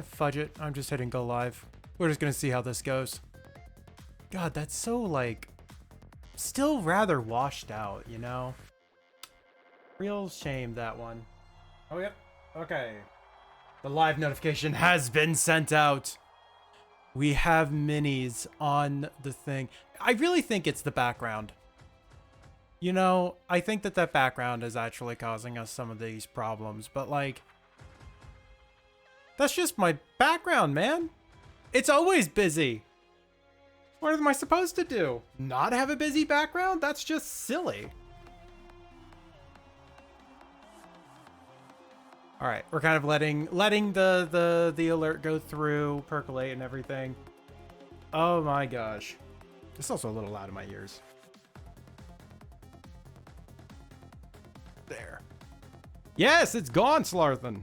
Fudge it. I'm just hitting go live. We're just gonna see how this goes. God, that's so, like, still rather washed out, you know? Real shame, that one. Oh, yep. Okay. The live notification has been sent out. We have minis on the thing. I really think it's the background. You know, I think that that background is actually causing us some of these problems, but, like, that's just my background, man. It's always busy. What am I supposed to do? Not have a busy background? That's just silly. All right, we're kind of letting the alert go through, percolate and everything. Oh my gosh. It's also a little loud in my ears. There. Yes, it's gone, Slarthan.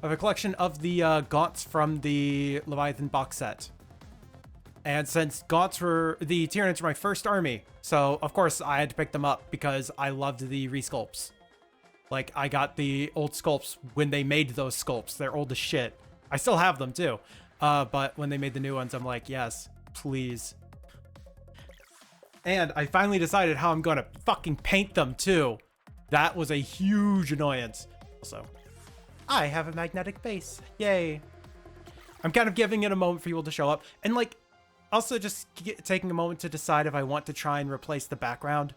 I have a collection of the Gaunts from the Leviathan box set. And since Gaunts were, the Tyranids were my first army, so of course I had to pick them up because I loved the resculpts. Like, I got the old sculpts when they made those sculpts. They're old as shit. I still have them too. But when they made the new ones, I'm like, yes, please. And I finally decided how I'm going to fucking paint them too. That was a huge annoyance. Also, I have a magnetic base. Yay. I'm kind of giving it a moment for people to show up. And, like, also just taking a moment to decide if I want to try and replace the background.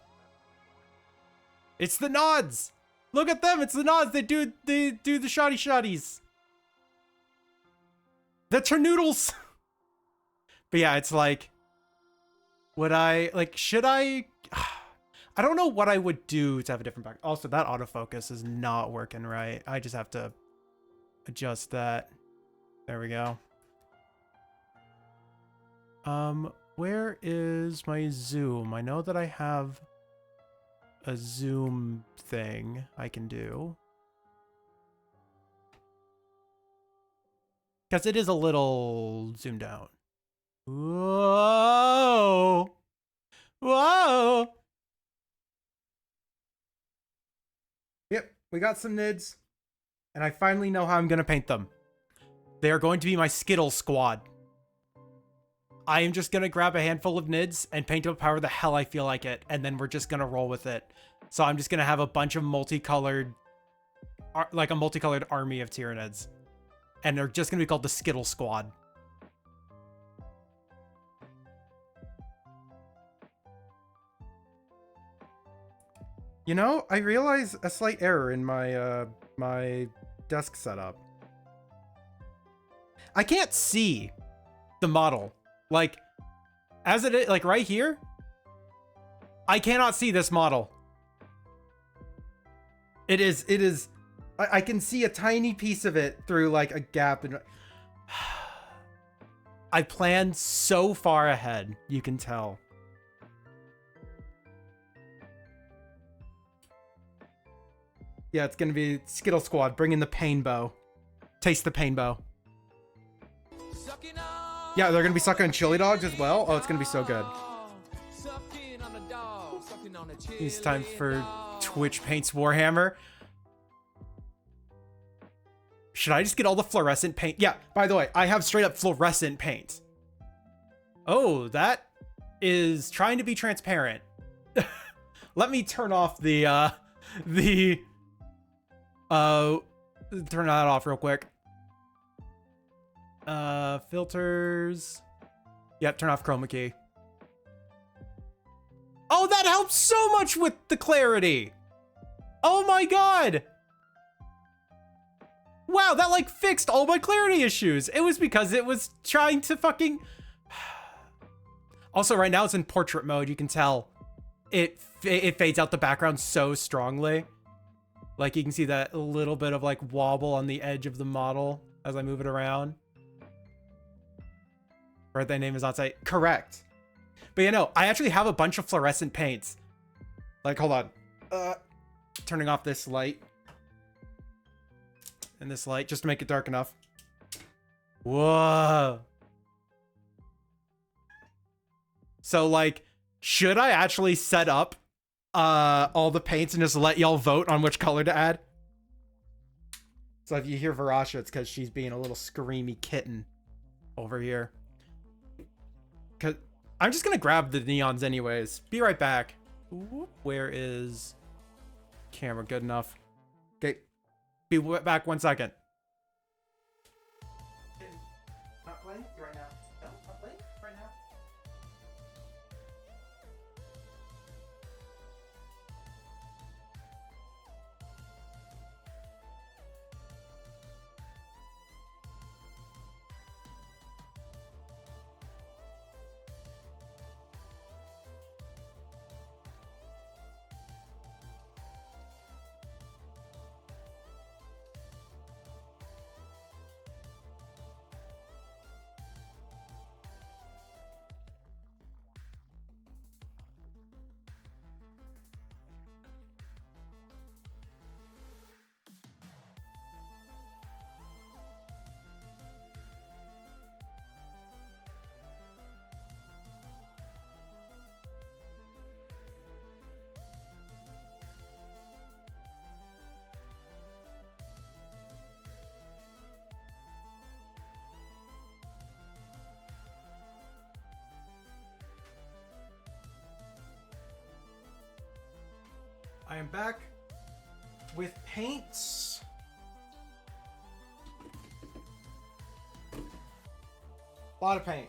It's the nods! Look at them! It's the nods! They do the shoddy shotties. The Ternoodles! But yeah, it's like, would I, like, should I don't know what I would do to have a different back. Also, that autofocus is not working right. I just have to adjust that. There we go. Where is my zoom? I know that I have a zoom thing I can do. Because it is a little zoomed out. Whoa! Whoa! Yep, we got some nids. And I finally know how I'm going to paint them. They are going to be my Skittle squad. I am just going to grab a handful of nids and paint them however the hell I feel like it. And then we're just going to roll with it. So I'm just going to have a bunch of multicolored, like a multicolored army of Tyranids. And they're just going to be called the Skittle Squad. You know, I realize a slight error in my, my desk setup. I can't see the model. Like, as it is, like right here, I cannot see this model. It is, I can see a tiny piece of it through like a gap. And I planned so far ahead, you can tell. Yeah, it's gonna be Skittle Squad, bring in the pain bow. Taste the pain bow. Yeah, they're gonna be sucking on chili dogs as well. Oh, it's gonna be so good. It's time for Twitch Paints Warhammer. Should I just get all the fluorescent paint? Yeah, by the way, I have straight up fluorescent paint. Oh, that is trying to be transparent. Let me turn off the, turn that off real quick. Filters. Yep, turn off chroma key. Oh, that helps so much with the clarity. Oh my god. Wow, that like fixed all my clarity issues. It was because it was trying to fucking... Also, right now it's in portrait mode. You can tell it fades out the background so strongly. Like you can see that little bit of like wobble on the edge of the model as I move it around. Birthday name is on site. Correct. But you know, I actually have a bunch of fluorescent paints. Like, hold on. Turning off this light. And this light, just to make it dark enough. Whoa. So, like, should I actually set up all the paints and just let y'all vote on which color to add? So if you hear Varasha, it's because she's being a little screamy kitten over here. Cause I'm just gonna grab the neons anyways. Be right back. Where is camera? Good enough. Okay. Be back 1 second. Not playing right now. No, not playing right now. I am back with paints. A lot of paint.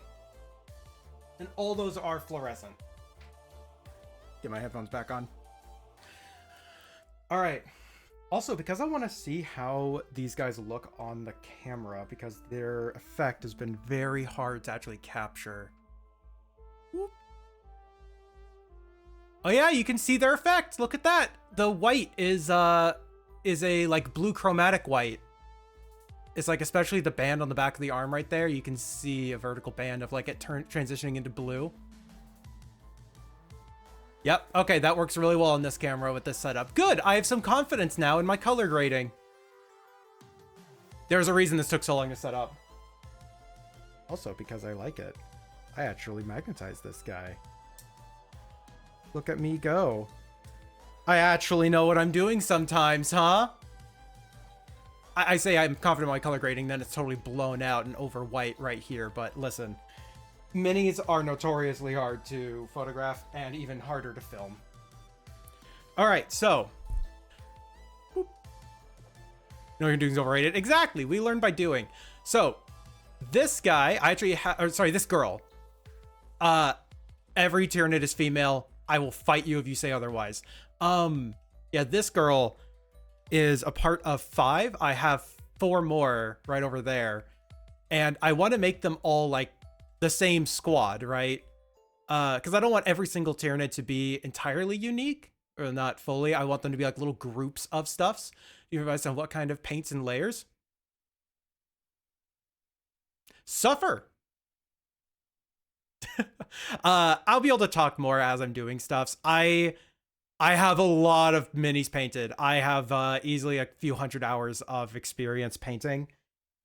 And all those are fluorescent. Get my headphones back on. All right. Also, because I want to see how these guys look on the camera, because their effect has been very hard to actually capture. Whoop. Oh yeah, you can see their effect. Look at that. The white is a like blue chromatic white. It's like, especially the band on the back of the arm right there, you can see a vertical band of like it transitioning into blue. Yep. Okay, that works really well on this camera with this setup. Good. I have some confidence now in my color grading. There's a reason this took so long to set up. Also, because I like it, I actually magnetized this guy. Look at me go. I actually know what I'm doing sometimes, huh? I say I'm confident in my color grading, then it's totally blown out and over white right here. But listen, minis are notoriously hard to photograph and even harder to film. All right, so. Boop. No, you're doing is overrated. Exactly, we learn by doing. So, this guy, this girl. Every Tyranid is female. I will fight you if you say otherwise. Yeah, this girl is a part of 5. I have 4 more right over there. And I want to make them all like the same squad, right? Because I don't want every single Tyranid to be entirely unique, or not fully. I want them to be like little groups of stuffs. You advise on what kind of paints and layers? Suffer. I'll be able to talk more as I'm doing stuffs. I have a lot of minis painted. I have easily a few hundred hours of experience painting.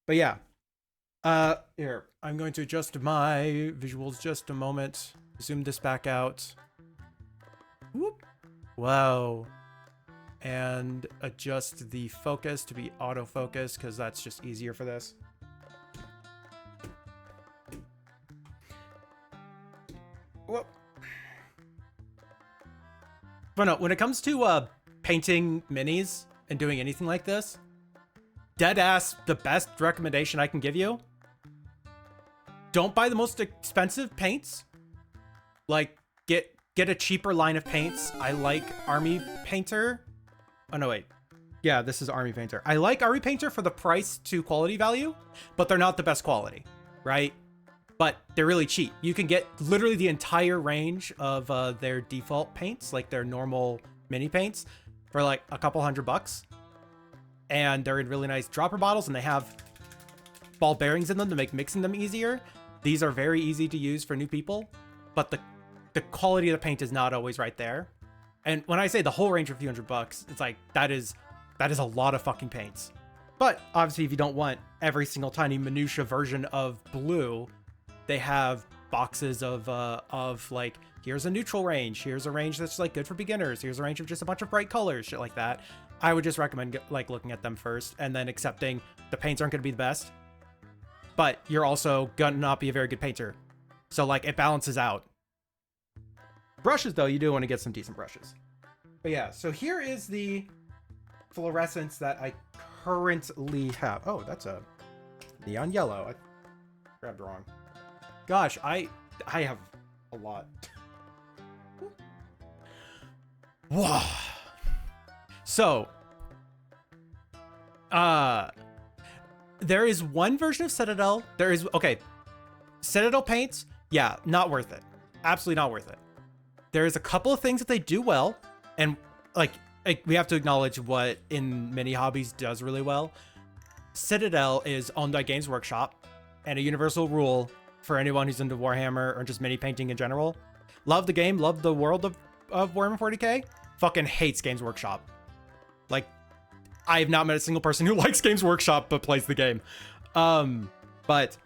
But yeah. Here, I'm going to adjust my visuals just a moment. Zoom this back out. Whoop. Wow. And adjust the focus to be autofocus, because that's just easier for this. Whoop. But no, when it comes to painting minis and doing anything like this, dead ass, the best recommendation I can give you: don't buy the most expensive paints. Like, get a cheaper line of paints. I like Army Painter. Oh no, wait. Yeah, this is Army Painter. I like Army Painter for the price to quality value, but they're not the best quality, right? But they're really cheap. You can get literally the entire range of their default paints, like their normal mini paints, for like a couple $100. And they're in really nice dropper bottles, and they have ball bearings in them to make mixing them easier. These are very easy to use for new people, but the quality of the paint is not always right there. And when I say the whole range for a few $100, it's like that is a lot of fucking paints. But obviously, if you don't want every single tiny minutia version of blue, they have boxes of like, here's a neutral range, here's a range that's like good for beginners, here's a range of just a bunch of bright colors, shit like that. I would just recommend like looking at them first and then accepting the paints aren't going to be the best, but you're also gonna not be a very good painter. So like it balances out. Brushes though, you do want to get some decent brushes. But yeah, so here is the fluorescence that I currently have. Oh, that's a neon yellow. I grabbed it wrong. Gosh, I have a lot. Whoa. So, there is one version of Citadel. There is, okay, Citadel paints, yeah, not worth it. Absolutely not worth it. There is a couple of things that they do well, and like we have to acknowledge what in many hobbies does really well. Citadel is owned by Games Workshop, and a universal rule for anyone who's into Warhammer or just mini painting in general. Love the game, love the world of Warhammer 40k, fucking hates Games Workshop. Like, I have not met a single person who likes Games Workshop but plays the game. But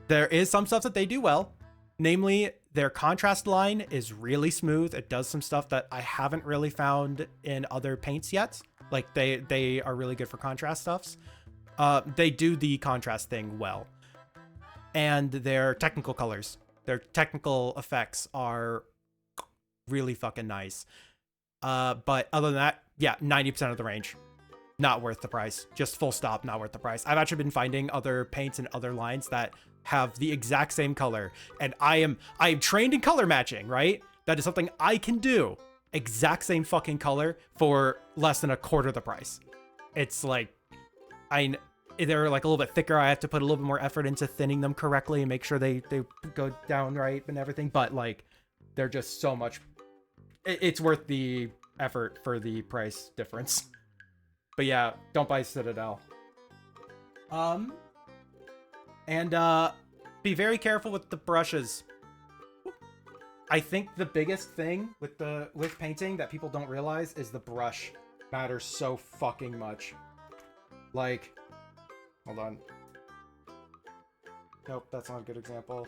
there is some stuff that they do well. Namely, their contrast line is really smooth. It does some stuff that I haven't really found in other paints yet. Like, they are really good for contrast stuffs. They do the contrast thing well. And their technical colors, their technical effects are really fucking nice. But other than that, yeah, 90% of the range. Not worth the price. Just full stop, not worth the price. I've actually been finding other paints and other lines that have the exact same color. And I am trained in color matching, right? That is something I can do. Exact same fucking color for less than a quarter the price. It's like, they're like a little bit thicker. I have to put a little bit more effort into thinning them correctly and make sure they go down right and everything. But like, they're just so much, it's worth the effort for the price difference. But yeah, don't buy Citadel. And be very careful with the brushes. I think the biggest thing with painting that people don't realize is the brush matters so fucking much. Like, hold on. Nope, that's not a good example.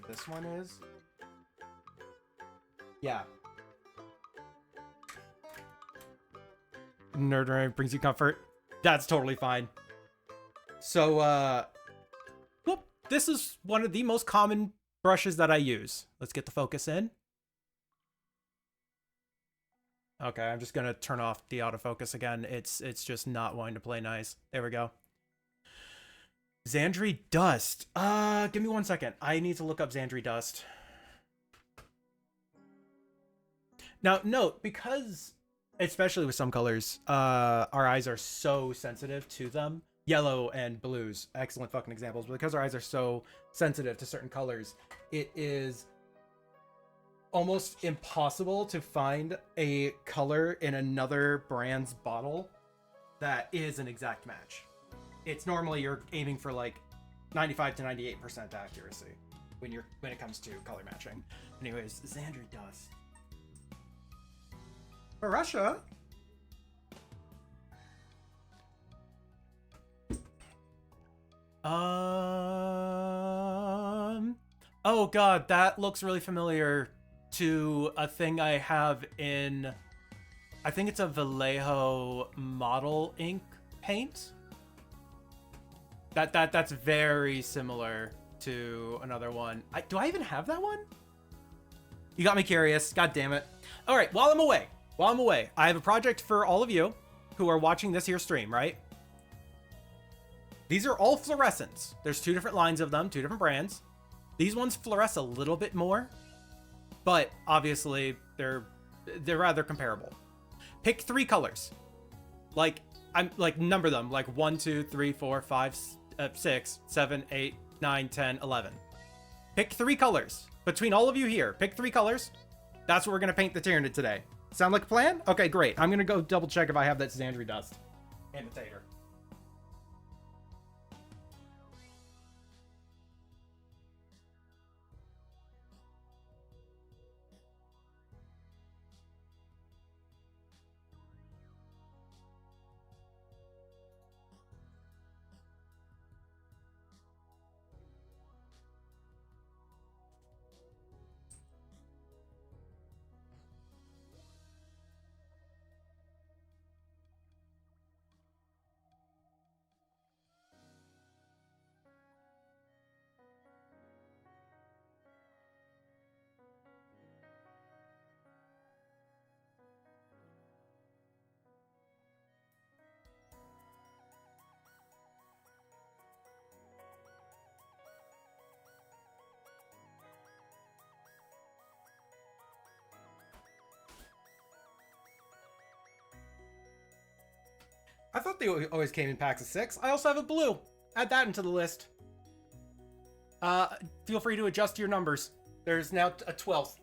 This one is. Yeah. Nerdering brings you comfort. That's totally fine. So, well, this is one of the most common brushes that I use. Let's get the focus in. Okay, I'm just gonna turn off the autofocus again. It's just not wanting to play nice. There we go. Xandri Dust. Give me 1 second. I need to look up Xandri Dust. Now, note, because, especially with some colors, our eyes are so sensitive to them. Yellow and blues, excellent fucking examples. But because our eyes are so sensitive to certain colors, it is almost impossible to find a color in another brand's bottle that is an exact match. It's normally you're aiming for like 95 to 98% accuracy when it comes to color matching. Anyways, Xandri Dust. For Russia. Oh god, that looks really familiar to a thing I have in, I think it's a Vallejo model ink paint. That's very similar to another one. Do I even have that one? You got me curious. God damn it. All right, while I'm away, I have a project for all of you who are watching this here stream, right? These are all fluorescents. There's 2 different lines of them, 2 different brands. These ones fluoresce a little bit more, but obviously they're rather comparable. Pick 3 colors. Like, I'm like number them, like 1, 2, 3, 4, 5, 6, 7, 8, 9, 10, 11. Pick 3 colors. Between all of you here, pick 3 colors. That's what we're gonna paint the Tyranid today. Sound like a plan? Okay, great. I'm gonna go double check if I have that Xandri Dust imitator. I thought they always came in packs of 6. I also have a blue. Add that into the list. Feel free to adjust your numbers. There's now a 12th.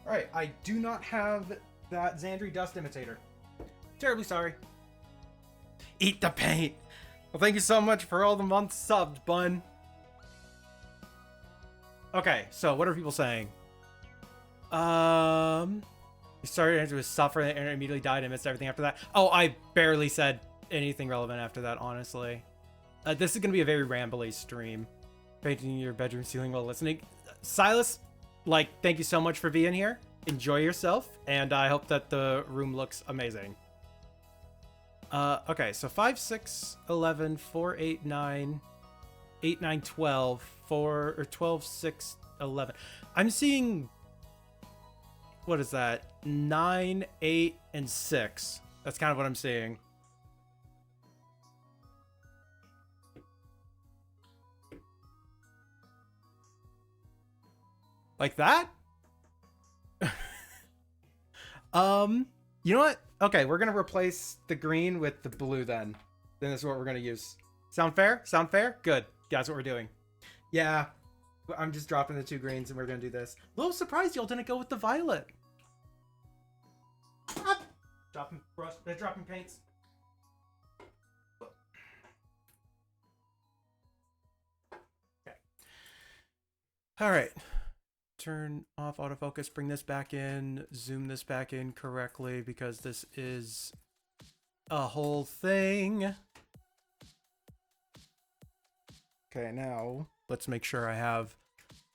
Alright, I do not have that Xandri Dust Imitator. Terribly sorry. Eat the paint! Well, thank you so much for all the months subbed, bun. Okay, so what are people saying? You started with suffer and immediately died and missed everything after that. Oh, I barely said anything relevant after that, honestly. This is going to be a very rambly stream. Painting your bedroom ceiling while listening. Silas, like, thank you so much for being here. Enjoy yourself, and I hope that the room looks amazing. Okay, so 5, 6, 11, 4, 8, 9, 8, 9, 12, 4, or 12, 6, 11. I'm seeing, what is that? 9, 8, and 6. That's kind of what I'm seeing. Like that? You know what? Okay, we're gonna replace the green with the blue then. Then that's what we're gonna use. Sound fair? Sound fair? Good. Yeah, that's what we're doing. Yeah, I'm just dropping the 2 greens and we're gonna do this. A little surprised y'all didn't go with the violet. Ah! Dropping paints. Okay. All right. Turn off autofocus, bring this back in, zoom this back in correctly because this is a whole thing. Okay, now let's make sure I have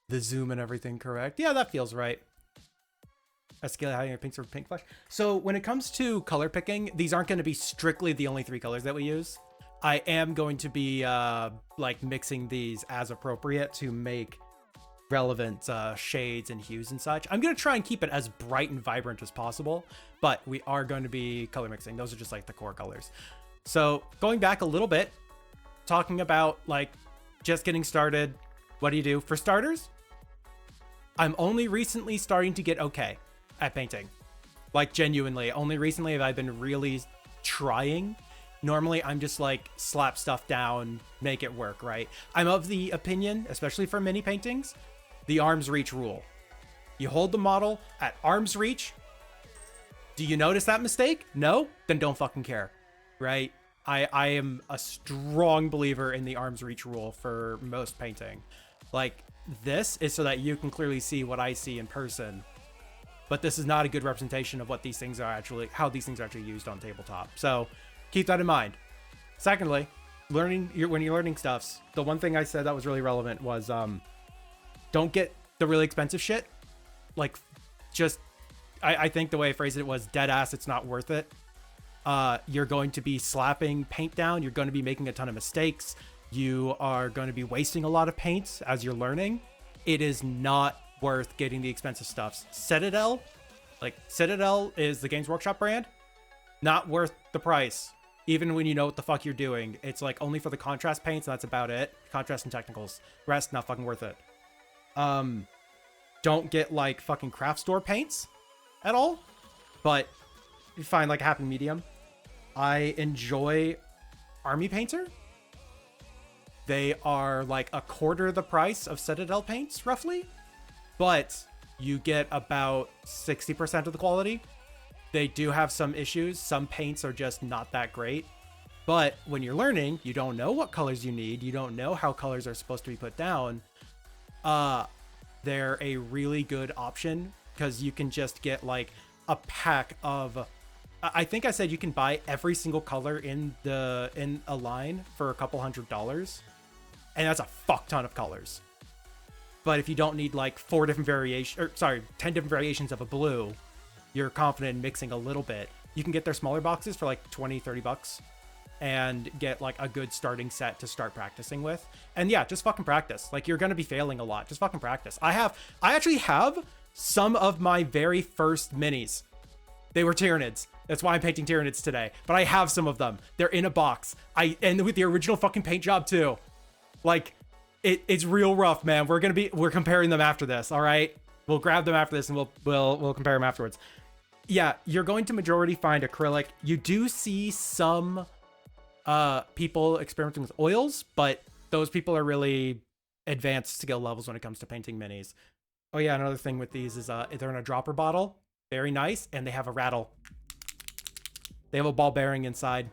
the zoom and everything correct. Yeah, that feels right. Scale how your pinks or pink flash. So when it comes to color picking, these aren't going to be strictly the only 3 colors that we use. I am going to be like mixing these as appropriate to make relevant shades and hues and such. I'm going to try and keep it as bright and vibrant as possible, but we are going to be color mixing. Those are just like the core colors. So going back a little bit, talking about like just getting started, what do you do? For starters, I'm only recently starting to get okay at painting. Like genuinely, only recently have I been really trying. Normally, I'm just like slap stuff down, make it work, right? I'm of the opinion, especially for mini paintings, the arm's reach rule. You hold the model at arm's reach. Do you notice that mistake? No? Then don't fucking care, right? I am a strong believer in the arm's reach rule for most painting. Like, this is so that you can clearly see what I see in person, but this is not a good representation of what these things are actually, how these things are actually used on tabletop. So keep that in mind. Secondly, when you're learning stuffs, the one thing I said that was really relevant was don't get the really expensive shit. Like, just I think the way I phrased it was dead ass, it's not worth it. You're going to be slapping paint down, you're going to be making a ton of mistakes, you are going to be wasting a lot of paint as you're learning. It is not worth getting the expensive stuffs. Citadel is the Games Workshop brand, not worth the price. Even when you know what the fuck you're doing, it's like only for the contrast paints, and that's about it. Contrast and technicals. Rest, not fucking worth it. Don't get like fucking craft store paints at all, but you find like a happy medium. I enjoy Army Painter. They are like a quarter the price of Citadel paints, roughly, but you get about 60% of the quality. They do have some issues. Some paints are just not that great. But when you're learning, you don't know what colors you need. You don't know how colors are supposed to be put down. They're a really good option because you can just get like a pack of, I think I said you can buy every single color in a line for a couple $100s. And that's a fuck ton of colors. But if you don't need like 10 different variations of a blue, you're confident in mixing a little bit. You can get their smaller boxes for like 20, 30 bucks and get like a good starting set to start practicing with. And yeah, just fucking practice. Like, you're going to be failing a lot. Just fucking practice. I actually have some of my very first minis. They were Tyranids. That's why I'm painting Tyranids today. But I have some of them. They're in a box. And with the original fucking paint job too. Like, it's real rough, man. We're comparing them after this. All right. We'll grab them after this and we'll compare them afterwards. Yeah, you're going to majority find acrylic. You do see some people experimenting with oils, but those people are really advanced skill levels when it comes to painting minis. Oh yeah, another thing with these is they're in a dropper bottle. Very nice. And they have a rattle. They have a ball bearing inside.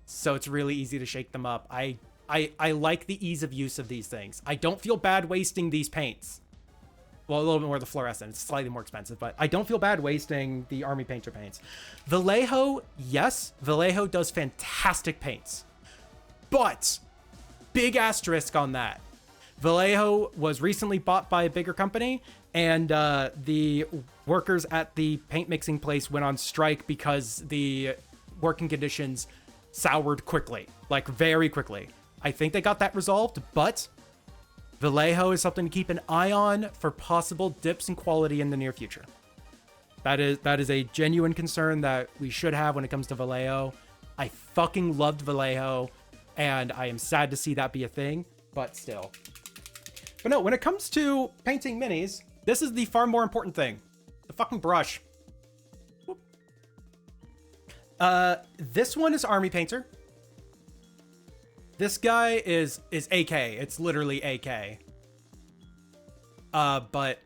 So it's really easy to shake them up. I like the ease of use of these things. I don't feel bad wasting these paints. Well, a little bit more of the fluorescent. It's slightly more expensive, but I don't feel bad wasting the Army Painter paints. Vallejo, yes, Vallejo does fantastic paints. But, big asterisk on that. Vallejo was recently bought by a bigger company, and the workers at the paint mixing place went on strike because the working conditions soured quickly. Like, very quickly. I think they got that resolved, but Vallejo is something to keep an eye on for possible dips in quality in the near future. That is a genuine concern that we should have when it comes to Vallejo. I fucking loved Vallejo, and I am sad to see that be a thing, but still. But no, when it comes to painting minis, this is the far more important thing. The fucking brush. Whoop. This one is Army Painter. This guy is AK. It's literally AK. But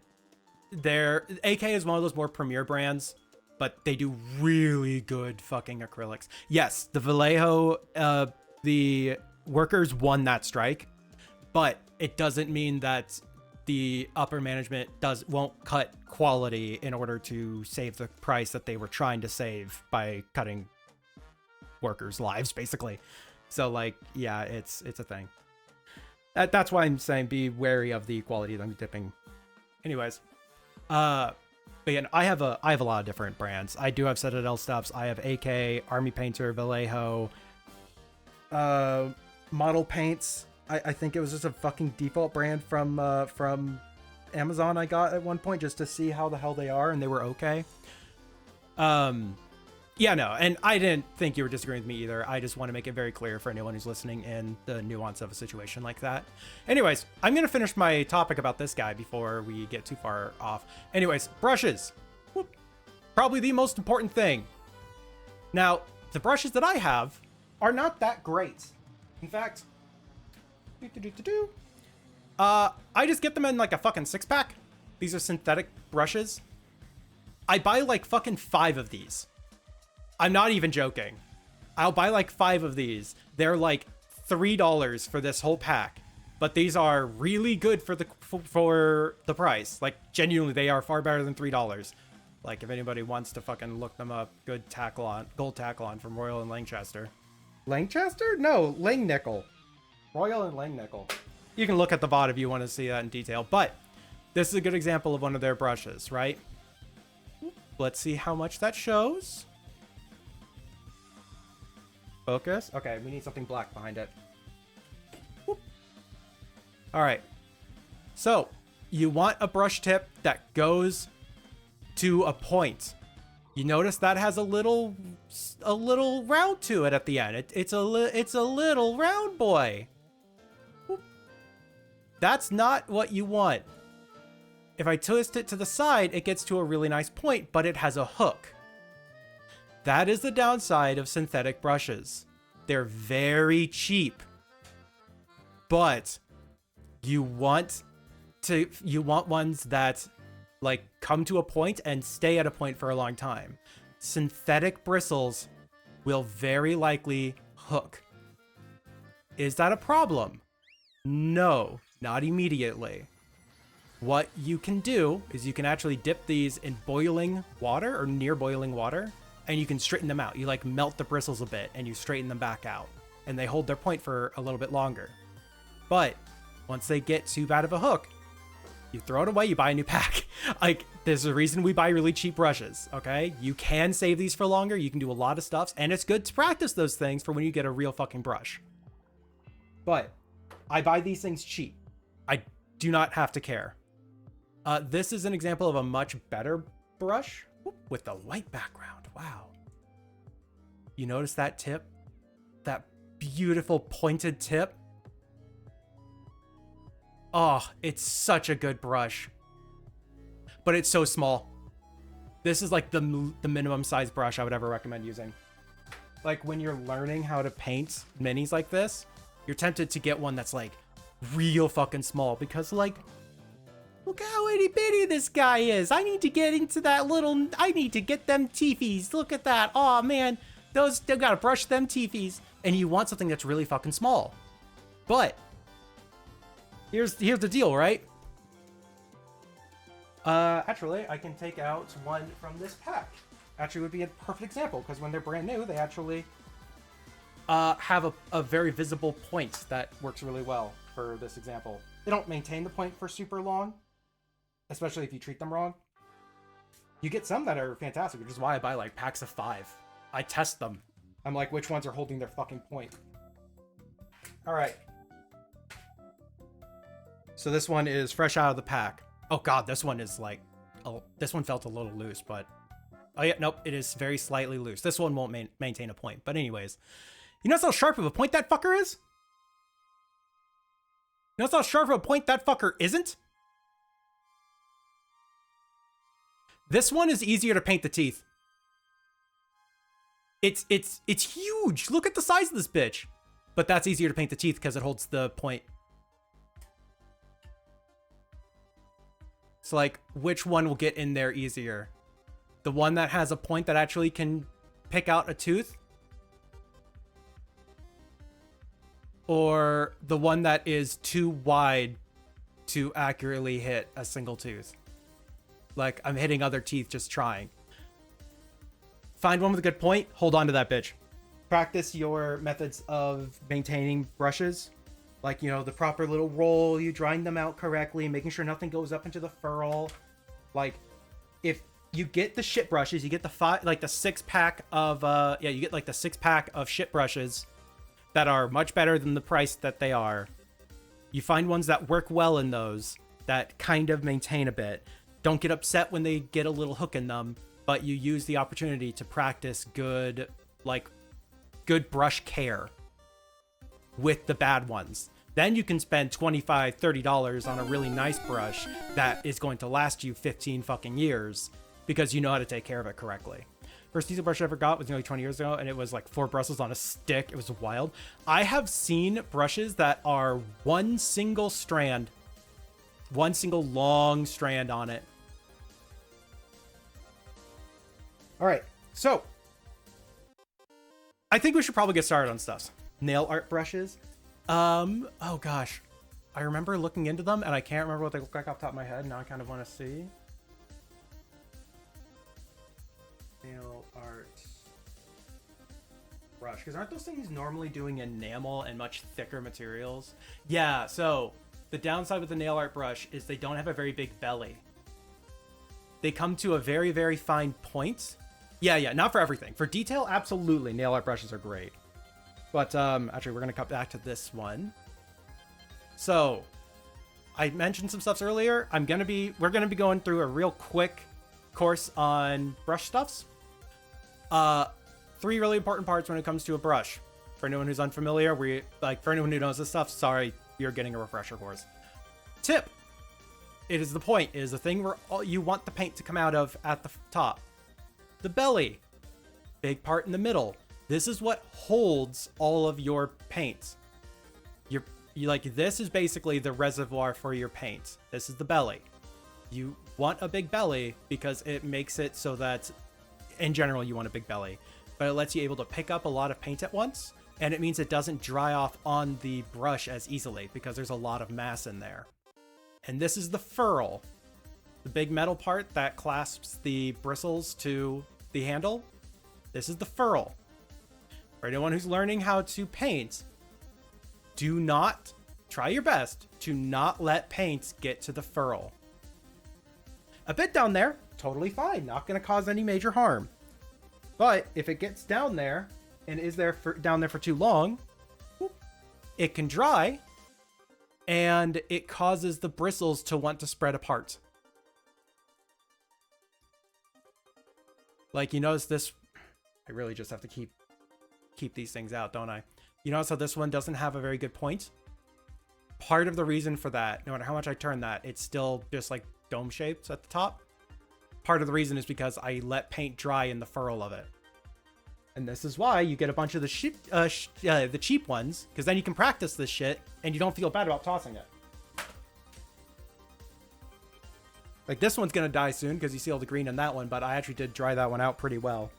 AK is one of those more premier brands, but they do really good fucking acrylics. Yes, the Vallejo, the workers won that strike, but it doesn't mean that the upper management won't cut quality in order to save the price that they were trying to save by cutting workers' lives, basically. So, like, yeah, it's a thing. That's why I'm saying be wary of the quality that I'm dipping. Anyways, but yeah, I have a lot of different brands. I do have Citadel stuffs. I have AK, Army Painter, Vallejo, Model Paints. I think it was just a fucking default brand from Amazon I got at one point just to see how the hell they are, and they were okay. Yeah, no, and I didn't think you were disagreeing with me either. I just want to make it very clear for anyone who's listening in the nuance of a situation like that. Anyways, I'm going to finish my topic about this guy before we get too far off. Anyways, brushes. Whoop. Probably the most important thing. Now, the brushes that I have are not that great. In fact, I just get them in like a fucking 6-pack. These are synthetic brushes. I buy like fucking 5 of these. I'm not even joking. I'll buy like 5 of these. They're like $3 for this whole pack, but these are really good for the price. Like, genuinely, they are far better than $3. Like, if anybody wants to fucking look them up, gold Taklon from Royal and Lancaster. Lancaster? No, Langnickel. Royal and Langnickel. You can look at the VOD if you want to see that in detail, but this is a good example of one of their brushes, right? Let's see how much that shows. Focus. Okay, we need something black behind it. Whoop. All right. So, you want a brush tip that goes to a point. You notice that has a little round to it at the end. It's a little round boy. Whoop. That's not what you want. If I twist it to the side, it gets to a really nice point, but it has a hook. That is the downside of synthetic brushes. They're very cheap, but you want ones that like come to a point and stay at a point for a long time. Synthetic bristles will very likely hook. Is that a problem? No, not immediately. What you can do is you can actually dip these in boiling water or near boiling water, and you can straighten them out. You like melt the bristles a bit and you straighten them back out, and they hold their point for a little bit longer. But once they get too bad of a hook, you throw it away, you buy a new pack. Like, there's a reason we buy really cheap brushes, okay? You can save these for longer. You can do a lot of stuff, and it's good to practice those things for when you get a real fucking brush. But I buy these things cheap. I do not have to care. This is an example of a much better brush with the white background. Wow. You notice that tip? That beautiful pointed tip? Oh, it's such a good brush. But it's so small. This is like the minimum size brush I would ever recommend using. Like when you're learning how to paint minis like this, you're tempted to get one that's like real fucking small because like, look how itty bitty this guy is. I need to get into that little, I need to get them teefies. Look at that. Oh man, those, they gotta brush them teefies. And you want something that's really fucking small. But here's the deal, right? Actually, I can take out one from this pack. Actually would be a perfect example because when they're brand new, they actually have a very visible point that works really well for this example. They don't maintain the point for super long, especially if you treat them wrong. You get some that are fantastic, which is why I buy like packs of 5. I test them. I'm like, which ones are holding their fucking point? All right. So this one is fresh out of the pack. Oh god, this one is like, oh, this one felt a little loose, but oh yeah, nope, it is very slightly loose. This one won't maintain a point. But anyways, you notice how sharp of a point that fucker is? You notice how sharp of a point that fucker isn't? This one is easier to paint the teeth. It's huge. Look at the size of this bitch. But that's easier to paint the teeth because it holds the point. So like, which one will get in there easier? The one that has a point that actually can pick out a tooth? Or the one that is too wide to accurately hit a single tooth? Like, I'm hitting other teeth just trying. Find one with a good point, hold on to that bitch. Practice your methods of maintaining brushes. Like, you know, the proper little roll, you drying them out correctly, making sure nothing goes up into the furl. Like, if you get the shit brushes, you get the 6-pack of, you get like the 6-pack of shit brushes that are much better than the price that they are. You find ones that work well in those, that kind of maintain a bit. Don't get upset when they get a little hook in them, but you use the opportunity to practice good brush care with the bad ones. Then you can spend $25, $30 on a really nice brush that is going to last you 15 fucking years because you know how to take care of it correctly. First diesel brush I ever got was nearly 20 years ago, and it was like 4 bristles on a stick. It was wild. I have seen brushes that are one single long strand on it. All right, so I think we should probably get started on stuff. Nail art brushes. Oh gosh, I remember looking into them and I can't remember what they look like off the top of my head. Now I kind of want to see. Nail art brush, because aren't those things normally doing enamel and much thicker materials? Yeah, so the downside with the nail art brush is they don't have a very big belly. They come to a very, very fine point. Yeah, not for everything. For detail, absolutely, nail art brushes are great. But actually, we're gonna cut back to this one. So, I mentioned some stuffs earlier. We're gonna be going through a real quick course on brush stuffs. 3 really important parts when it comes to a brush. For anyone who's unfamiliar, for anyone who knows this stuff, sorry, you're getting a refresher course. Tip. It is the point. It is the thing where you want the paint to come out of at the top. The belly. Big part in the middle. This is what holds all of your paints. This is basically the reservoir for your paint. This is the belly. You want a big belly because it makes it so that, in general, you want a big belly. But it lets you able to pick up a lot of paint at once. And it means it doesn't dry off on the brush as easily because there's a lot of mass in there. And this is the ferrule. The big metal part that clasps the bristles to the handle. This is the ferrule. For anyone who's learning how to paint, do not, try your best to not let paint get to the ferrule. A bit down there, totally fine. Not going to cause any major harm. But if it gets down there and is there down there for too long, it can dry and it causes the bristles to want to spread apart. Like, you notice this, I really just have to keep these things out, don't I? You notice how this one doesn't have a very good point? Part of the reason for that, no matter how much I turn that, it's still just like dome shaped at the top. Part of the reason is because I let paint dry in the furrow of it. And this is why you get a bunch of the cheap ones, because then you can practice this shit and you don't feel bad about tossing it. Like, this one's gonna die soon because you see all the green in that one, but I actually did dry that one out pretty well.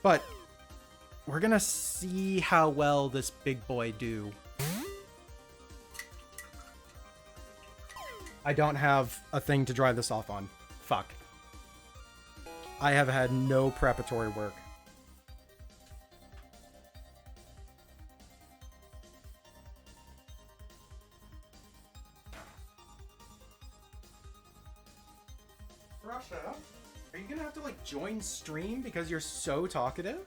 But we're gonna see how well this big boy do. I don't have a thing to dry this off on. Fuck. I have had no preparatory work. Russia, are you gonna have to like join stream because you're so talkative?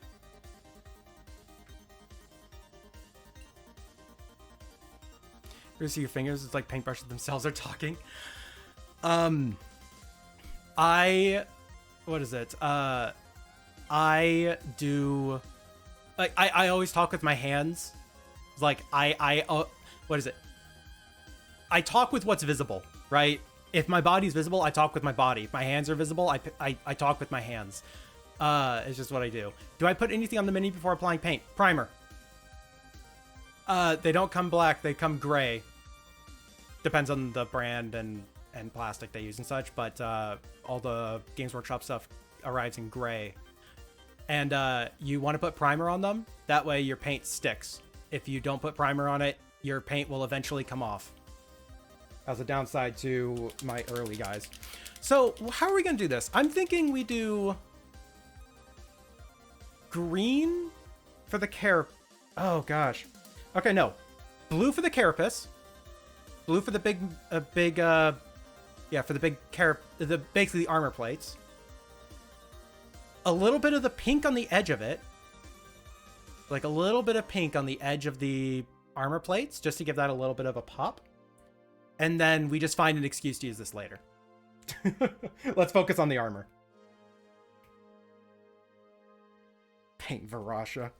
You see your fingers? It's like paintbrushes themselves are talking. What is it? I do, like, I always talk with my hands. Like, what is it? I talk with what's visible, right? If my body's visible, I talk with my body. If my hands are visible, I talk with my hands. It's just what I do. Do I put anything on the mini before applying paint? Primer. They don't come black, they come gray. Depends on the brand and plastic they use and such, but all the Games Workshop stuff arrives in gray. And you want to put primer on them, that way your paint sticks. If you don't put primer on it, your paint will eventually come off. As a downside to my early guys. So, how are we gonna do this? I'm thinking we do green for the oh gosh. Okay, no. Blue for the carapace. Blue for the basically the armor plates. A little bit of the pink on the edge of it. Like a little bit of pink on the edge of the armor plates, just to give that a little bit of a pop. And then we just find an excuse to use this later. Let's focus on the armor. Paint Varasha.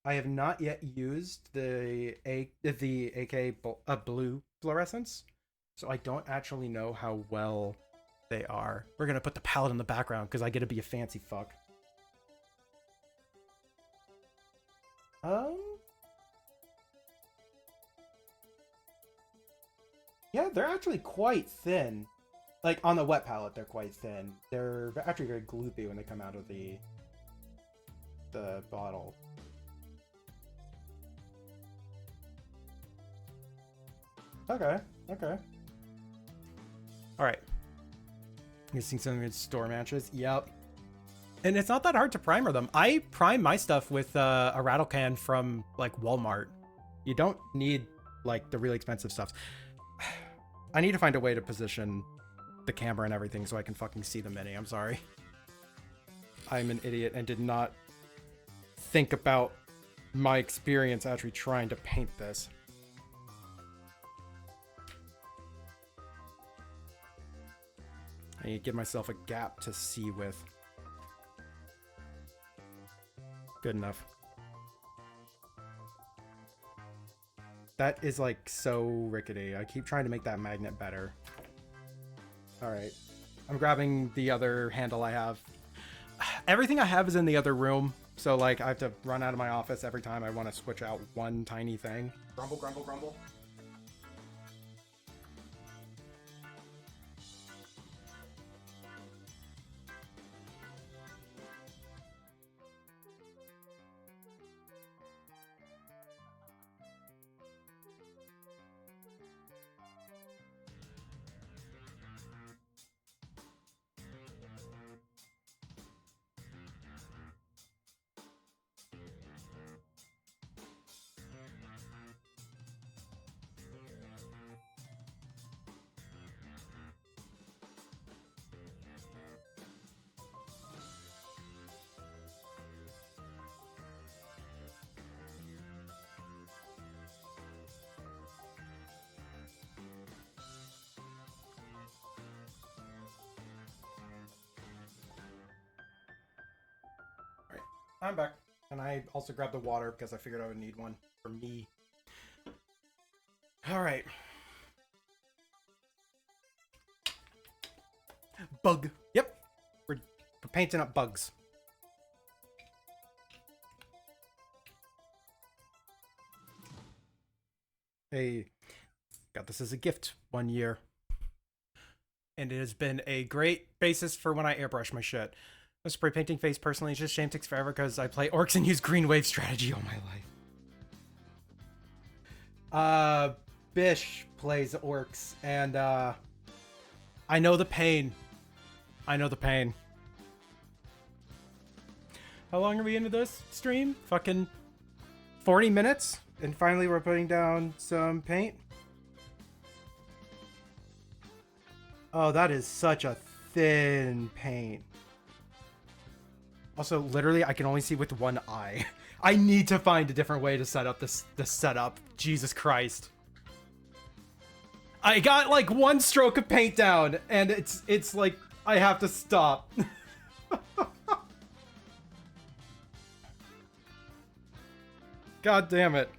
I have not yet used the AK blue fluorescents, so I don't actually know how well they are. We're gonna put the palette in the background because I get to be a fancy fuck. Yeah, they're actually quite thin. Like, on the wet palette, they're quite thin. They're actually very gloopy when they come out of the bottle. Okay, okay. Alright. You seeing some good store matches? Yep. And it's not that hard to primer them. I prime my stuff with a rattle can from, like, Walmart. You don't need, like, the really expensive stuff. I need to find a way to position the camera and everything so I can fucking see the mini. I'm sorry. I'm an idiot and did not think about my experience actually trying to paint this. I need to give myself a gap to see with. Good enough. That is like so rickety. I keep trying to make that magnet better. All right. I'm grabbing the other handle I have. Everything I have is in the other room. So like I have to run out of my office every time I want to switch out one tiny thing. Grumble, grumble, grumble. I'm back. And I also grabbed the water because I figured I would need one for me. All right. Bug. Yep. We're painting up bugs. Hey, got this as a gift 1 year. And it has been a great basis for when I airbrush my shit. A spray painting face personally, it's just shame takes forever because I play orcs and use green wave strategy all my life. Bish plays orcs and I know the pain. I know the pain. How long are we into this stream? Fucking 40 minutes? And finally we're putting down some paint. Oh, that is such a thin paint. Also, literally, I can only see with one eye. I need to find a different way to set up this setup. Jesus Christ. I got like one stroke of paint down, and it's like I have to stop. God damn it.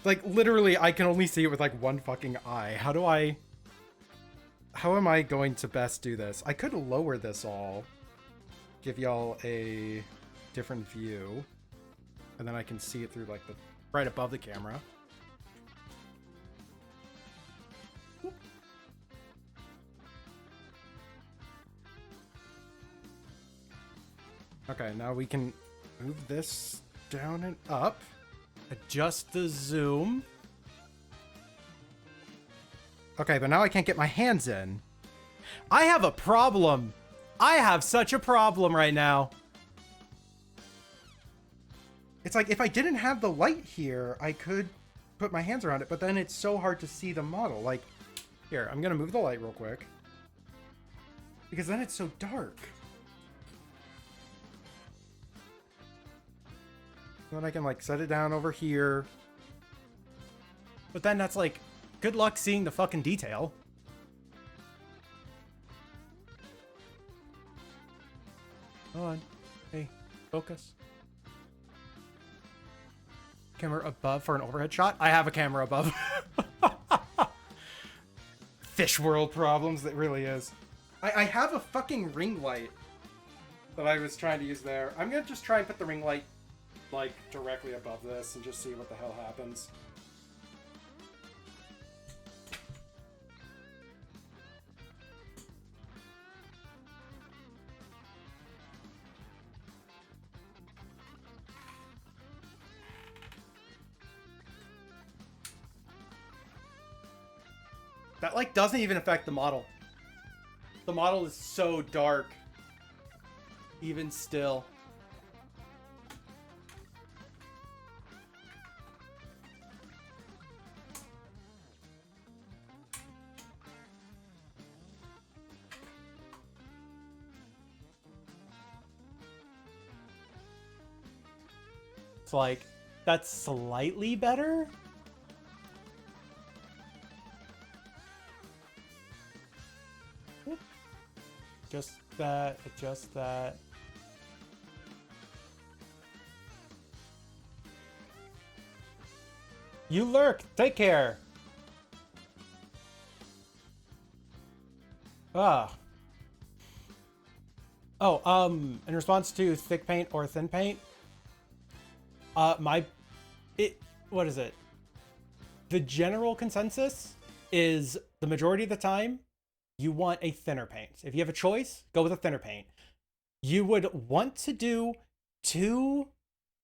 Like, literally, I can only see it with like one fucking eye. How am I going to best do this? I could lower this all. Give y'all a different view, and then I can see it through like the right above the camera. Okay, now we can move this down and up. Adjust the zoom. Okay, but now I can't get my hands in. I have a problem. I have such a problem right now. It's like if I didn't have the light here, I could put my hands around it, but then it's so hard to see the model. Like, here, I'm gonna move the light real quick. Because then it's so dark. Then I can like set it down over here. But then that's like, good luck seeing the fucking detail. Hold on. Hey, focus. Camera above for an overhead shot? I have a camera above. Fish world problems, that really is. I have a fucking ring light that I was trying to use there. I'm gonna just try and put the ring light like directly above this and just see what the hell happens. That like doesn't even affect the model. The model is so dark. Even still. It's like, that's slightly better? Just that, adjust that. You lurk. Take care. Ah. Oh, in response to thick paint or thin paint, what is it? The general consensus is the majority of the time, you want a thinner paint. If you have a choice, go with a thinner paint. You would want to do 2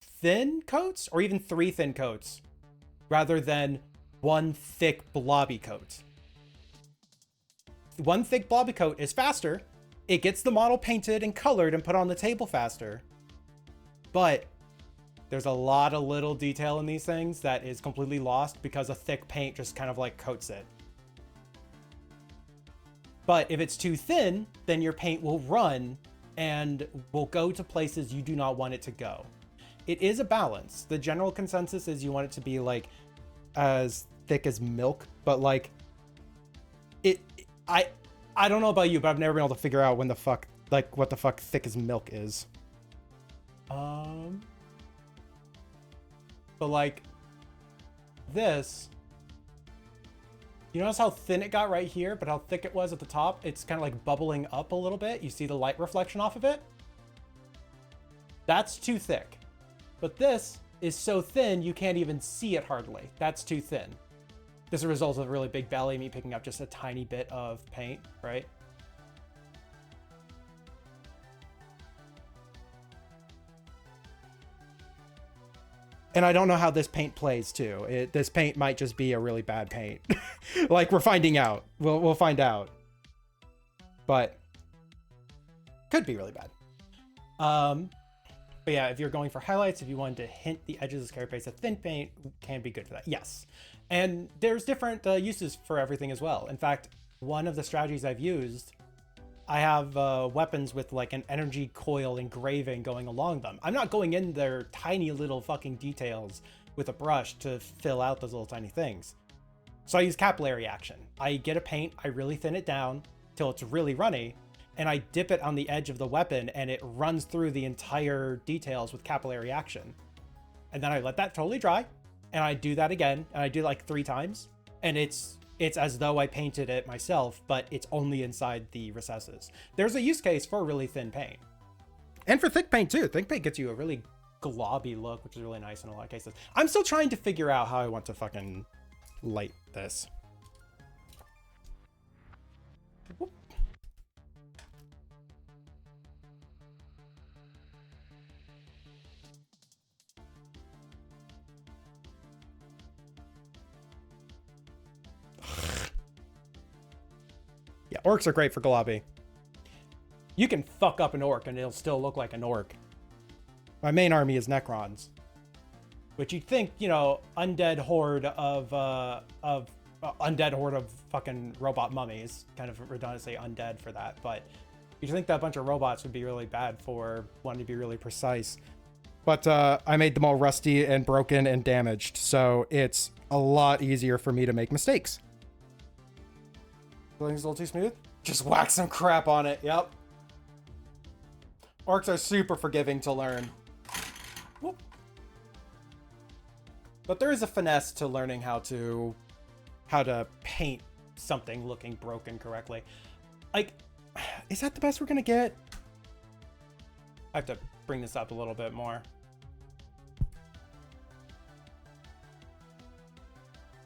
thin coats or even 3 thin coats rather than 1 thick blobby coat. 1 thick blobby coat is faster. It gets the model painted and colored and put on the table faster. But there's a lot of little detail in these things that is completely lost because a thick paint just kind of like coats it. But if it's too thin, then your paint will run and will go to places you do not want it to go. It is a balance. The general consensus is you want it to be like as thick as milk, but like I don't know about you, but I've never been able to figure out what the fuck thick as milk is. But like this, you notice how thin it got right here, but how thick it was at the top? It's kind of like bubbling up a little bit. You see the light reflection off of it? That's too thick. But this is so thin, you can't even see it hardly. That's too thin. This is a result of a really big belly, me picking up just a tiny bit of paint, right? And I don't know how this paint plays too. This paint might just be a really bad paint. Like we're finding out. We'll find out. But could be really bad. But yeah, if you're going for highlights, if you wanted to hint the edges of the character face, a thin paint can be good for that. Yes. And there's different uses for everything as well. In fact, one of the strategies I've used, I have weapons with like an energy coil engraving going along them. I'm not going in their tiny little fucking details with a brush to fill out those little tiny things. So I use capillary action. I get a paint, I really thin it down till it's really runny, and I dip it on the edge of the weapon and it runs through the entire details with capillary action. And then I let that totally dry, and I do that again, and I do like 3 times, and it's as though I painted it myself, but it's only inside the recesses. There's a use case for really thin paint. And for thick paint too. Thick paint gets you a really globby look, which is really nice in a lot of cases. I'm still trying to figure out how I want to fucking light this. Whoop. Yeah, orcs are great for globby. You can fuck up an orc and it'll still look like an orc. My main army is Necrons, which you'd think, you know, undead horde of fucking robot mummies. Kind of redundant to say undead for that, but you'd think that a bunch of robots would be really bad for wanting to be really precise. But I made them all rusty and broken and damaged, so it's a lot easier for me to make mistakes. Feeling's a little too smooth? Just whack some crap on it, yep. Orcs are super forgiving to learn. Whoop. But there is a finesse to learning how to paint something looking broken correctly. Like, is that the best we're gonna get? I have to bring this up a little bit more.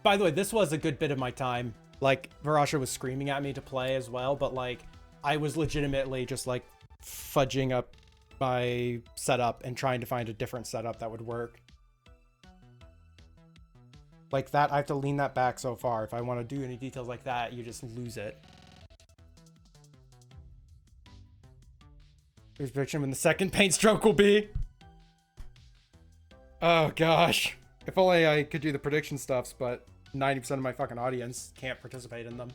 By the way, this was a good bit of my time. Like, Varasha was screaming at me to play as well, but like, I was legitimately just like fudging up my setup and trying to find a different setup that would work. Like that, I have to lean that back so far. If I want to do any details like that, you just lose it. Here's prediction when the second paint stroke will be. Oh gosh. If only I could do the prediction stuffs, but 90% of my fucking audience can't participate in them.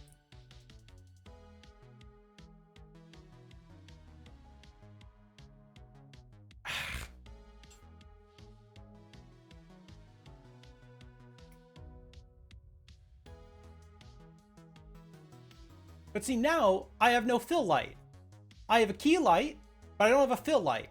But see, now I have no fill light. I have a key light, but I don't have a fill light.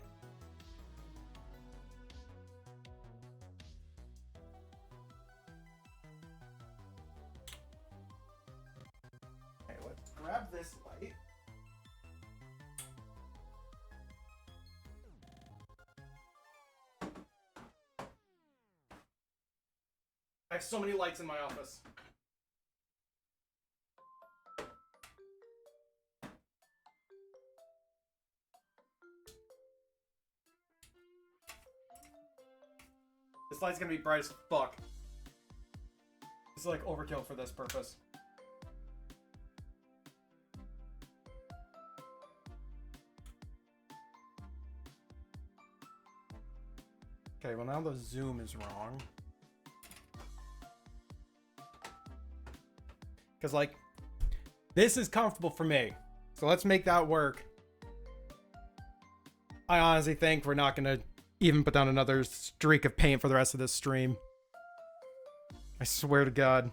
grab this light. I have so many lights in my office. This light's gonna be bright as fuck. It's like overkill for this purpose. Okay, well now the zoom is wrong. Because, like, this is comfortable for me. So let's make that work. I honestly think we're not going to even put down another streak of paint for the rest of this stream. I swear to God.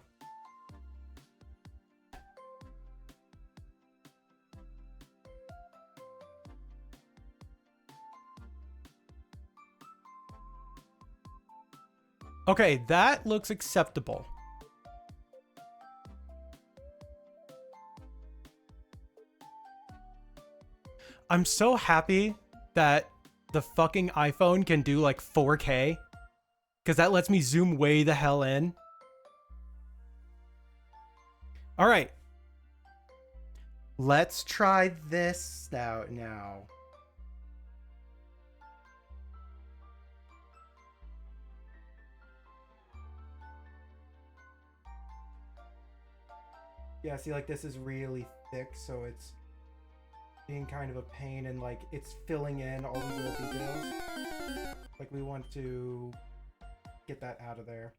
Okay, that looks acceptable. I'm so happy that the fucking iPhone can do like 4K, because that lets me zoom way the hell in. All right. Let's try this out now. Yeah, see, like, this is really thick, so it's being kind of a pain, and like it's filling in all these little details. Like, we want to get that out of there.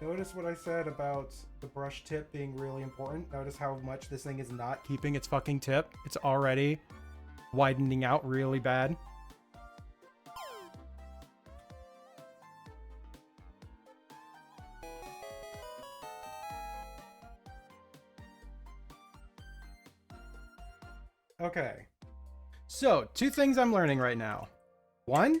Notice what I said about the brush tip being really important. Notice how much this thing is not keeping its fucking tip. It's already widening out really bad. Okay, so 2 things I'm learning right now. 1,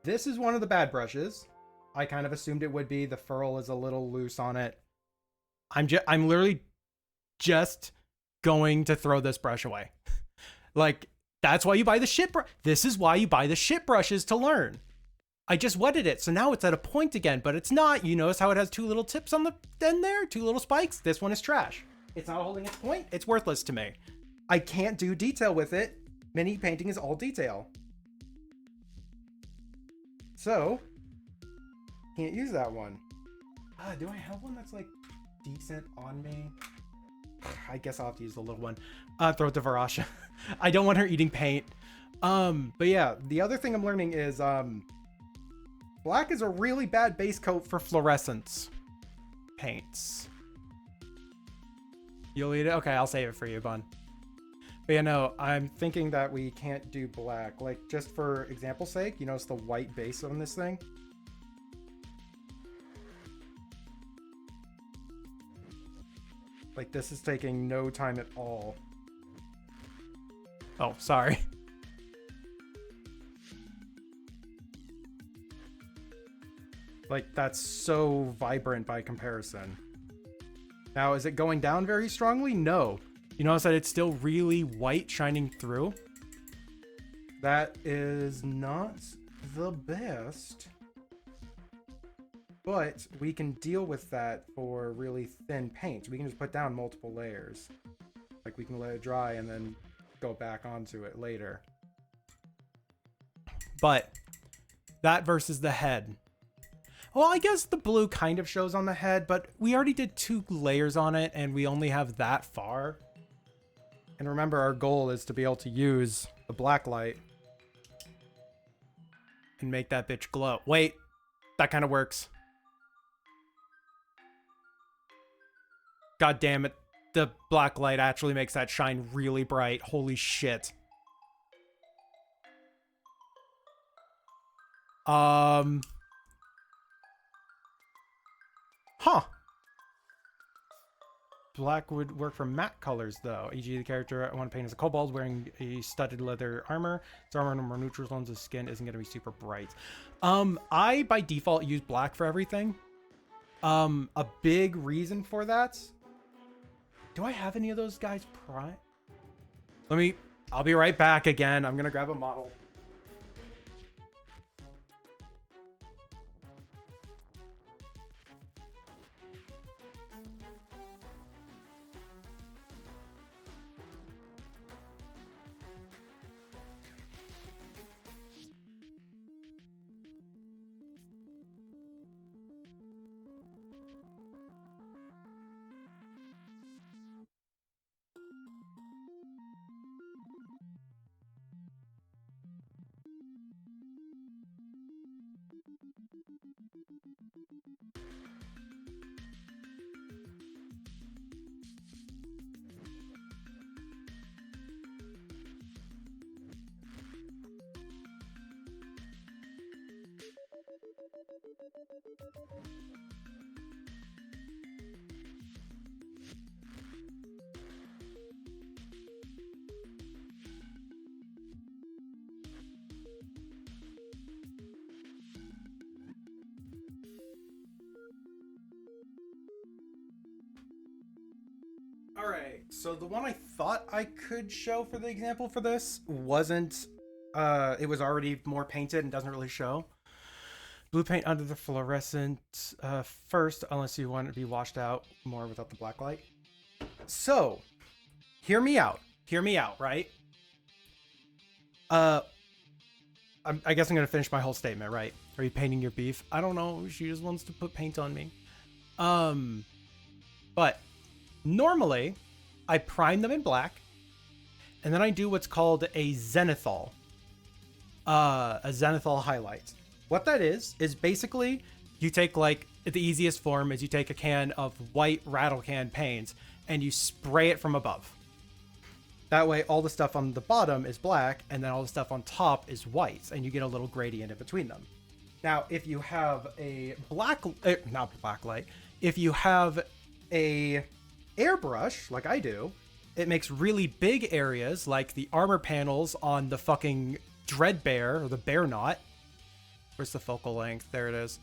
this is one of the bad brushes. I kind of assumed it would be. The furl is a little loose on it. I'm literally just going to throw this brush away. Like, that's why you buy the shit brush. This is why you buy the shit brushes, to learn. I just wetted it, so now it's at a point again, but it's not. You notice how it has 2 little tips on the end there? 2 little spikes? This one is trash. It's not holding its point. It's worthless to me. I can't do detail with it. Mini painting is all detail. So, can't use that one. Do I have one that's like decent on me? I guess I'll have to use the little one. Throw it to Varasha. I don't want her eating paint. But yeah, the other thing I'm learning is black is a really bad base coat for fluorescence paints. You'll eat it? Okay, I'll save it for you, Bun. But yeah, no, I'm thinking that we can't do black. Like, just for example's sake, you notice the white base on this thing? Like, this is taking no time at all. Oh, sorry. Like, that's so vibrant by comparison. Now, is it going down very strongly? No. You notice that it's still really white shining through? That is not the best. But we can deal with that for really thin paint. We can just put down multiple layers. Like, we can let it dry and then go back onto it later. But that versus the head. Well, I guess the blue kind of shows on the head, but we already did 2 layers on it and we only have that far. And remember, our goal is to be able to use the black light and make that bitch glow. Wait, that kind of works. God damn it. The black light actually makes that shine really bright. Holy shit. Huh. Black would work for matte colors, though. E.g., the character I want to paint as a kobold wearing a studded leather armor. Its armor and more neutral tones of skin isn't going to be super bright. I, by default, use black for everything. A big reason for that... Do I have any of those guys prime? I'll be right back again. I'm going to grab a model. All right, so the one I thought I could show for the example for this wasn't, it was already more painted and doesn't really show. Blue paint under the fluorescent first, unless you want it to be washed out more without the black light. So, hear me out, right? I guess I'm gonna finish my whole statement, right? Are you painting your beef? I don't know, she just wants to put paint on me. But normally, I prime them in black, and then I do what's called a zenithal. A zenithal highlight. What that is basically, you take, like, the easiest form is you take a can of white rattle can paint, and you spray it from above. That way, all the stuff on the bottom is black, and then all the stuff on top is white, and you get a little gradient in between them. Now, if you have a not black light, if you have a airbrush, like I do, it makes really big areas, like the armor panels on the fucking Dreadbear, or the Bear Knot. Where's the focal length? There it is.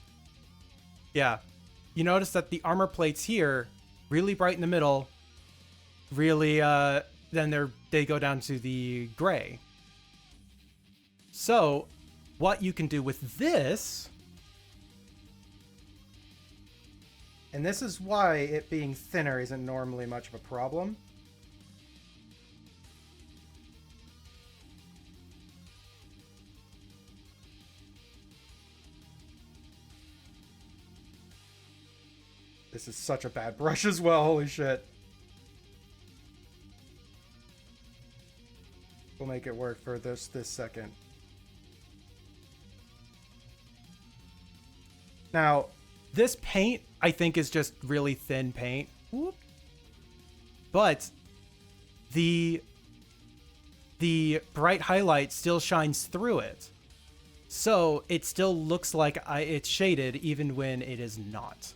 Yeah. You notice that the armor plates here, really bright in the middle, really, then they go down to the gray. So, what you can do with this, and this is why it being thinner isn't normally much of a problem. This is such a bad brush as well, holy shit. We'll make it work for this second. Now, this paint, I think, is just really thin paint. Whoop. But the bright highlight still shines through it. So it still looks like it's shaded even when it is not.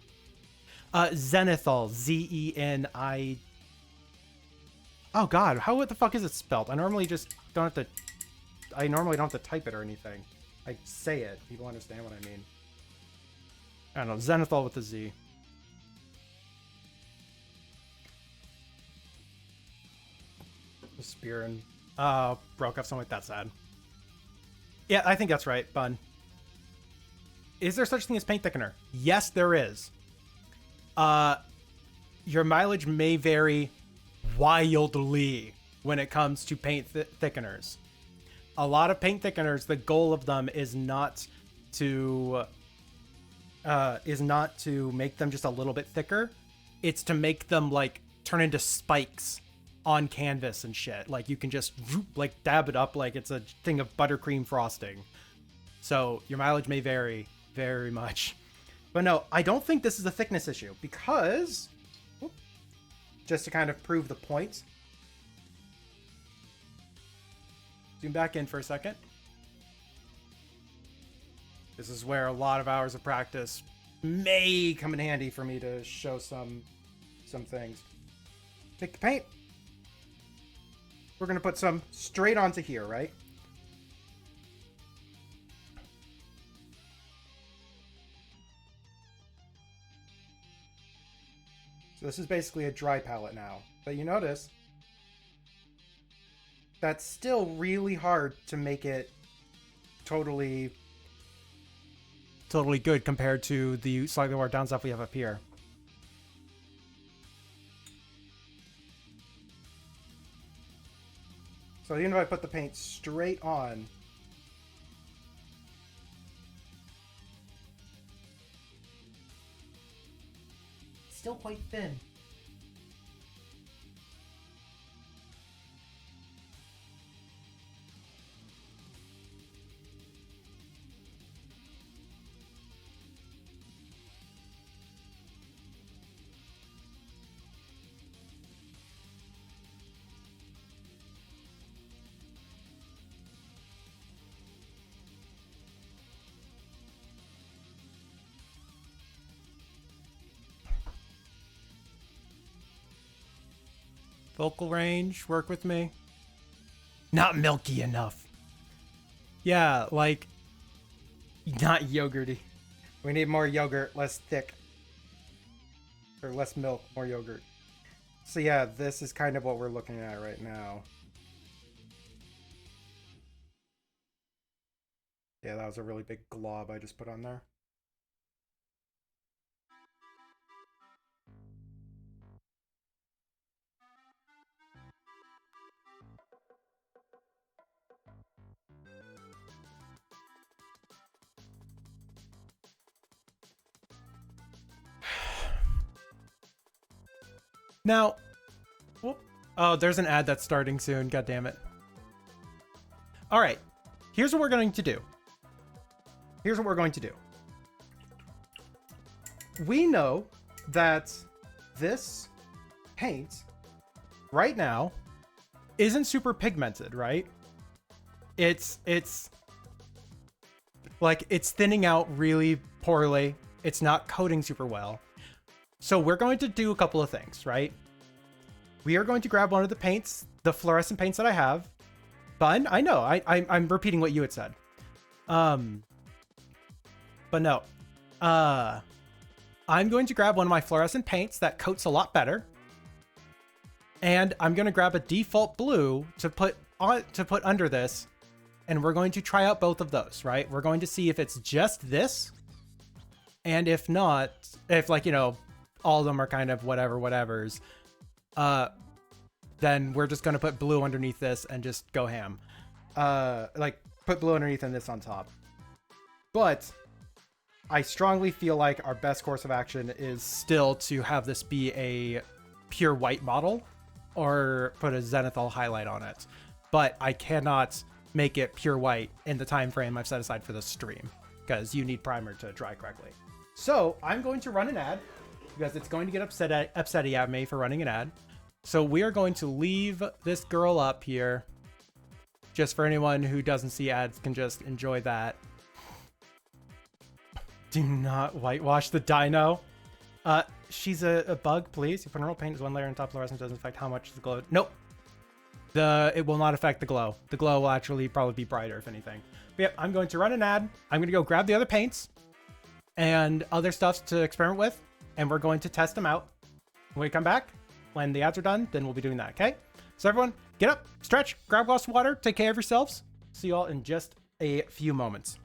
Zenithal, Z-E-N-I... Oh god, what the fuck is it spelled? I normally don't have to type it or anything. I say it. People understand what I mean. I don't know, Zenithal with a Z. The spear and... broke off something like that sad. Yeah, I think that's right, Bun. Is there such a thing as paint thickener? Yes, there is. Your mileage may vary wildly when it comes to paint thickeners. A lot of paint thickeners, the goal of them is not to make them just a little bit thicker. It's to make them, like, turn into spikes on canvas and shit. Like, you can just like dab it up like it's a thing of buttercream frosting. So your mileage may vary very much. But no, I don't think this is a thickness issue because, just to kind of prove the point, zoom back in for a second. This is where a lot of hours of practice may come in handy for me to show some things. take the paint. We're going to put some straight onto here, right? So this is basically a dry palette now. But you notice that's still really hard to make it totally good compared to the slightly more down stuff we have up here. So even if I put the paint straight on, it's still quite thin. Vocal range, work with me. Not milky enough. Yeah, like, not yogurty. We need more yogurt, less thick. Or less milk, more yogurt. So yeah, this is kind of what we're looking at right now. Yeah, that was a really big glob I just put on there. Now, whoop. Oh, there's an ad that's starting soon. God damn it. All right, here's what we're going to do. We know that this paint right now isn't super pigmented, right? It's like it's thinning out really poorly. It's not coating super well. So we're going to do a couple of things, right? We are going to grab one of the paints, the fluorescent paints that I have. Fun? I know. I'm repeating what you had said. But no. I'm going to grab one of my fluorescent paints that coats a lot better. And I'm going to grab a default blue to put under this. And we're going to try out both of those, right? We're going to see if it's just this. And if not, if like, you know, all of them are kind of whatevers, then we're just going to put blue underneath this and just go ham. Like put blue underneath and this on top. But I strongly feel like our best course of action is still to have this be a pure white model or put a zenithal highlight on it. But I cannot make it pure white in the time frame I've set aside for this stream because you need primer to dry correctly. So I'm going to run an ad because it's going to get upsetty at me for running an ad. So we are going to leave this girl up here just for anyone who doesn't see ads can just enjoy that. Do not whitewash the dino. She's a bug, please. You put normal paint as one layer on top. Fluorescent doesn't affect how much the glow. Nope. It will not affect the glow. The glow will actually probably be brighter, if anything. But yep, I'm going to run an ad. I'm going to go grab the other paints and other stuff to experiment with, and we're going to test them out. When we come back, when the ads are done, then we'll be doing that, okay? So everyone, get up, stretch, grab a glass of water, take care of yourselves. See you all in just a few moments.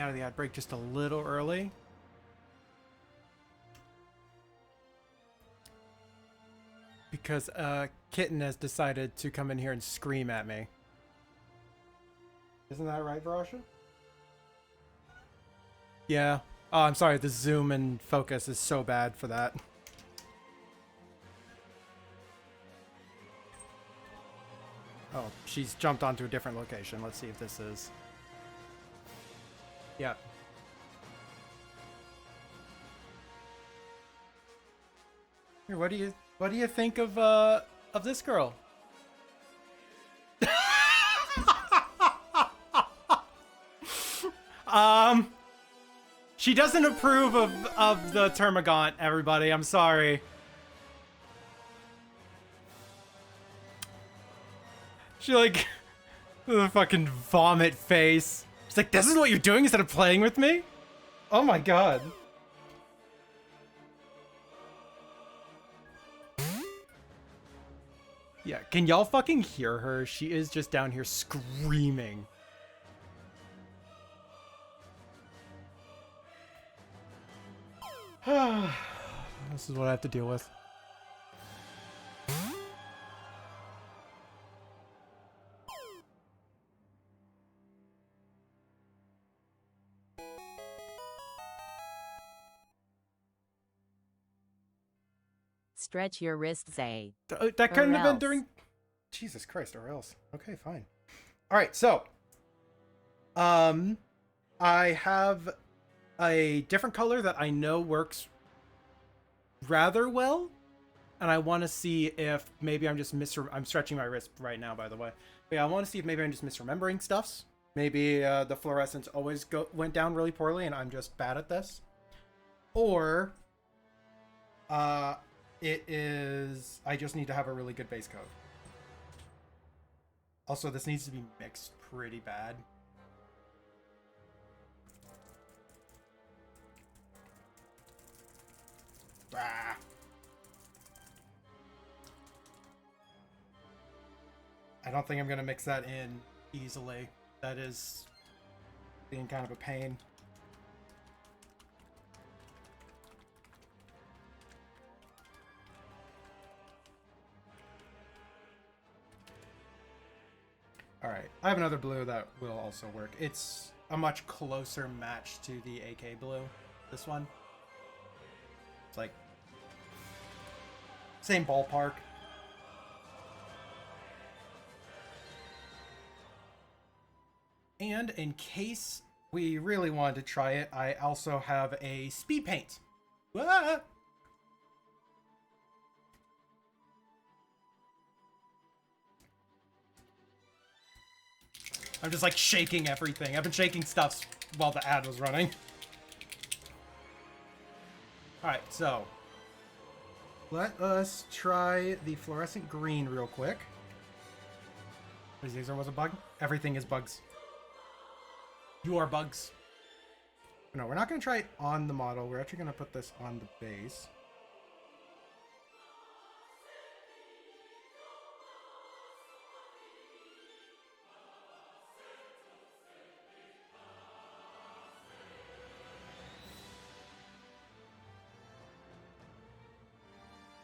out of the ad break just a little early. Because Kitten has decided to come in here and scream at me. Isn't that right, Varasha? Yeah. Oh, I'm sorry. The zoom and focus is so bad for that. Oh, she's jumped onto a different location. Let's see if this is... Yeah. Here, what do you think of this girl? She doesn't approve of the Termagant, everybody. I'm sorry. She like the fucking vomit face. She's like, this is what you're doing instead of playing with me? Oh my god. Yeah, can y'all fucking hear her? She is just down here screaming. This is what I have to deal with. Stretch your wrists, A. That couldn't have been during... Jesus Christ, or else. Okay, fine. Alright, so... I have a different color that I know works rather well. And I want to see if maybe I'm just I'm stretching my wrist right now, by the way. But yeah, I want to see if maybe I'm just misremembering stuffs. Maybe the fluorescence always went down really poorly and I'm just bad at this. Or... it is... I just need to have a really good base coat. Also, this needs to be mixed pretty bad. Ah. I don't think I'm going to mix that in easily. That is being kind of a pain. Alright, I have another blue that will also work. It's a much closer match to the AK blue, this one. It's like, same ballpark. And in case we really wanted to try it, I also have a speed paint. Ah! I'm just like shaking everything. I've been shaking stuff while the ad was running. Alright, so let us try the fluorescent green real quick. There was a bug? Everything is bugs. You are bugs. No, we're not going to try it on the model. We're actually going to put this on the base.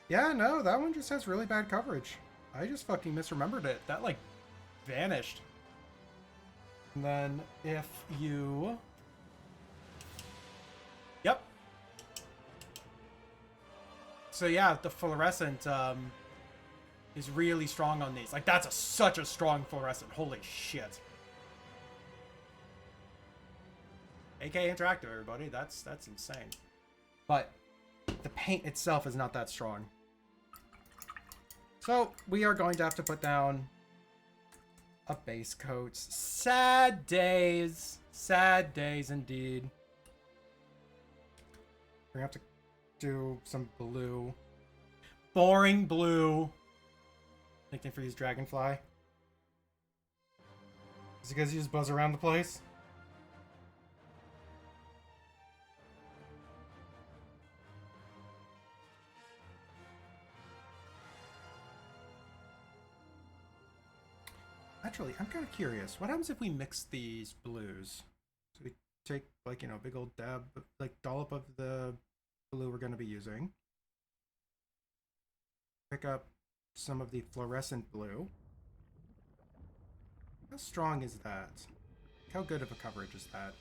Yeah, no, that one just has really bad coverage. I just fucking misremembered it. That, like, vanished. And then if you... Yep. So yeah, the fluorescent is really strong on these. Like, that's such a strong fluorescent. Holy shit. AK Interactive, everybody. That's insane. But the paint itself is not that strong. So we are going to have to put down a base coat. Sad days. Sad days indeed. We're going to have to do some blue. Boring blue. Nickname for these Dragonfly. Is it because you just buzz around the place? Actually, I'm kind of curious. What happens if we mix these blues? So we take, like, you know, big old dab, like, dollop of the blue we're going to be using. Pick up some of the fluorescent blue. How strong is that? How good of a coverage is that?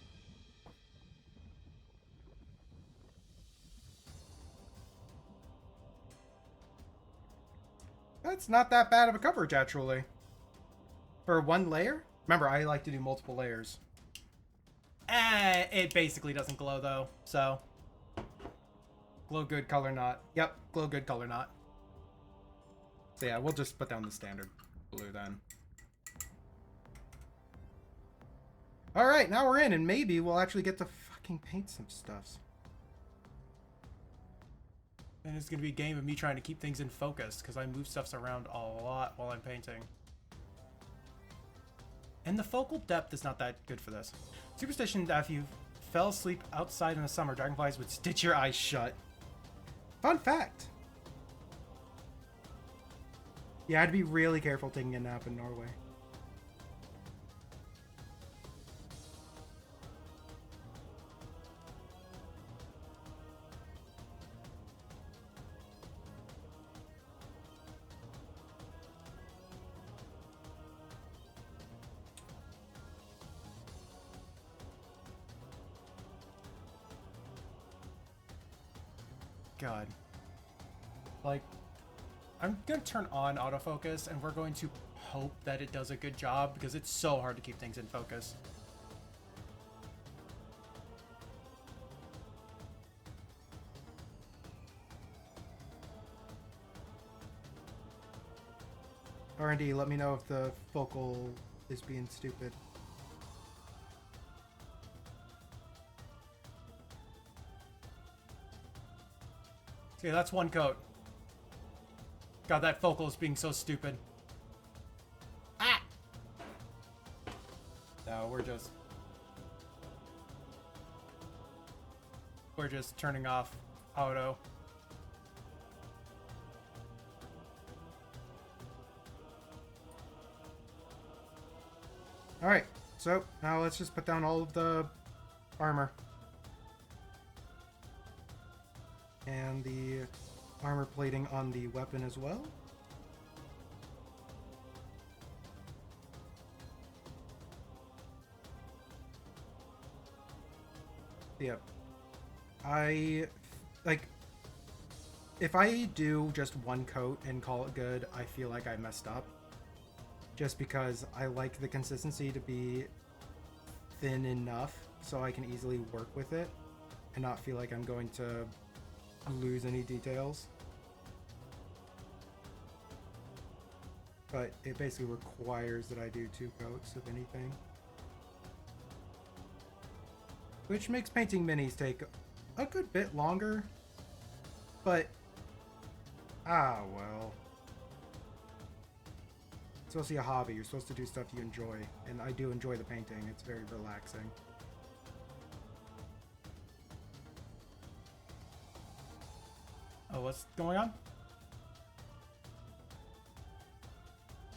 That's not that bad of a coverage, actually. For one layer? Remember, I like to do multiple layers. It basically doesn't glow, though, so... Glow good, color not. Yep, glow good, color not. So yeah, we'll just put down the standard blue, then. Alright, now we're in, and maybe we'll actually get to fucking paint some stuffs. And it's gonna be a game of me trying to keep things in focus, because I move stuffs around a lot while I'm painting. And the focal depth is not that good for this. Superstition that if you fell asleep outside in the summer, dragonflies would stitch your eyes shut. Fun fact! Yeah, I'd be really careful taking a nap in Norway. God. Like, I'm gonna turn on autofocus and we're going to hope that it does a good job because it's so hard to keep things in focus. R&D, let me know if the focal is being stupid. Okay, that's one coat. God, that focal is being so stupid. Ah! No, we're just turning off auto. Alright, so now let's just put down all of the armor. And the armor plating on the weapon as well. Yep. If I do just one coat and call it good, I feel like I messed up. Just because I like the consistency to be thin enough so I can easily work with it and not feel like I'm going to lose any details. But it basically requires that I do 2 coats of anything. Which makes painting minis take a good bit longer. But, well. It's supposed to be a hobby. You're supposed to do stuff you enjoy. And I do enjoy the painting. It's very relaxing. Oh, what's going on?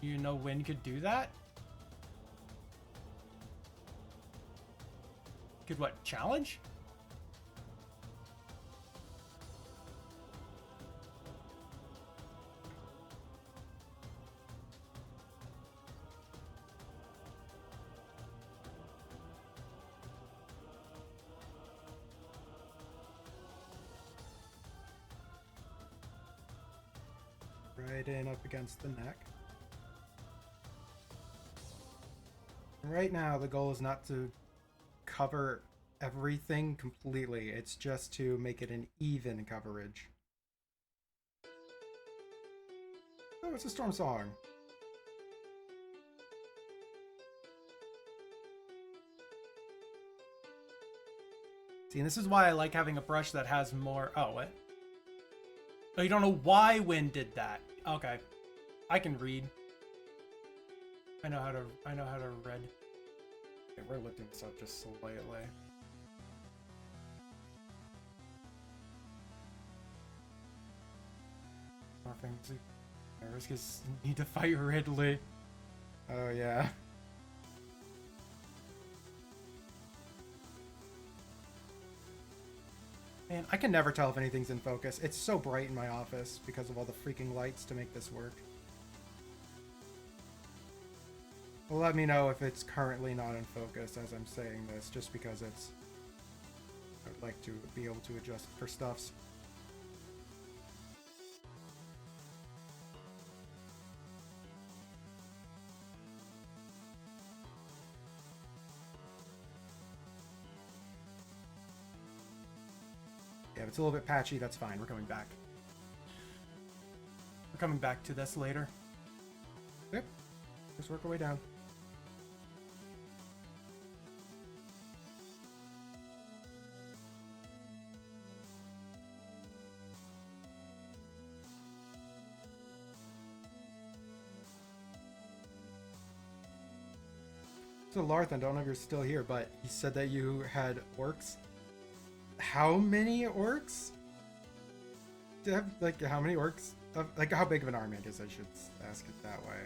You know Win could do that? Could what? Challenge? Right in up against the neck. Right now, the goal is not to cover everything completely. It's just to make it an even coverage. Oh, it's a storm song. See, and this is why I like having a brush that has more... Oh, what? Oh, you don't know why Win did that. Okay. I can read. I know how to read. Okay, we're lifting this up just slightly. More things. I risk is need to fight Ridley. Oh yeah. Man, I can never tell if anything's in focus. It's so bright in my office because of all the freaking lights to make this work. Well, let me know if it's currently not in focus as I'm saying this, just because it's... I'd like to be able to adjust for stuffs. Yeah, if it's a little bit patchy, that's fine. We're coming back. We're coming back to this later. Yep. Just work our way down. So Larthan, I don't know if you're still here, but he said that you had orcs. How many orcs? Do you have, like, how many orcs? Like, how big of an army? I guess I should ask it that way.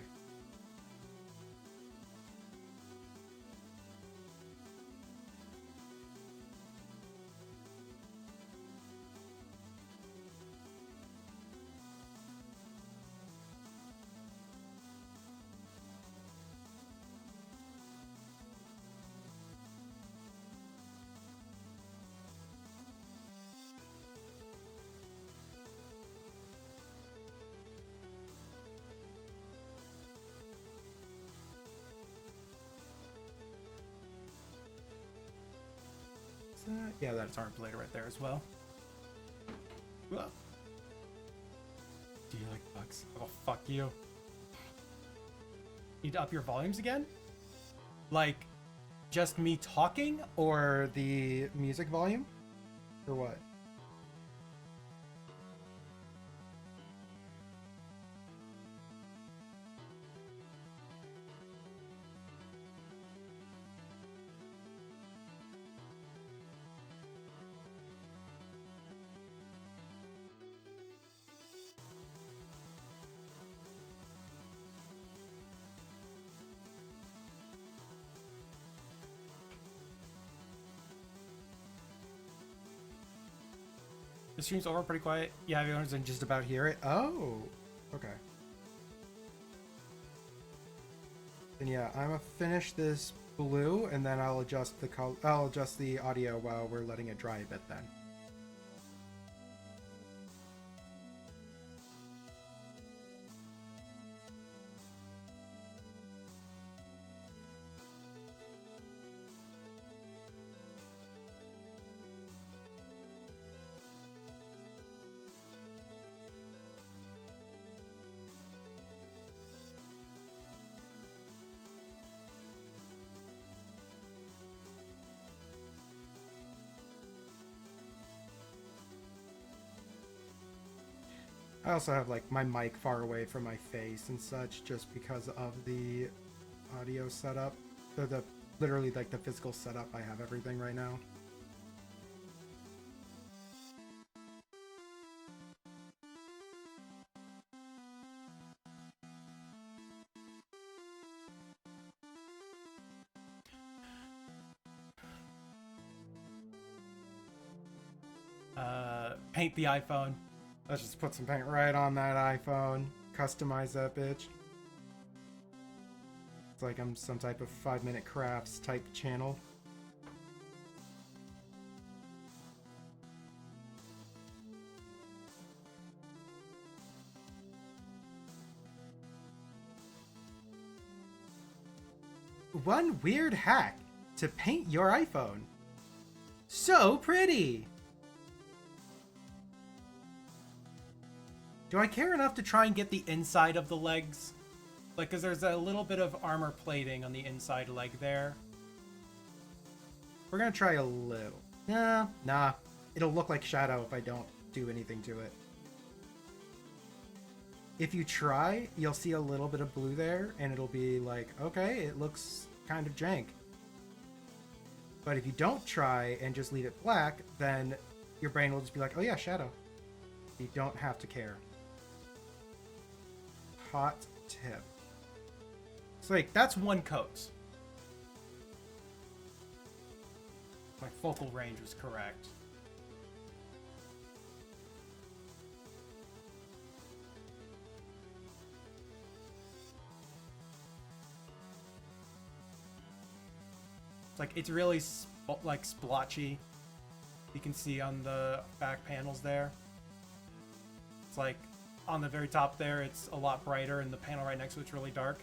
Yeah, that's our blade right there as well. Whoa. Do you like bugs? Oh, fuck you. Need to up your volumes again? Like, just me talking or the music volume? Or what? The stream's over pretty quiet. Yeah, everyone's can just about hear it. Oh, okay. Then yeah, I'm gonna finish this blue, and then I'll adjust the I'll adjust the audio while we're letting it dry a bit. Then. I also have like my mic far away from my face and such just because of the audio setup. So the literally like the physical setup I have everything right now. Paint the iPhone. Let's just put some paint right on that iPhone. Customize that bitch. It's like I'm some type of 5-minute crafts type channel. One weird hack to paint your iPhone. So pretty! Do I care enough to try and get the inside of the legs? Like, because there's a little bit of armor plating on the inside leg there. We're gonna try a little. Nah. It'll look like shadow if I don't do anything to it. If you try, you'll see a little bit of blue there, and it'll be like, okay, it looks kind of jank. But if you don't try and just leave it black, then your brain will just be like, oh yeah, shadow. You don't have to care. Hot tip. So like, that's one coat. My focal range was correct. It's like, it's really like splotchy. You can see on the back panels there. It's like on the very top there, it's a lot brighter, and the panel right next to it's really dark.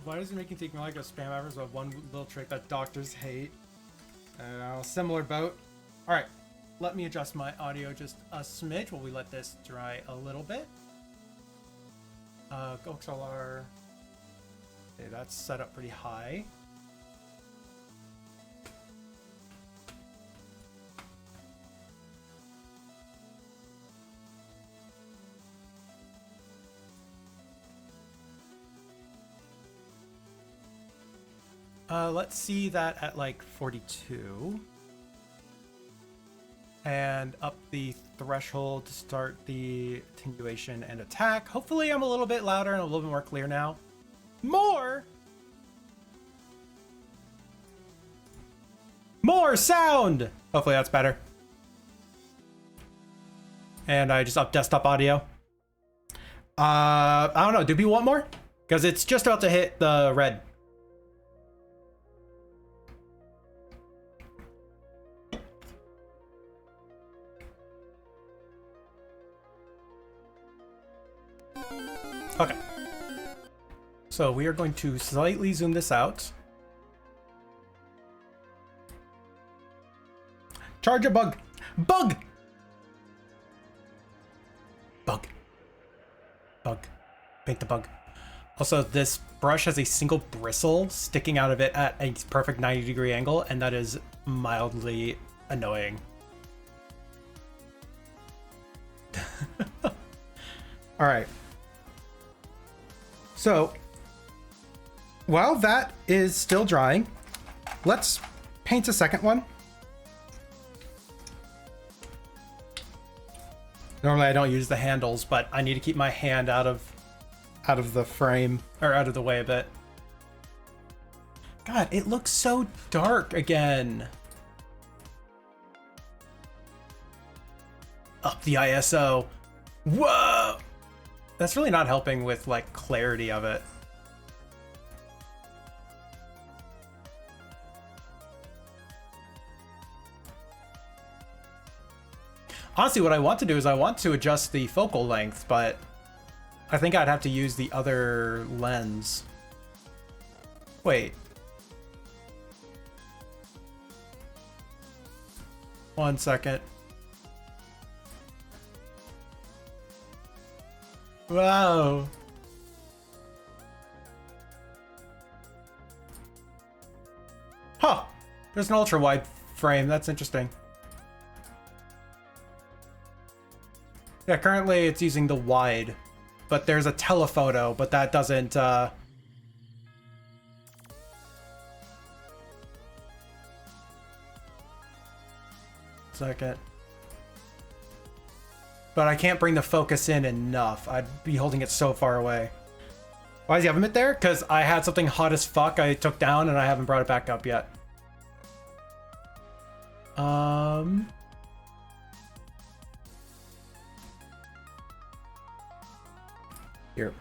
Why does it make you think more like a spam adverts about one little trick that doctors hate? I don't know, similar boat. All right, let me adjust my audio just a smidge while we let this dry a little bit. GoXLR. Okay, that's set up pretty high. Let's see that at like 42. And up the threshold to start the attenuation and attack. Hopefully I'm a little bit louder and a little bit more clear now. More sound! Hopefully that's better. And I just up desktop audio. I don't know, do people want more? Because it's just about to hit the red. Okay. So we are going to slightly zoom this out. Charge a bug! Bug! Bug. Bug. Paint the bug. Also, this brush has a single bristle sticking out of it at a perfect 90-degree angle, and that is mildly annoying. All right. So, while that is still drying, let's paint a second one. Normally I don't use the handles, but I need to keep my hand out of the frame, or out of the way a bit. God, it looks so dark again. Up the ISO. Whoa! That's really not helping with, like, clarity of it. Honestly, what I want to do is I want to adjust the focal length, but I think I'd have to use the other lens. Wait. One second. Wow. Huh. There's an ultra wide frame. That's interesting. Yeah, currently it's using the wide, but there's a telephoto, but that doesn't, Second. But I can't bring the focus in enough. I'd be holding it so far away. Why does he have it there? Because I had something hot as fuck I took down and I haven't brought it back up yet. Here.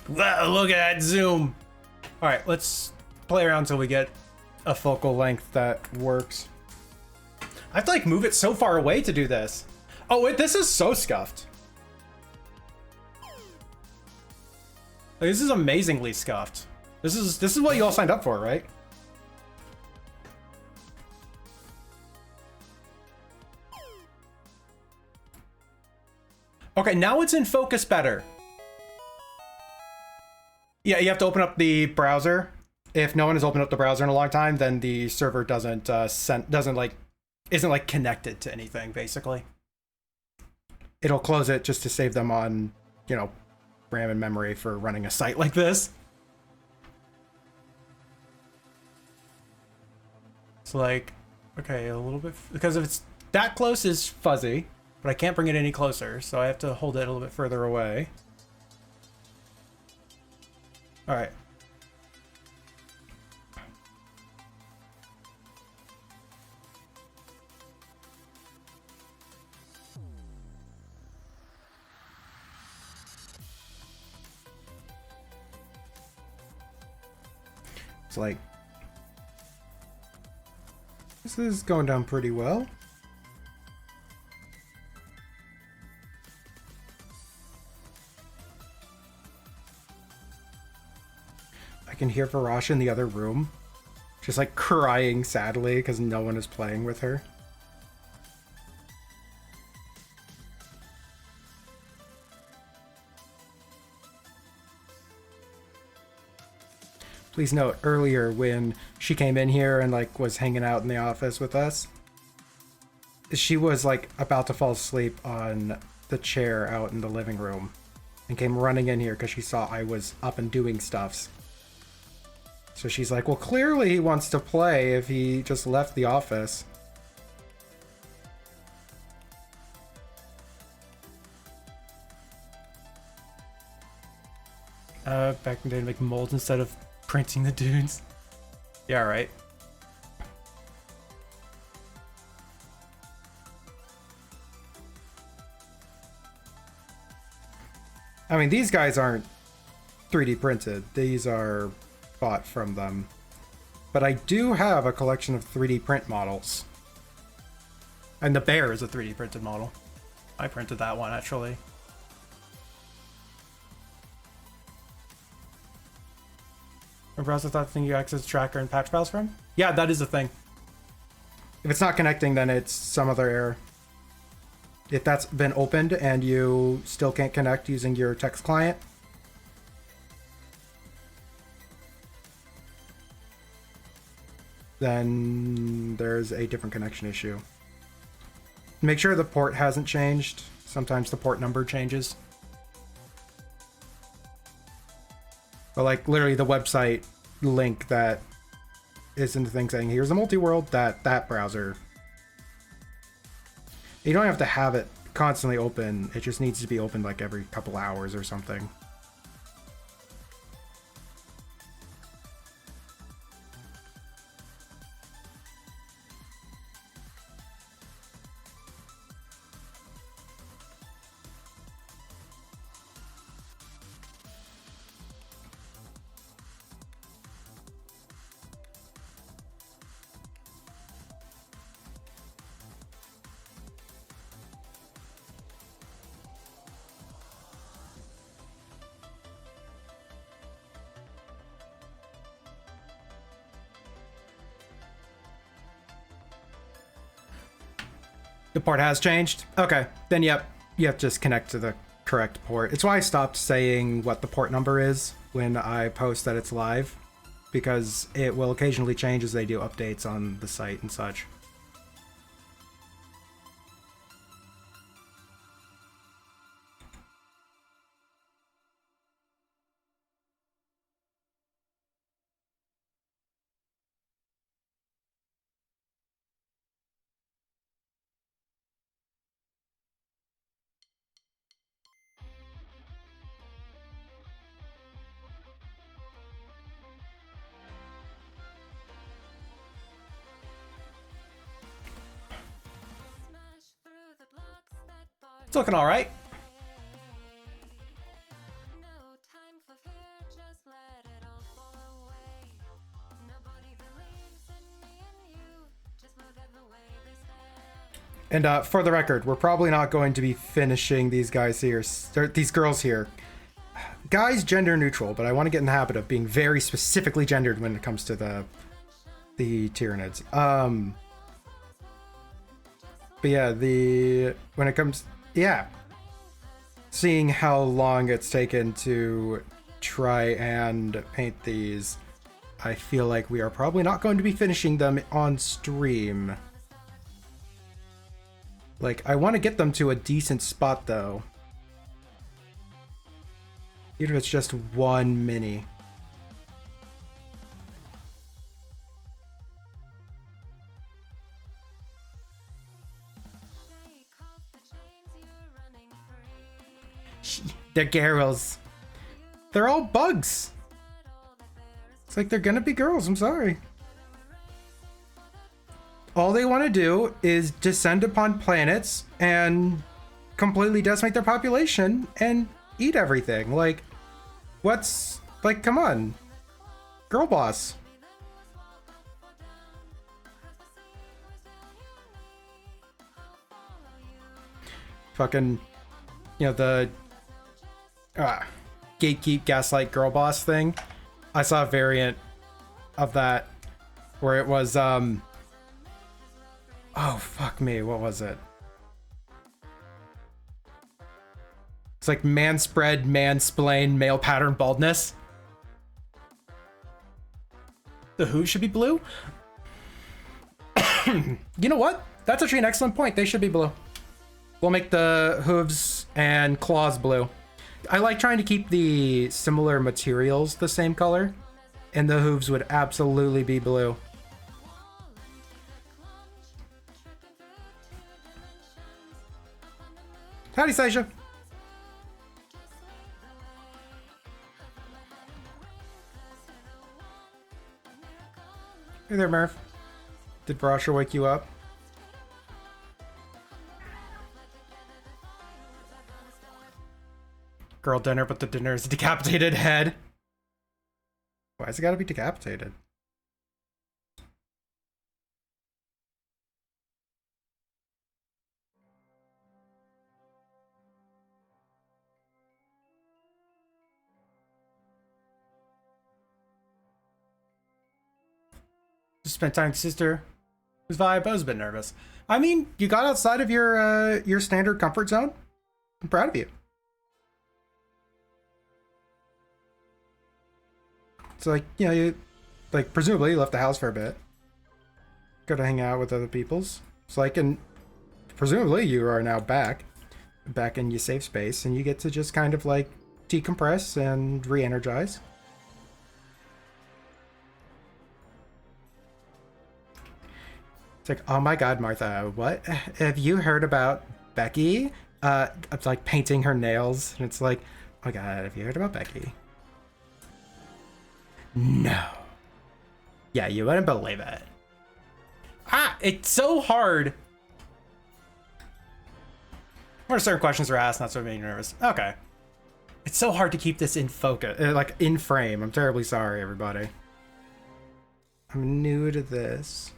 Wow, look at that zoom. All right, let's play around until we get a focal length that works. I have to like move it so far away to do this. Oh wait, this is so scuffed. Like, this is amazingly scuffed. This is what you all signed up for, right? Okay, now it's in focus better. Yeah, you have to open up the browser. If no one has opened up the browser in a long time, then the server isn't like connected to anything, basically. It'll close it just to save them on, you know, RAM and memory for running a site like this. It's like, okay, a little bit, because if it's that close is fuzzy, but I can't bring it any closer, so I have to hold it a little bit further away. All right. It's like, this is going down pretty well. I can hear Varasha in the other room, just like crying sadly because no one is playing with her. Please note, earlier when she came in here and like was hanging out in the office with us, she was like about to fall asleep on the chair out in the living room and came running in here because she saw I was up and doing stuffs. So she's like, well, clearly he wants to play if he just left the office. Back in the day to make molds instead of printing the dudes. Yeah, right. I mean, these guys aren't 3D printed. These are bought from them. But I do have a collection of 3D print models. And the bear is a 3D printed model. I printed that one, actually. A browser thought thing you access tracker and patch files from? Yeah, that is a thing. If it's not connecting, then it's some other error. If that's been opened and you still can't connect using your text client, then there's a different connection issue. Make sure the port hasn't changed. Sometimes the port number changes. But like literally the website link that is in the thing saying here's a multi-world, that browser. You don't have to have it constantly open. It just needs to be open like every couple hours or something. The port has changed? Okay, then yep, you have to just connect to the correct port. It's why I stopped saying what the port number is when I post that it's live, because it will occasionally change as they do updates on the site and such. It's looking all right. And for the record, we're probably not going to be finishing these guys here, these girls here. Guys, gender neutral, but I want to get in the habit of being very specifically gendered when it comes to the Tyranids. But yeah, when it comes, yeah, seeing how long it's taken to try and paint these, I feel like we are probably not going to be finishing them on stream. Like, I want to get them to a decent spot though. Even if it's just one mini. They're girls. They're all bugs. It's like they're gonna be girls, I'm sorry. All they want to do is descend upon planets and completely decimate their population and eat everything. Like, what's, like, come on. Girl boss. fucking, you know, the gatekeep gaslight girl boss thing. I saw a variant of that where it was oh fuck me, what was it? It's like manspread, mansplain, male pattern baldness. The hooves should be blue. You know what? That's actually an excellent point. They should be blue. We'll make the hooves and claws blue. I like trying to keep the similar materials the same color, and the hooves would absolutely be blue. Howdy, Sasha. Hey there, Murph. Did Brasha wake you up? Girl dinner, but the dinner is a decapitated head. Why's it gotta be decapitated? Just spent time with sister. Whose vibe? I was a bit nervous. I mean, you got outside of your standard comfort zone. I'm proud of you. It's like, you know, you like presumably you left the house for a bit. Go to hang out with other peoples. It's like, and presumably you are now back in your safe space, and you get to just kind of like decompress and re-energize. It's like, oh my god, Martha, what? Have you heard about Becky? It's like painting her nails, and it's like, oh my god, have you heard about Becky? No. Yeah, you wouldn't believe it. It's so hard. Where certain questions are asked, not so many nervous. Okay. It's so hard to keep this in focus, like in frame. I'm terribly sorry, everybody. I'm new to this.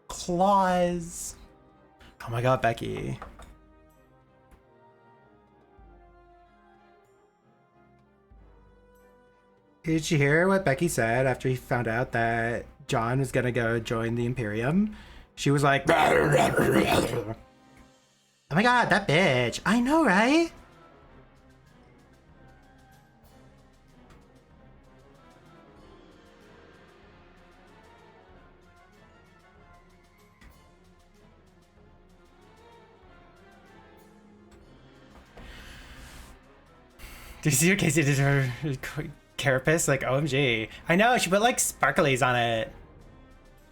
Claws. Oh my god, Becky. Did you hear what Becky said after he found out that John was gonna go join the Imperium? She was like, oh my god, that bitch. I know, right? Did you see her Casey did her carapace? Like, OMG. I know, she put like sparklies on it.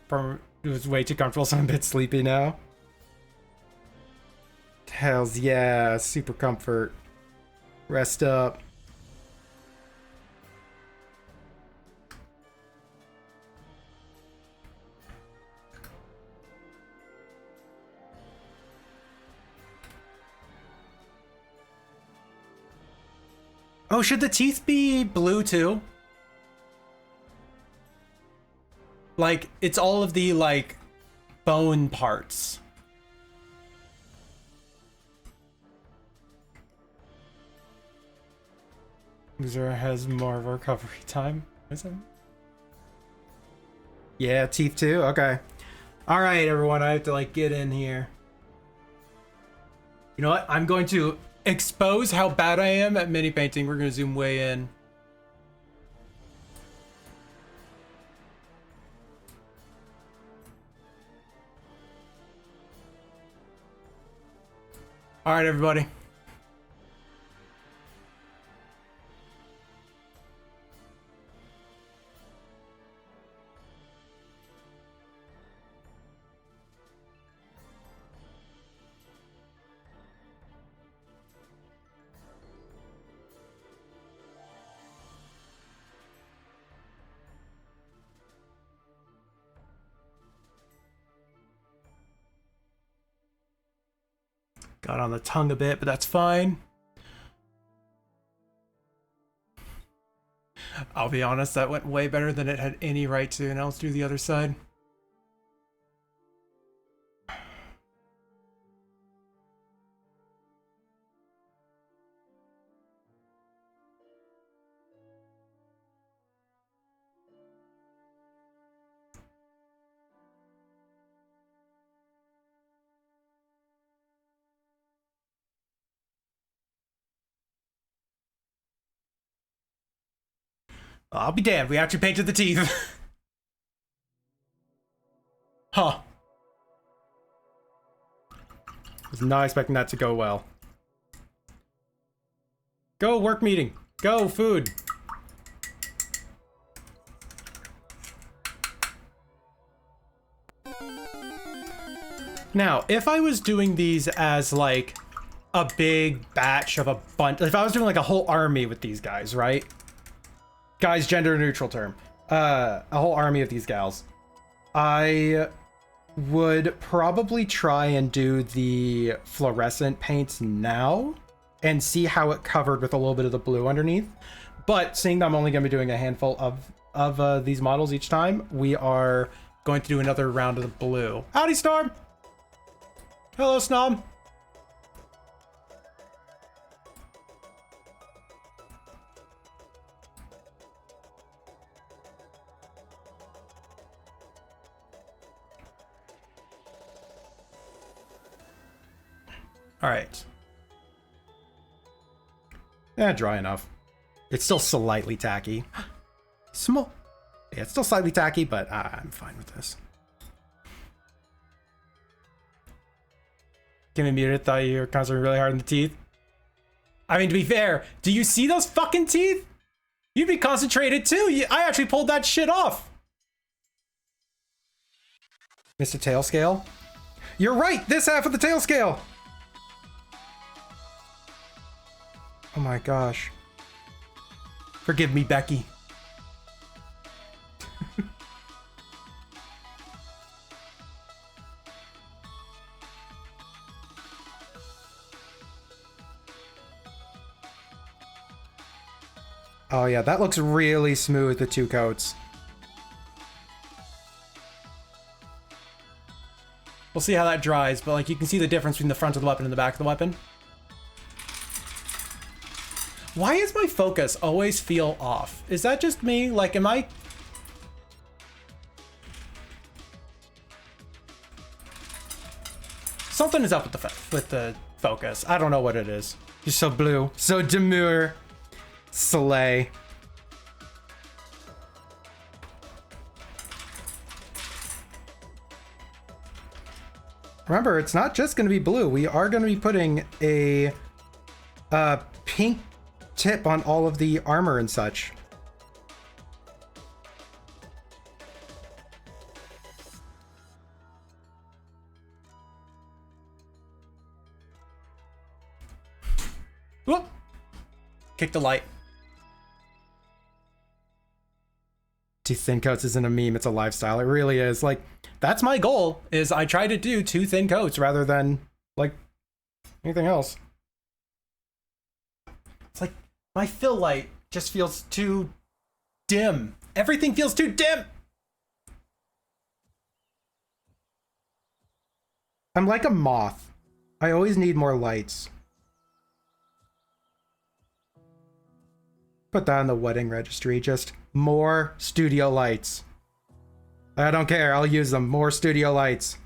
It was way too comfortable, so I'm a bit sleepy now. Hells yeah, super comfort. Rest up. Oh, should the teeth be blue too? Like, it's all of the, like, bone parts. Loser has more recovery time. Is it? Yeah, teeth too? Okay. Alright, everyone, I have to, like, get in here. You know what? I'm going to expose how bad I am at mini painting. We're going to zoom way in. All right, everybody. Got on the tongue a bit, but that's fine. I'll be honest, that went way better than it had any right to. Now let's do the other side. I'll be damned, we actually painted the teeth. Huh. Was not expecting that to go well. Go, work meeting. Go, food. Now, if I was doing these as like a big batch of a bunch, if I was doing like a whole army with these guys, right? Guys, gender neutral term. A whole army of these gals. I would probably try and do the fluorescent paints now and see how it covered with a little bit of the blue underneath. But seeing that I'm only going to be doing a handful of these models each time, we are going to do another round of the blue. Howdy, Storm! Hello, Snob! All right. Yeah, dry enough. It's still slightly tacky. Small. Yeah, it's still slightly tacky, but I'm fine with this. Give me muted. Thought you were concentrating really hard on the teeth. I mean, to be fair, do you see those fucking teeth? You'd be concentrated too. I actually pulled that shit off. Mr. Tail Scale. You're right. This half of the tail scale. Oh my gosh. Forgive me, Becky. Oh yeah, that looks really smooth, the two coats. We'll see how that dries, but like you can see the difference between the front of the weapon and the back of the weapon. Why does my focus always feel off? Is that just me? Like, am I... Something is up with the focus. I don't know what it is. You're so blue. So demure. Slay. Remember, it's not just going to be blue. We are going to be putting a pink tip on all of the armor and such. Whoop! Kick the light. Two thin coats isn't a meme, it's a lifestyle. It really is. Like, that's my goal, is I try to do 2 thin coats rather than, like, anything else. It's like, my fill light just feels too dim. Everything feels too dim! I'm like a moth. I always need more lights. Put that on the wedding registry, just more studio lights. I don't care, I'll use them. More studio lights.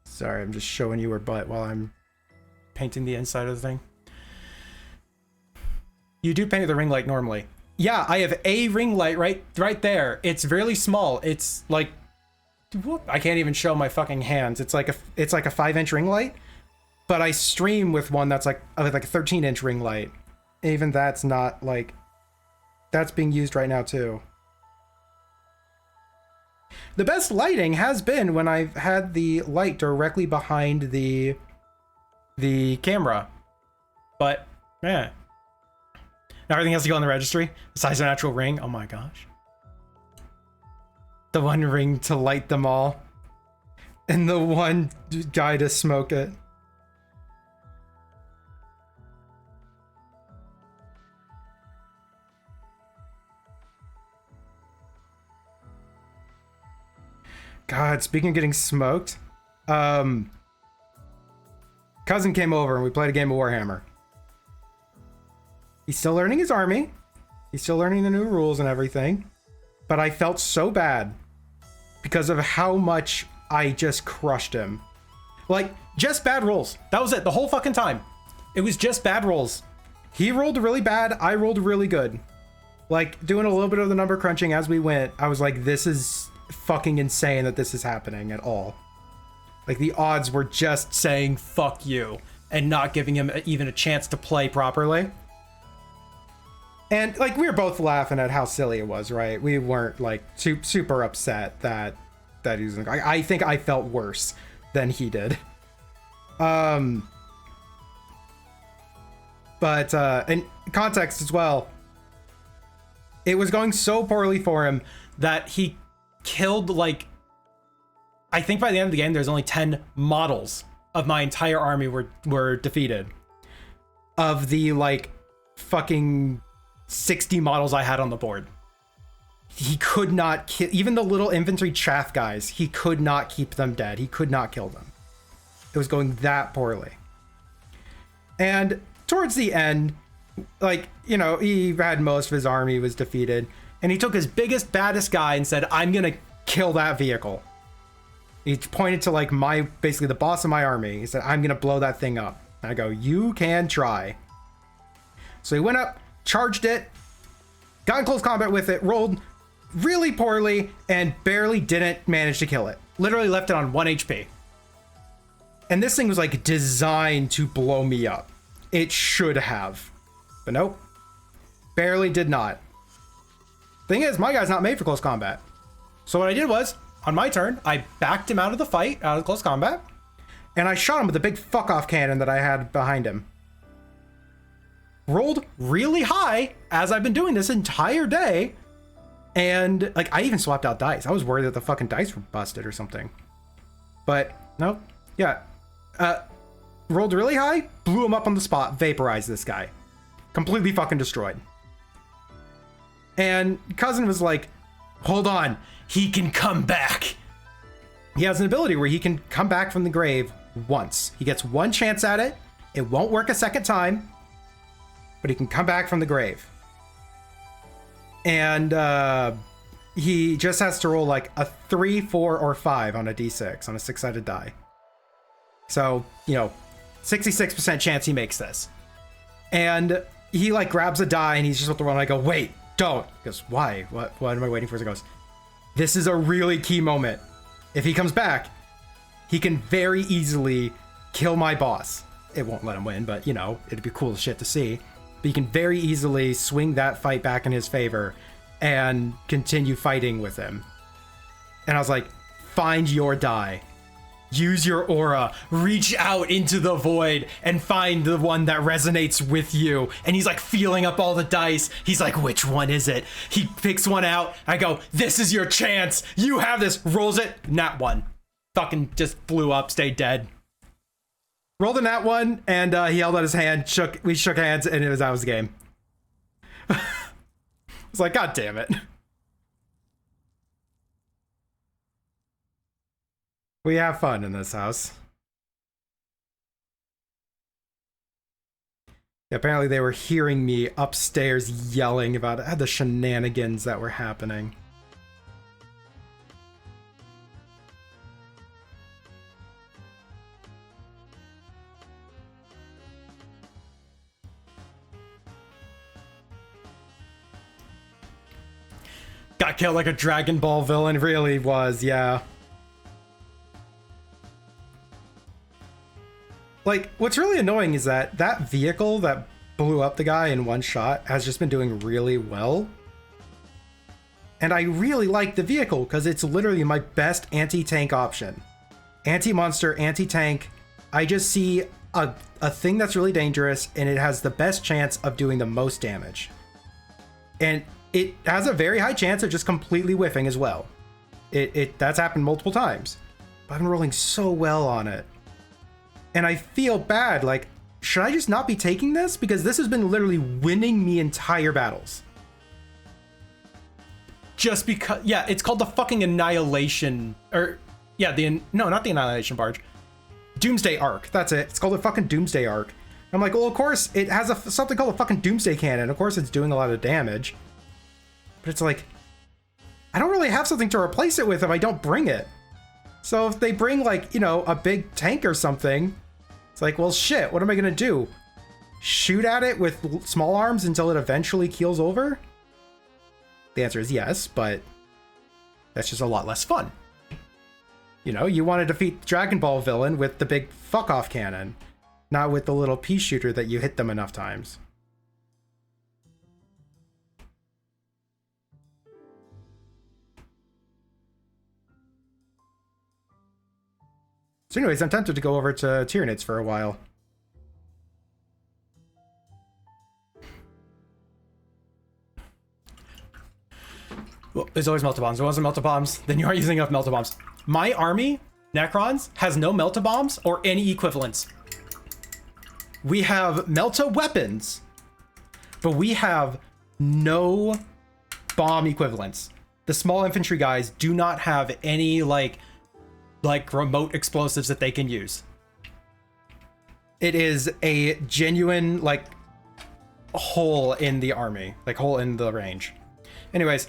Sorry, I'm just showing you her butt while I'm painting the inside of the thing. You do paint the ring light normally. Yeah, I have a ring light right there. It's really small. It's like, whoop, I can't even show my fucking hands. It's like a 5-inch ring light, but I stream with one that's like a 13-inch ring light. Even that's not like, that's being used right now too. The best lighting has been when I've had the light directly behind the camera. But, man. Now everything has to go on the registry. The size of an actual ring. Oh my gosh. The one ring to light them all. And the one guy to smoke it. God, speaking of getting smoked, cousin came over and we played a game of Warhammer. He's still learning his army. He's still learning the new rules and everything. But I felt so bad because of how much I just crushed him. Like, just bad rolls. That was it, the whole fucking time. It was just bad rolls. He rolled really bad, I rolled really good. Like, doing a little bit of the number crunching as we went, I was like, this is fucking insane that this is happening at all. Like, the odds were just saying fuck you and not giving him even a chance to play properly. And like, we were both laughing at how silly it was, right? We weren't like super upset that he was like, I think I felt worse than he did. But in context as well, it was going so poorly for him that he killed, like, I think by the end of the game, there's only 10 models of my entire army were defeated. Of the, like, fucking 60 models I had on the board. He could not kill, even the little infantry chaff guys, he could not keep them dead. He could not kill them. It was going that poorly. And towards the end, like, you know, he had most of his army was defeated, and he took his biggest, baddest guy and said, I'm gonna kill that vehicle. He pointed to, like, basically the boss of my army. He said, I'm gonna blow that thing up. And I go, you can try. So he went up, charged it, got in close combat with it, rolled really poorly, and barely didn't manage to kill it. Literally left it on 1 HP. And this thing was, like, designed to blow me up. It should have. But nope. Barely did not. Thing is, my guy's not made for close combat. So what I did was, on my turn, I backed him out of the fight, out of close combat, and I shot him with a big fuck-off cannon that I had behind him. Rolled really high, as I've been doing this entire day, and, like, I even swapped out dice. I was worried that the fucking dice were busted or something. But, no. Yeah. Rolled really high, blew him up on the spot, vaporized this guy. Completely fucking destroyed. And cousin was like, hold on, he can come back. He has an ability where he can come back from the grave once. He gets one chance at it. It won't work a second time, but he can come back from the grave. And he just has to roll like a 3, 4, or 5 on a d6 on a 6-sided die. So, you know, 66% chance he makes this. And he like grabs a die and he's just about to run. I go, wait, don't. He goes, why? What am I waiting for? He goes, this is a really key moment. If he comes back, he can very easily kill my boss. It won't let him win, but you know, it'd be cool as shit to see. But he can very easily swing that fight back in his favor and continue fighting with him. And I was like, find your die. Use your aura, reach out into the void and find the one that resonates with you. And he's like feeling up all the dice. He's like, which one is it? He picks one out. I go, this is your chance. You have this. Rolls it. Nat 1. Fucking just blew up, stayed dead. Rolled a nat 1 and he held out his hand. We shook hands and that was the game. I was like, God damn it. We have fun in this house. Apparently they were hearing me upstairs yelling about the shenanigans that were happening. Got killed like a Dragon Ball villain, really was, yeah. Like, what's really annoying is that vehicle that blew up the guy in one shot has just been doing really well. And I really like the vehicle because it's literally my best anti-tank option. Anti-monster, anti-tank. I just see a thing that's really dangerous and it has the best chance of doing the most damage. And it has a very high chance of just completely whiffing as well. That's happened multiple times. But I've been rolling so well on it. And I feel bad, like, should I just not be taking this? Because this has been literally winning me entire battles. Just because, yeah, it's called the fucking Annihilation, or, yeah, no, not the Annihilation Barge. Doomsday Arc, that's it. It's called the fucking Doomsday Arc. I'm like, well, of course, it has something called a fucking Doomsday Cannon. Of course, it's doing a lot of damage. But it's like, I don't really have something to replace it with if I don't bring it. So if they bring, like, you know, a big tank or something, it's like, well, shit, what am I gonna do? Shoot at it with small arms until it eventually keels over? The answer is yes, but that's just a lot less fun. You know, you want to defeat the Dragon Ball villain with the big fuck-off cannon, not with the little pea shooter that you hit them enough times. So anyways, I'm tempted to go over to Tyranids for a while. Well, there's always melta bombs. There wasn't melta bombs, then you aren't using enough melta bombs. My army, Necrons, has no melta bombs or any equivalents. We have melta weapons, but we have no bomb equivalents. The small infantry guys do not have any like remote explosives that they can use. It is a genuine, like, hole in the army, like hole in the range. Anyways,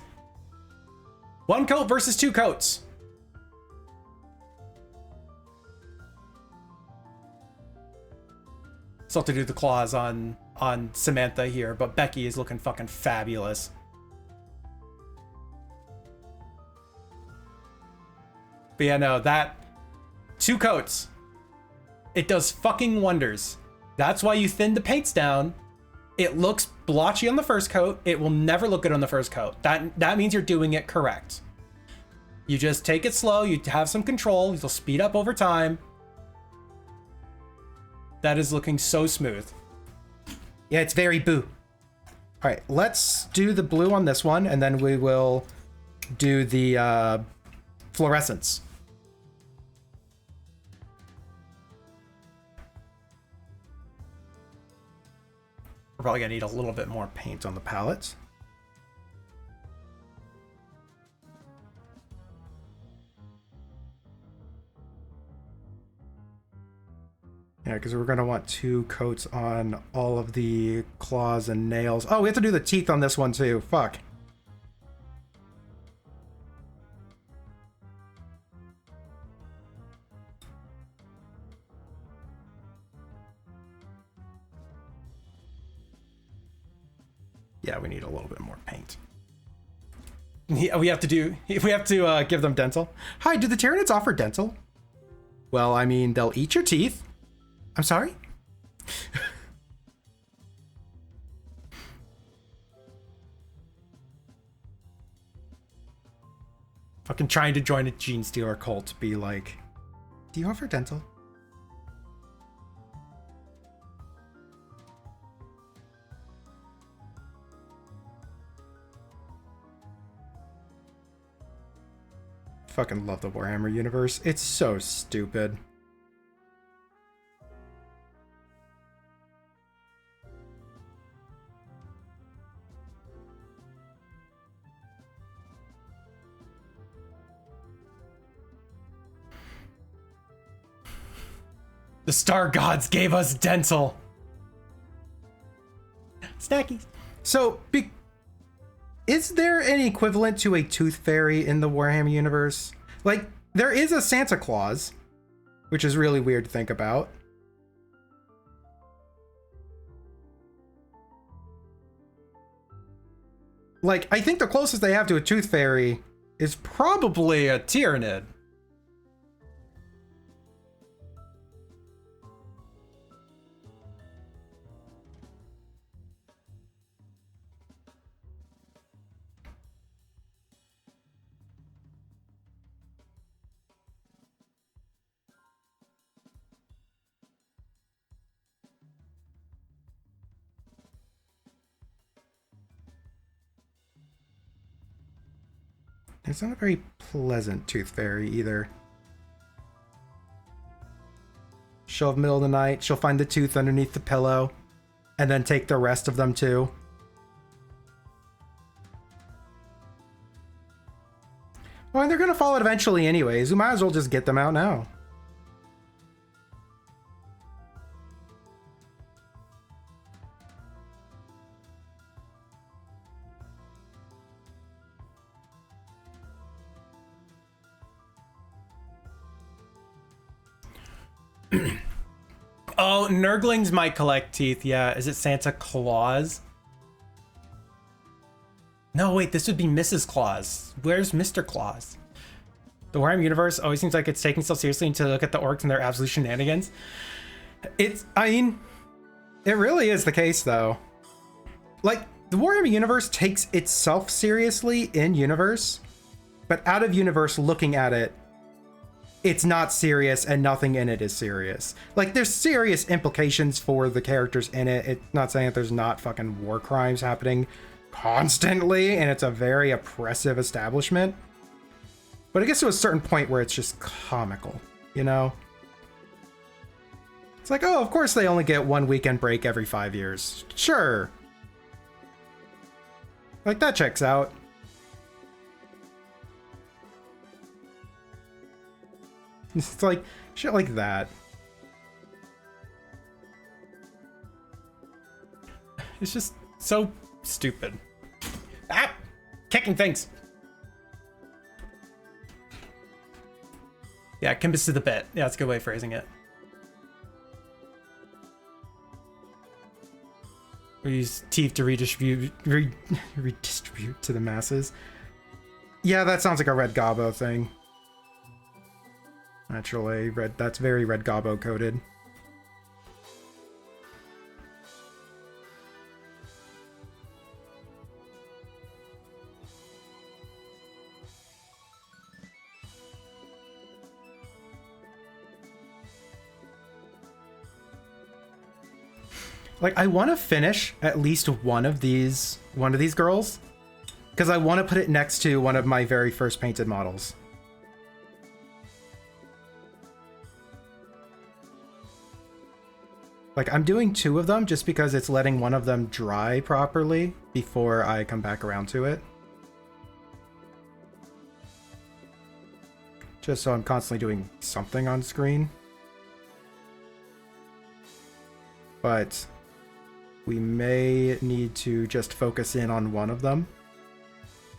1 coat versus 2 coats. Still have to do the claws on Samantha here, but Becky is looking fucking fabulous. But yeah, no, that 2 coats, it does fucking wonders. That's why you thin the paints down. It looks blotchy on the first coat. It will never look good on the first coat. That means you're doing it correct. You just take it slow. You have some control. You'll speed up over time. That is looking so smooth. Yeah, it's very boo. All right, let's do the blue on this one, and then we will do the fluorescence. We're probably gonna need a little bit more paint on the palette. Yeah, because we're gonna want 2 coats on all of the claws and nails. Oh, we have to do the teeth on this one too. Fuck. Yeah, we need a little bit more paint. Yeah, we have to give them dental. Hi, do the Tyranids offer dental? Well, I mean, they'll eat your teeth. I'm sorry? Fucking trying to join a Gene Stealer cult to be like, do you offer dental? Fucking love the Warhammer universe. It's so stupid. the Star Gods gave us dental. Snackies. So, is there an equivalent to a Tooth Fairy in the Warhammer universe? Like, there is a Santa Claus, which is really weird to think about. Like, I think the closest they have to a Tooth Fairy is Probably a Tyranid. It's not a very pleasant tooth fairy either. She'll have middle of the night, she'll find the tooth underneath the pillow, and then take the rest of them too. Well, they're gonna fall out eventually anyways. We might as well just get them out now. Oh, Nurglings might collect teeth. Yeah, is it Santa Claus? No, wait, this would be Mrs. Claus. Where's Mr. Claus? The Warhammer universe always seems like it's taking itself seriously until you look at the orcs and their absolute shenanigans. I mean, it really is the case though. Like, the Warhammer universe takes itself seriously in universe, but out of universe looking at it, it's not serious and nothing in it is serious. Like, there's serious implications for the characters in it. It's not saying that there's not fucking war crimes happening constantly, and it's a very oppressive establishment. But it gets to a certain point where it's just comical, you know? It's like, oh, of course they only get one weekend break every 5 years. Sure. Like, that checks out. It's like shit like that. It's just so stupid. Ah! Kicking things! Yeah, Kimbus to the bit. Yeah, that's a good way of phrasing it. We use teeth to redistribute to the masses. Yeah, that sounds like a Red Gobbo thing. Naturally, that's very Red Gobbo coded. Like, I want to finish at least one of these girls, because I want to put it next to one of my very first painted models. Like, I'm doing 2 of them just because it's letting one of them dry properly before I come back around to it. Just so I'm constantly doing something on screen. But we may need to just focus in on one of them.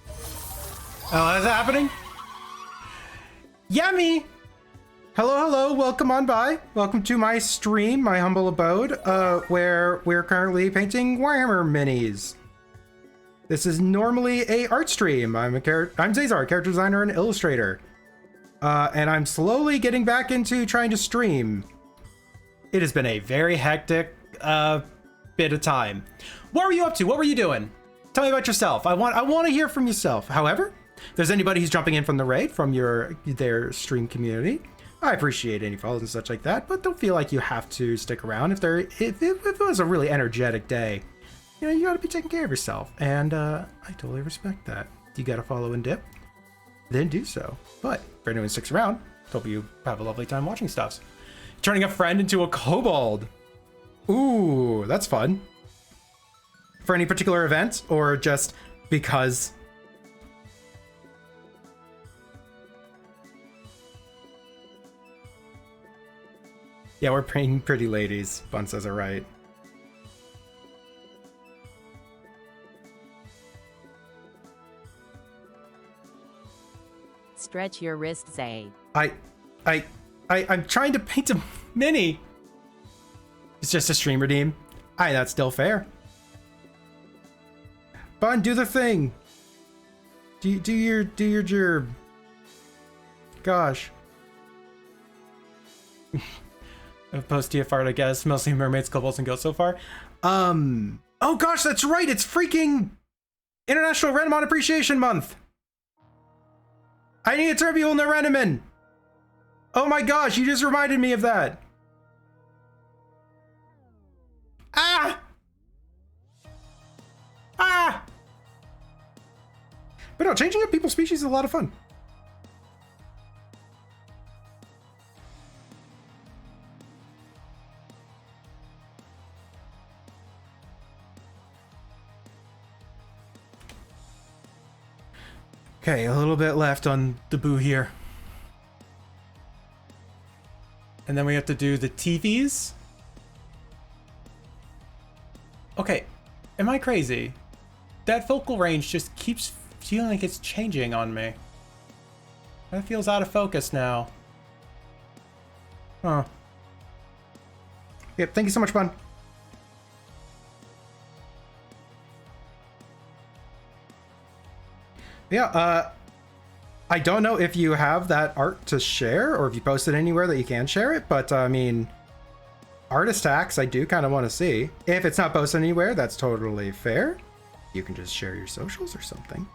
Oh, that's happening? Yummy! Hello, welcome on by. Welcome to my stream, my humble abode, where we're currently painting Warhammer minis. This is normally a art stream. I'm Zazar, character designer and illustrator. And I'm slowly getting back into trying to stream. It has been a very hectic bit of time. What were you up to? What were you doing? Tell me about yourself. I want to hear from yourself. However, if there's anybody who's jumping in from the raid, from their stream community, I appreciate any follows and such like that, but don't feel like you have to stick around. If it was a really energetic day, you know, you gotta be taking care of yourself, and I totally respect that. You gotta follow and dip, then do so. But for anyone who sticks around, hope you have a lovely time watching stuffs. Turning a friend into a kobold. Ooh, that's fun. For any particular event, or just because? Yeah, we're painting pretty ladies. Bun says it right. Stretch your wrists, Zay. I'm trying to paint a mini. It's just a stream redeem. Aye, that's still fair. Bun, do the thing. Do your gerb. Gosh. Post TFR, I guess. Mostly mermaids, kobolds, and ghosts so far. Oh gosh, that's right. It's freaking International Renamon Appreciation Month. I need a Turbule Nerenamin. Oh my gosh, you just reminded me of that. Ah! Ah! But no, changing up people's species is a lot of fun. Okay, a little bit left on the boo here. And then we have to do the TVs. Okay, am I crazy? That focal range just keeps feeling like it's changing on me. That feels out of focus now. Huh. Yep, thank you so much, Bun. Yeah, I don't know if you have that art to share or if you post it anywhere that you can share it, but I mean, artist tax, I do kind of want to see. If it's not posted anywhere, that's totally fair. You can just share your socials or something.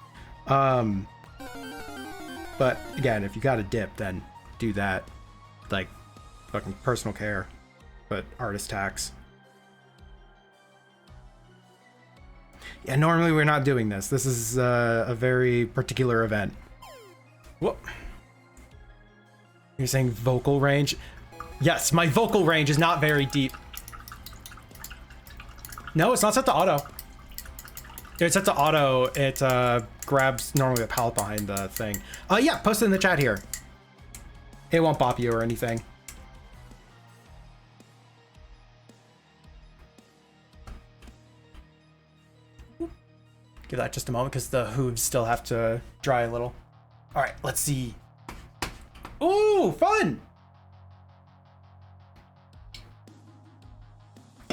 But again, if you got a dip, then do that. Like, fucking personal care, but artist tax. Yeah, normally we're not doing this. This is a very particular event. Whoop. You're saying vocal range? Yes, my vocal range is not very deep. No, it's not set to auto. If it's set to auto, it grabs normally the palette behind the thing. Yeah, post it in the chat here. It won't bop you or anything. Give that just a moment because the hooves still have to dry a little. All right, let's see. Ooh, fun!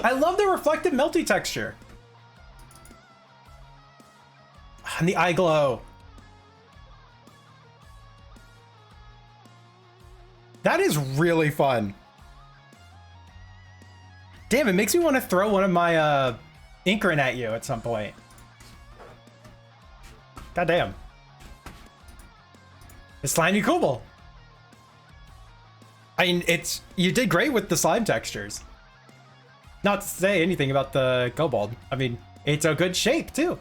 I love the reflective melty texture. And the eye glow. That is really fun. Damn, it makes me want to throw one of my Inkrin at you at some point. God damn. It's slimy Kubel. I mean, you did great with the slime textures. Not to say anything about the kobold. I mean, it's a good shape too.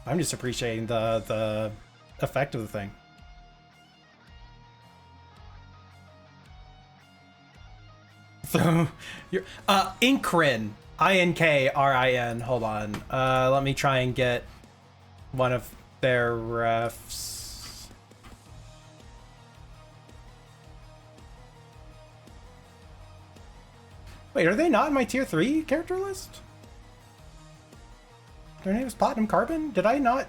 I'm just appreciating the effect of the thing. So, you're, Inkrin, Inkrin. Hold on. Let me try and get one of their refs. Wait, are they not in my tier 3 character list? Their name is Platinum Carbon? Did I not?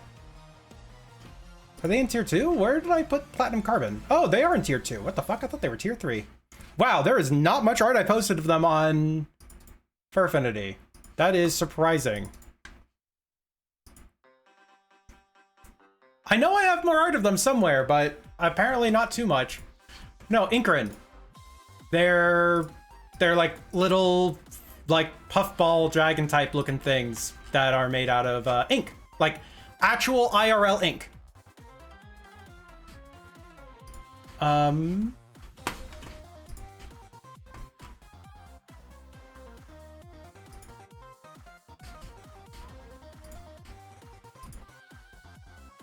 Are they in tier 2? Where did I put Platinum Carbon? Oh, they are in tier 2. What the fuck? I thought they were tier 3. Wow, there is not much art I posted of them on Furfinity. That is surprising. I know I have more art of them somewhere, but apparently not too much. No, Inkrin. They're like little, like puffball dragon type looking things that are made out of ink, like actual IRL ink.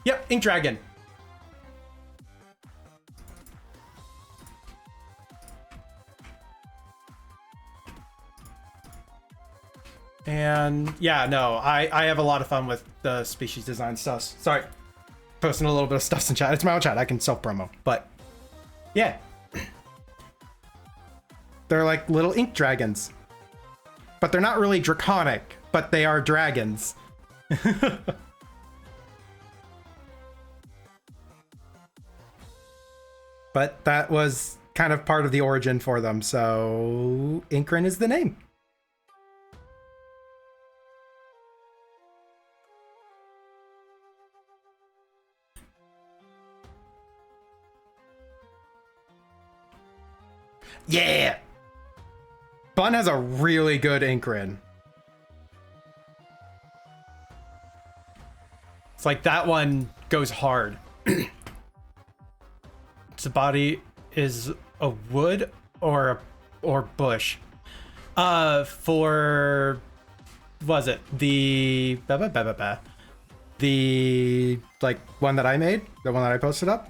Yep, Ink Dragon. And yeah, no, I have a lot of fun with the species design stuff. Sorry, posting a little bit of stuff in chat. It's my own chat. I can self-promo, but yeah. They're like little ink dragons, but they're not really draconic, but they are dragons. But that was kind of part of the origin for them, so Inkrin is the name. Yeah! Bun has a really good Inkrin. It's like that one goes hard. The body is a wood or bush. For was it the like one that I made, the one that I posted up.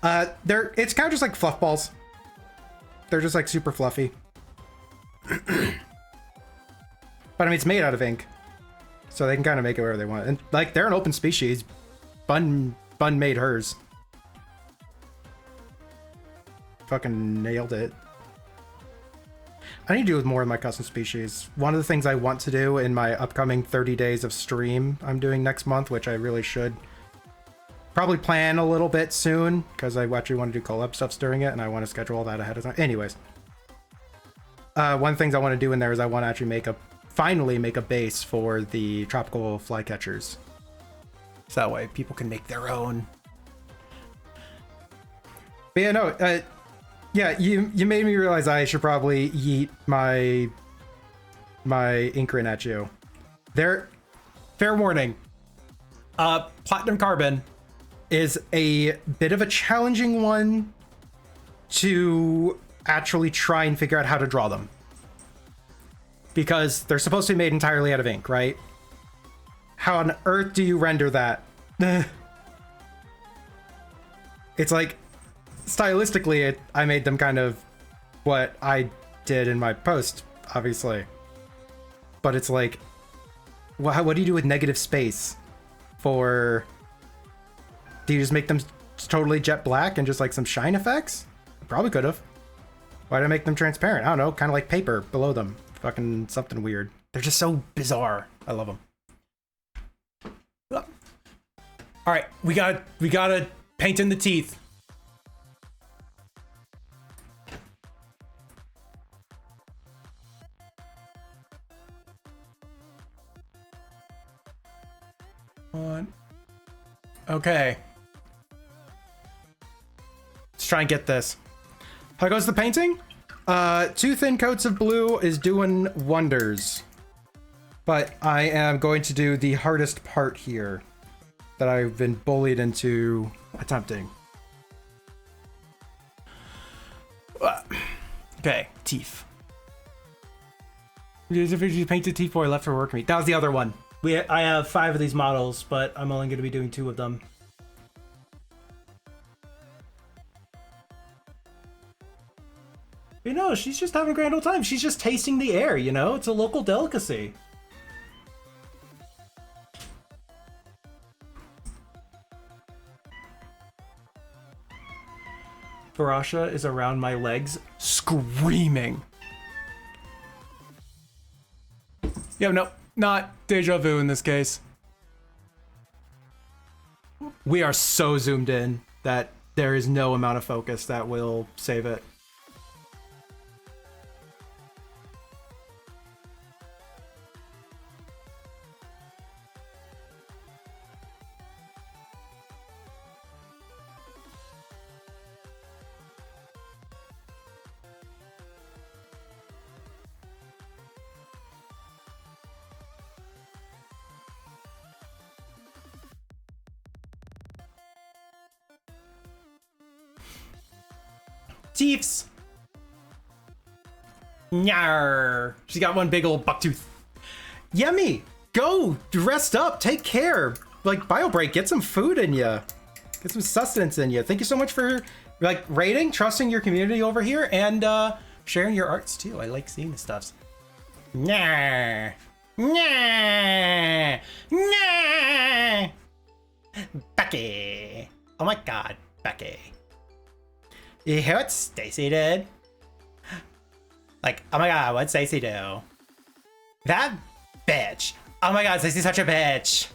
It's kind of just like fluff balls. They're just like super fluffy. But I mean, it's made out of ink, so they can kind of make it wherever they want. And like, they're an open species. Bun made hers. Fucking nailed it. I need to do with more of my custom species. One of the things I want to do in my upcoming 30 days of stream I'm doing next month, which I really should probably plan a little bit soon, because I actually want to do collab stuff during it, and I want to schedule all that ahead of time. Anyways, one of the things I want to do in there is I want to actually finally make a base for the tropical flycatchers. So that way people can make their own. But yeah, no, yeah, you made me realize I should probably yeet my Inkrin at you. Fair warning. Platinum Carbon is a bit of a challenging one to actually try and figure out how to draw them. Because they're supposed to be made entirely out of ink, right? How on earth do you render that? It's like, stylistically, I made them kind of what I did in my post, obviously. But it's like, what do you do with negative space? Do you just make them totally jet black and just like some shine effects? Probably could have. Why did I make them transparent? I don't know, kind of like paper below them. Fucking something weird. They're just so bizarre. I love them. All right, we gotta paint in the teeth. Okay. Let's try and get this. How goes the painting? 2 thin coats of blue is doing wonders. But I am going to do the hardest part here that I've been bullied into attempting. Okay, teeth. If you painted teeth before I left for work meet. That was the other one. I have 5 of these models, but I'm only going to be doing 2 of them. You know, she's just having a grand old time. She's just tasting the air, you know? It's a local delicacy. Barasha is around my legs, screaming. Yeah, no, not deja vu in this case. We are so zoomed in that there is no amount of focus that will save it. Chiefs. Nyar. She's got one big old buck tooth. Yummy. Go rest up. Take care. Like, bio break. Get some food in you. Get some sustenance in you. Thank you so much for like rating, trusting your community over here, and sharing your arts too. I like seeing the stuffs. Nyar. Nyar. Nyar. Becky. Oh my God, Becky. You hear what Stacy did? Like, oh my God, what'd Stacy do? That bitch. Oh my God, Stacy's such a bitch.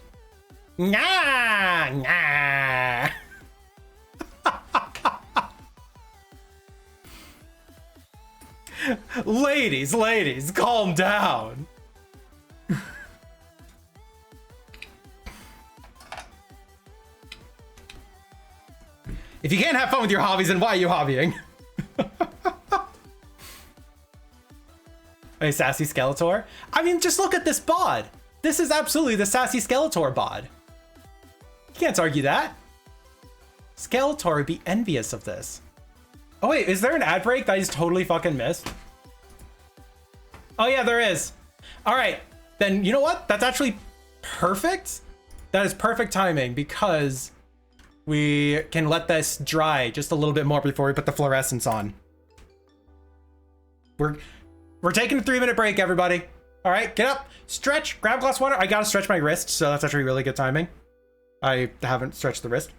Nah, nah. Ladies, calm down. If you can't have fun with your hobbies, then why are you hobbying? Hey, Sassy Skeletor? I mean, just look at this bod. This is absolutely the Sassy Skeletor bod. You can't argue that. Skeletor would be envious of this. Oh wait, is there an ad break that I just totally fucking missed? Oh yeah, there is. All right, then you know what? That's actually perfect That is perfect timing because we can let this dry just a little bit more before we put the fluorescence on. We're taking a 3-minute break, everybody. All right, get up, stretch, grab a glass of water. I gotta stretch my wrist, so that's actually really good timing. I haven't stretched the wrist.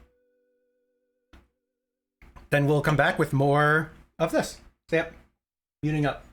Then we'll come back with more of this. So, yep, muting up.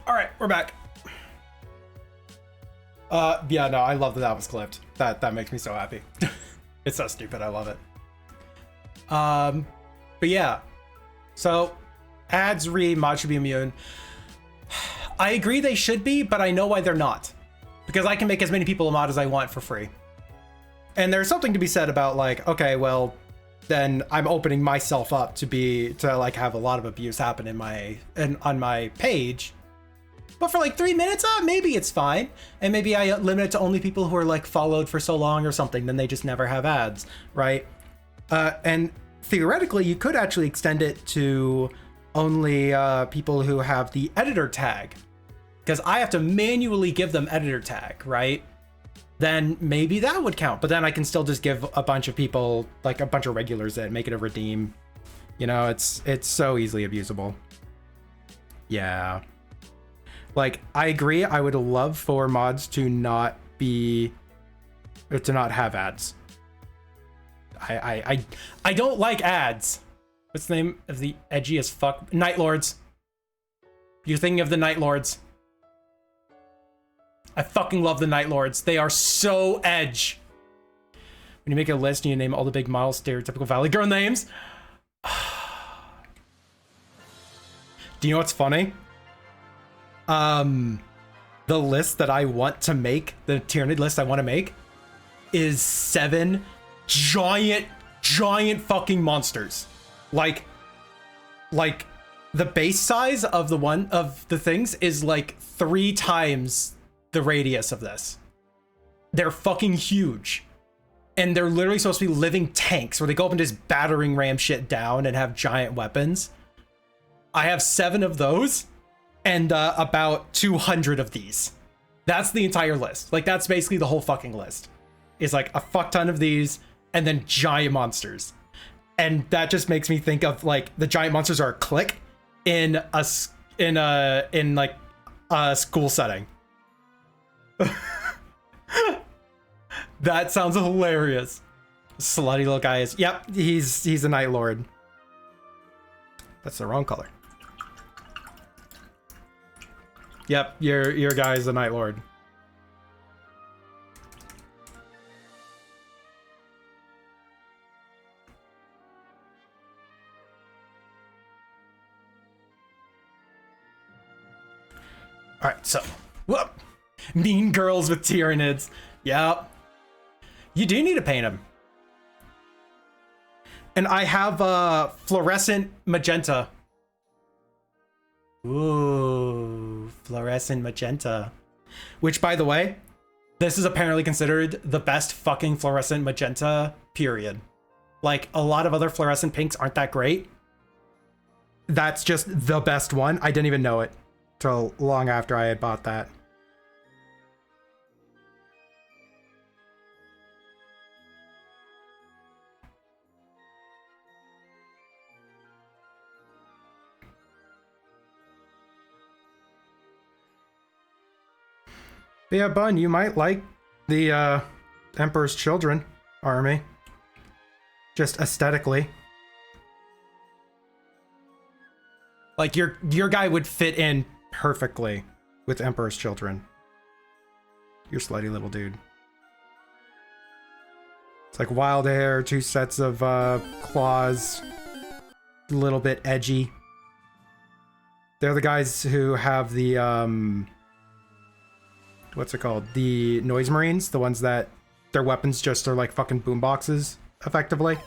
All right, we're back. Yeah, no, I love that that was clipped. That makes me so happy. It's so stupid. I love it. But yeah, so ads mod should be immune. I agree they should be, but I know why they're not, because I can make as many people a mod as I want for free. And there's something to be said about like, okay, well, then I'm opening myself up to like have a lot of abuse happen on my page. But for like 3 minutes, maybe it's fine. And maybe I limit it to only people who are like followed for so long or something, then they just never have ads, right? And theoretically, you could actually extend it to only people who have the editor tag, because I have to manually give them editor tag, right? Then maybe that would count. But then I can still just give a bunch of people, like a bunch of regulars, that make it a redeem. You know, it's so easily abusable. Yeah. Like, I agree. I would love for mods to not have ads. I don't like ads. What's the name of the edgy as fuck? Night Lords. You're thinking of the Night Lords. I fucking love the Night Lords. They are so edge. When you make a list and you name all the big model stereotypical Valley Girl names. Do you know what's funny? The list that I want to make, the Tyranid list I want to make, is 7 giant fucking monsters. Like the base size of the things is like 3 times the radius of this. They're fucking huge. And they're literally supposed to be living tanks where they go up and just battering ram shit down and have giant weapons. I have 7 of those and about 200 of these. That's the entire list. Like, that's basically the whole fucking list. Is like a fuck ton of these and then giant monsters. And that just makes me think of like the giant monsters are a clique in like a school setting. That sounds hilarious. Slutty little guy is. Yep, he's a Night Lord. That's the wrong color. Yep, your guy's a Night Lord. All right, so whoop, mean girls with Tyranids. Yep, you do need to paint them. And I have fluorescent magenta. Ooh, fluorescent magenta. Which, by the way, this is apparently considered the best fucking fluorescent magenta, period. Like, a lot of other fluorescent pinks aren't that great. That's just the best one. I didn't even know it till long after I had bought that. Yeah, Bun, you might like the Emperor's Children army. Just aesthetically. Like, your guy would fit in perfectly with Emperor's Children. Your slutty little dude. It's like wild hair, 2 sets of claws, a little bit edgy. They're the guys who have the what's it called? The Noise Marines, the ones that their weapons just are like fucking boomboxes, effectively.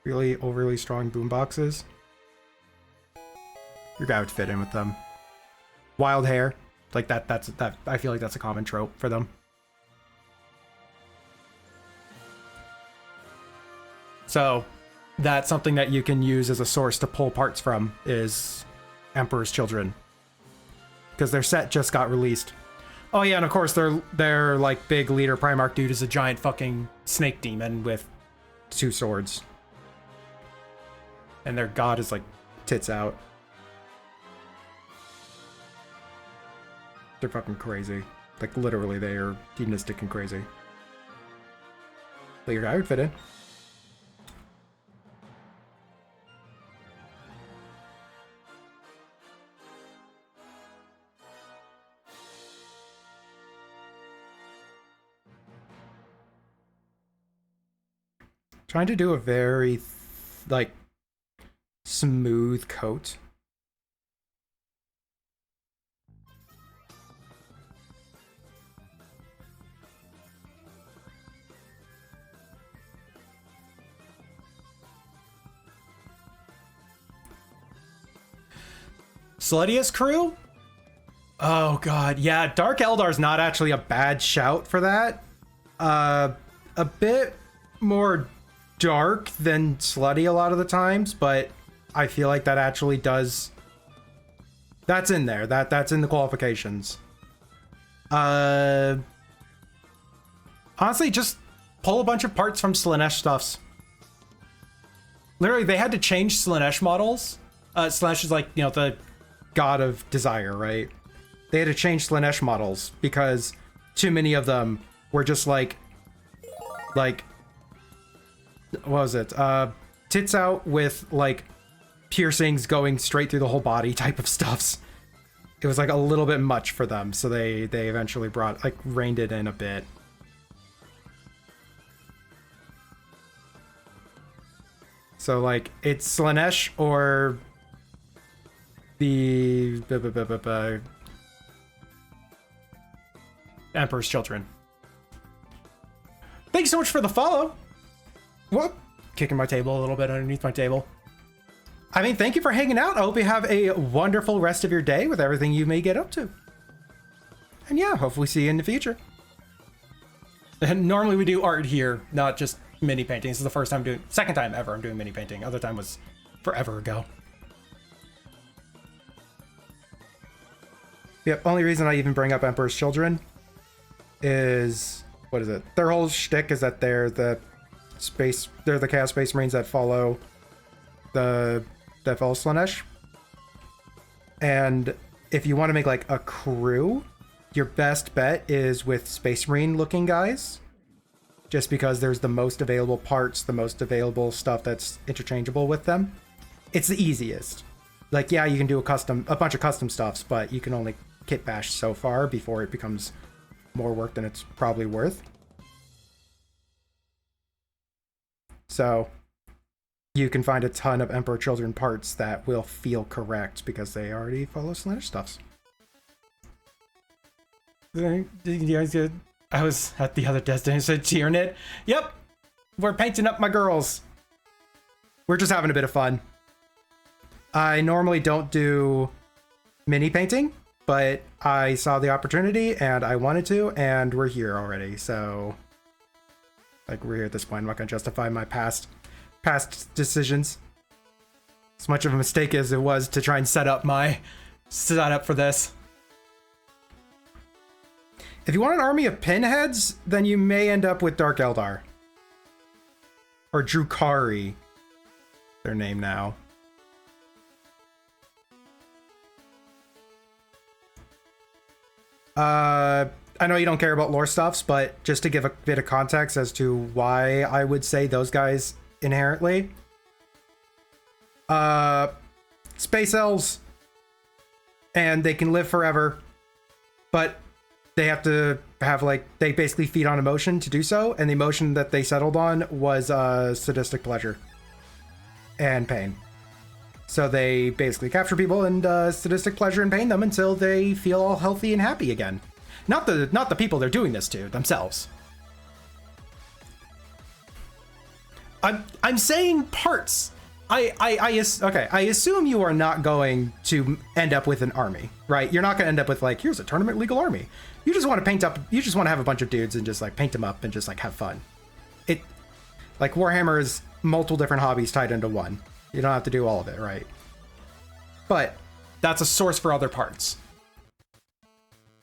Really overly strong boomboxes. Your guy would fit in with them. Wild hair, like that I feel like that's a common trope for them. So that's something that you can use as a source to pull parts from, is Emperor's Children. Because their set just got released. Oh yeah, and of course their like big leader Primarch dude is a giant fucking snake demon with 2 swords. And their god is like tits out. They're fucking crazy. Like literally they are hedonistic and crazy. But your guy would fit in. Trying to do a very, like, smooth coat. Sluttiest crew? Oh god, yeah, Dark Eldar's not actually a bad shout for that. A bit more dark than slutty a lot of the times, but I feel like that actually does, that's in there, that's in the qualifications. Honestly, just pull a bunch of parts from Slaanesh stuffs. Literally, they had to change Slaanesh models. Slaanesh is like, you know, the god of desire, right? They had to change Slaanesh models because too many of them were just like what was it? Tits out with like piercings going straight through the whole body type of stuffs. It was like a little bit much for them, so they eventually reined it in a bit. So like it's Slaanesh or the Emperor's Children. Thank you so much for the follow. Whoop! Kicking my table a little bit underneath my table. I mean, thank you for hanging out. I hope you have a wonderful rest of your day with everything you may get up to. And yeah, hopefully see you in the future. And normally we do art here, not just mini painting. This is the first time second time ever I'm doing mini painting. Other time was forever ago. Yep, only reason I even bring up Emperor's Children is, what is it? Their whole shtick is that they're the Chaos Space Marines that follow Slaanesh. And if you want to make like a crew, your best bet is with Space Marine looking guys. just because there's the most available parts, the most available stuff that's interchangeable with them. It's the easiest. Like, yeah, you can do a bunch of custom stuffs, but you can only kit bash so far before it becomes more work than it's probably worth. So you can find a ton of Emperor Children parts that will feel correct because they already follow Slaanesh stuffs. You guys did? I was at the other destination, Tyranid. Yep, we're painting up my girls. We're just having a bit of fun. I normally don't do mini painting, but I saw the opportunity and I wanted to, and we're here already. So, like, we're here at this point. I'm not gonna justify my past decisions. As much of a mistake as it was to try and set up for this. If you want an army of pinheads, then you may end up with Dark Eldar. Or Drukari. Their name now. I know you don't care about lore stuffs, but just to give a bit of context as to why I would say those guys inherently. Space elves. And they can live forever. But they have to have, like, they basically feed on emotion to do so, and the emotion that they settled on was sadistic pleasure and pain. So they basically capture people and sadistic pleasure and pain them until they feel all healthy and happy again. Not the people they're doing this to themselves. I'm saying parts. I assume you are not going to end up with an army, right? You're not going to end up with, like, here's a tournament legal army. You just want to paint up, you just want to have a bunch of dudes and just, like, paint them up and just, like, have fun. Like, Warhammer is multiple different hobbies tied into one. You don't have to do all of it, right? But that's a source for other parts.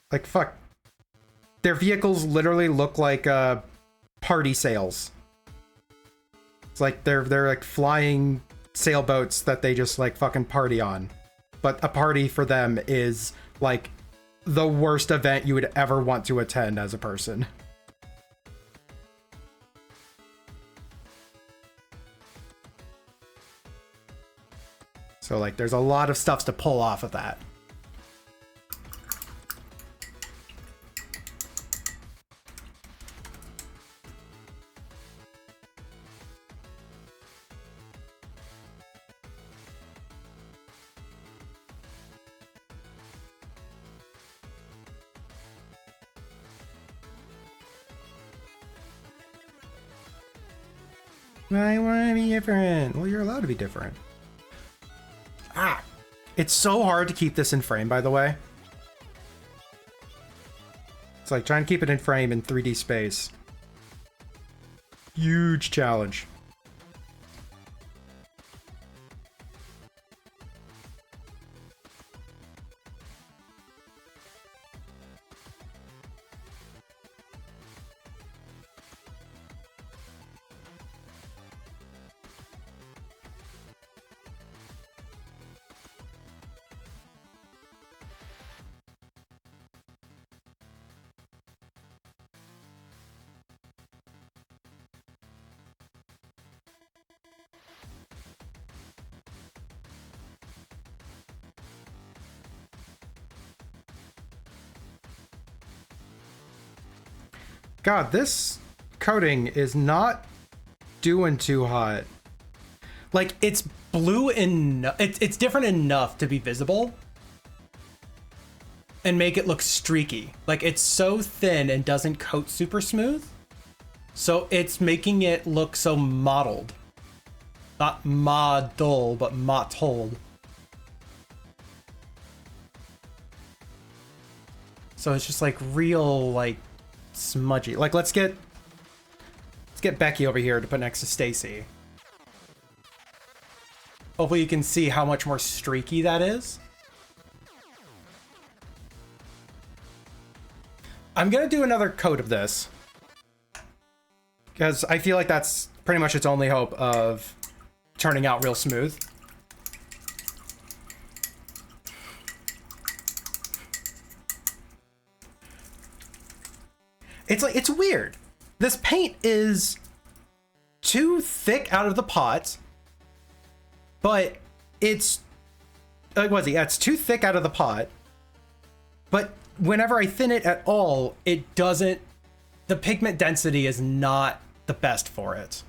Like, fuck. Their vehicles literally look like party sails. It's like they're like flying sailboats that they just, like, fucking party on. But a party for them is, like, the worst event you would ever want to attend as a person. So, like, there's a lot of stuff to pull off of that. I want to be different. Well, you're allowed to be different. Ah! It's so hard to keep this in frame, by the way. It's like trying to keep it in frame in 3D space. Huge challenge. God, this coating is not doing too hot. Like, it's blue enough. It's different enough to be visible and make it look streaky. Like, it's so thin and doesn't coat super smooth. So it's making it look so mottled. Not model, but mottled. So it's just like real, like, smudgy. Like, let's get Becky over here to put next to Stacy. Hopefully you can see how much more streaky that is. I'm gonna do another coat of this because I feel like that's pretty much its only hope of turning out real smooth. It's like, it's weird. this paint is too thick out of the pot, but it's it's too thick out of the pot, but whenever I thin it at all, it doesn't, the pigment density is not the best for it.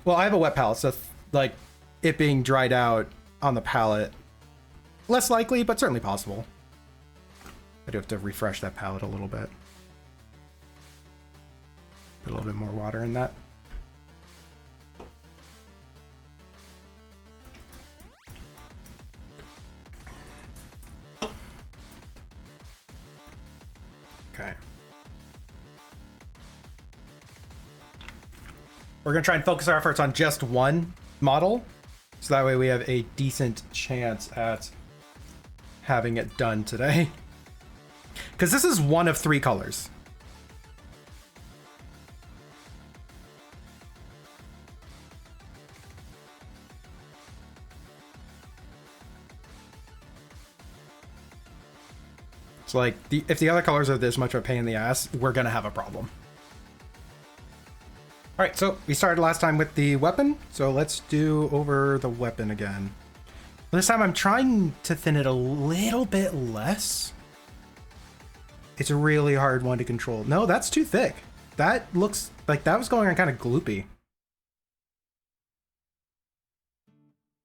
Well, I have a wet palette, so like it being dried out on the palette, less likely, but certainly possible. I do have to refresh that palette a little bit. Put a little bit more water in that. Okay. We're gonna try and focus our efforts on just one model, so that way we have a decent chance at having it done today. Because this is one of 3 colors. So like, if the other colors are this much of a pain in the ass, we're gonna have a problem. All right, so we started last time with the weapon, so let's do over the weapon again. This time I'm trying to thin it a little bit less. It's a really hard one to control. No, that's too thick. That looks like that was going on kind of gloopy.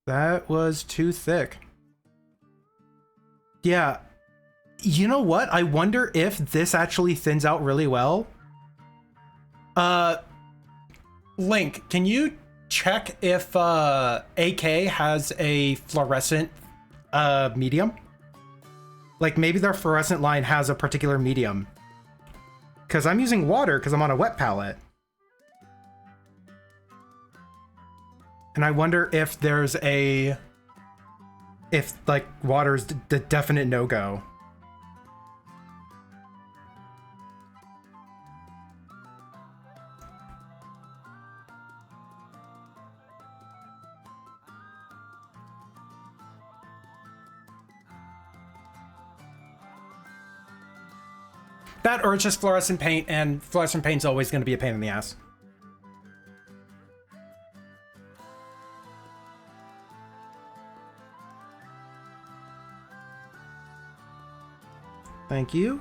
That was too thick. Yeah. You know what? I wonder if this actually thins out really well. Link, can you check if AK has a fluorescent medium? Like maybe their fluorescent line has a particular medium. Because I'm using water because I'm on a wet palette. And I wonder if there's a... if like water's the definite no-go. That or it's just fluorescent paint, and fluorescent paint's always going to be a pain in the ass. Thank you.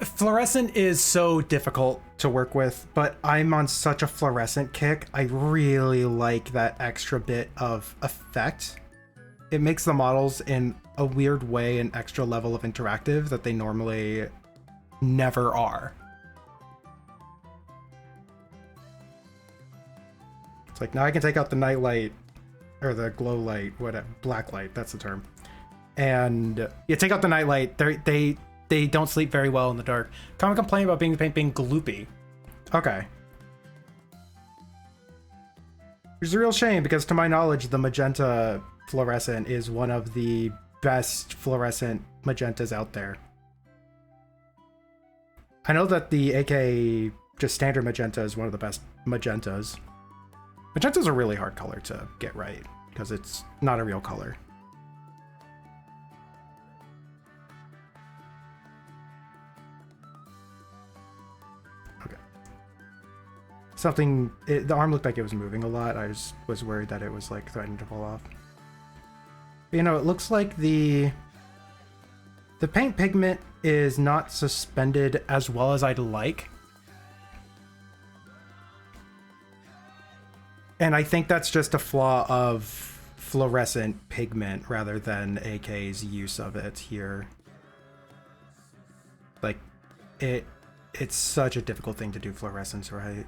Fluorescent is so difficult to work with, but I'm on such a fluorescent kick. I really like that extra bit of effect. It makes the models in a weird way an extra level of interactive that they normally never are. It's like now I can take out the night light or the glow light, whatever, black light, that's the term. And you take out the night light, they don't sleep very well in the dark. Common complaint about the paint being gloopy. Okay. Which is a real shame because to my knowledge, the magenta fluorescent is one of the best fluorescent magentas out there. I know that the AK just standard magenta is one of the best magentas. Magenta's a really hard color to get right because it's not a real color. Something, the arm looked like it was moving a lot. I was worried that it was like threatening to fall off. But, you know, it looks like the paint pigment is not suspended as well as I'd like. And I think that's just a flaw of fluorescent pigment rather than AK's use of it here. Like, it's such a difficult thing to do fluorescence, right?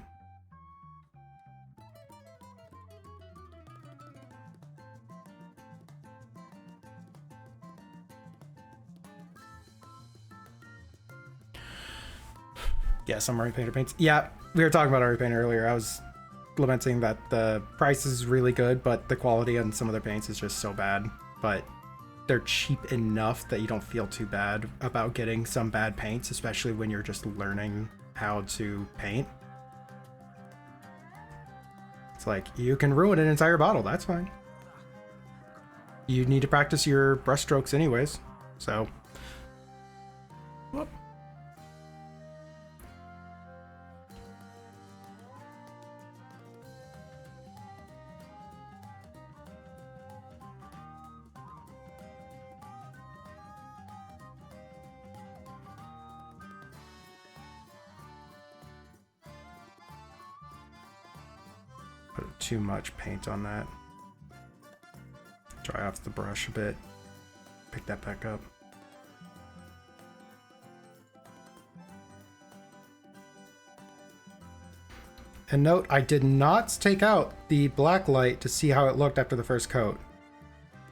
Yeah, some Mario Painter paints. Yeah, we were talking about Mario Painter earlier. I was lamenting that the price is really good, but the quality on some of their paints is just so bad. But they're cheap enough that you don't feel too bad about getting some bad paints, especially when you're just learning how to paint. It's like, you can ruin an entire bottle, that's fine. You need to practice your brush strokes anyways, so. Whoop. Put too much paint on that. Dry off the brush a bit. Pick that back up. And note, I did not take out the black light to see how it looked after the first coat,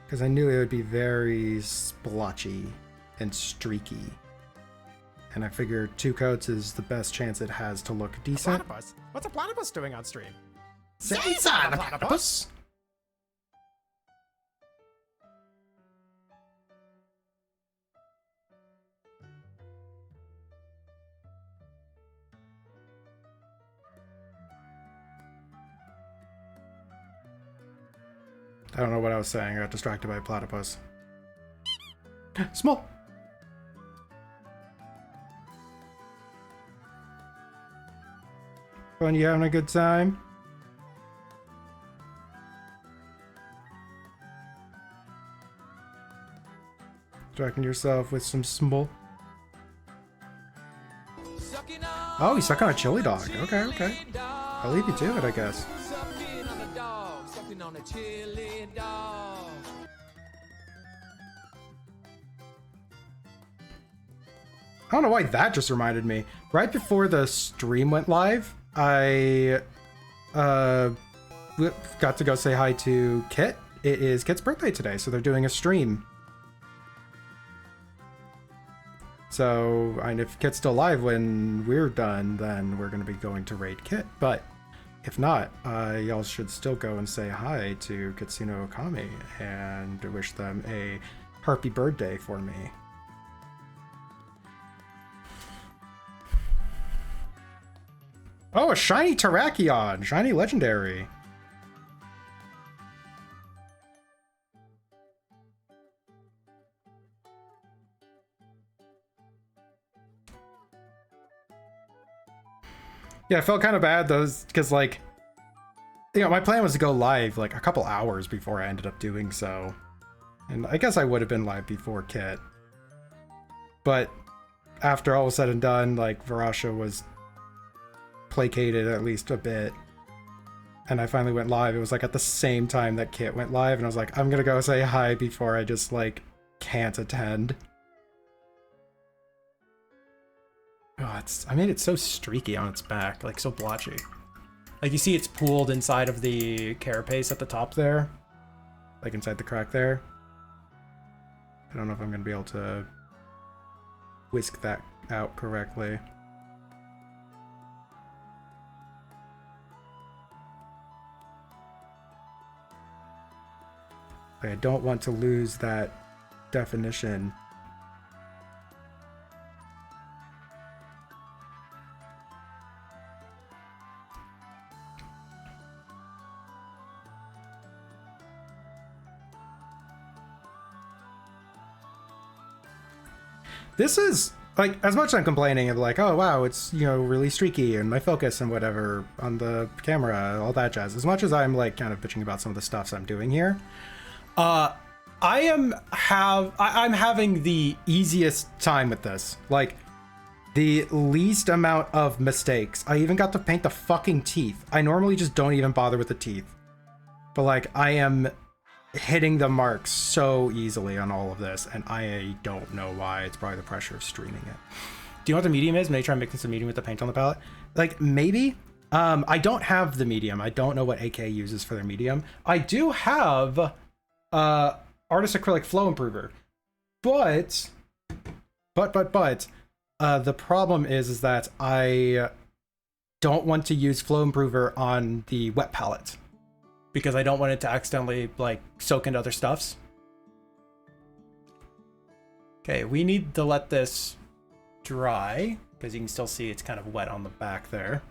because I knew it would be very splotchy and streaky. And I figured 2 coats is the best chance it has to look decent. Platypus? What's a platypus doing on stream? Say a platypus! I don't know what I was saying. I got distracted by a platypus. Small. Fun, you having a good time? Distracting yourself with some small. Oh, he's stuck on a chili dog. Okay, okay. I'll leave you to it, I guess. I don't know why that just reminded me. Right before the stream went live, I got to go say hi to Kit. It is Kit's birthday today, so they're doing a stream. So, and if Kit's still alive when we're done, then we're going to be going to raid Kit. But if not, y'all should still go and say hi to Kitsune Okami and wish them a happy birthday for me. Oh, a shiny Terrakion! Shiny legendary. Yeah, I felt kind of bad though, because like, you know, my plan was to go live like a couple hours before I ended up doing so. And I guess I would have been live before Kit. But after all was said and done, like, Varasha was placated at least a bit. And I finally went live. It was like at the same time that Kit went live, and I was like, I'm gonna go say hi before I just like can't attend. Oh, I made it so streaky on its back, like so blotchy. Like you see it's pooled inside of the carapace at the top there. Like inside the crack there. I don't know if I'm gonna be able to whisk that out correctly. I don't want to lose that definition. This is, like, as much as I'm complaining of like, oh wow, it's, you know, really streaky and my focus and whatever on the camera, all that jazz. As much as I'm like kind of bitching about some of the stuff I'm doing here, I'm having the easiest time with this. Like, the least amount of mistakes. I even got to paint the fucking teeth. I normally just don't even bother with the teeth. But like, I am hitting the mark so easily on all of this, and I don't know why. It's probably the pressure of streaming it. Do you know what the medium is? Maybe try mixing some medium with the paint on the palette. Like, maybe. I don't have the medium. I don't know what AK uses for their medium. I do have Artist Acrylic Flow Improver, but The problem is that I don't want to use Flow Improver on the wet palette. Because I don't want it to accidentally, like, soak into other stuffs. Okay, we need to let this dry, because you can still see it's kind of wet on the back there.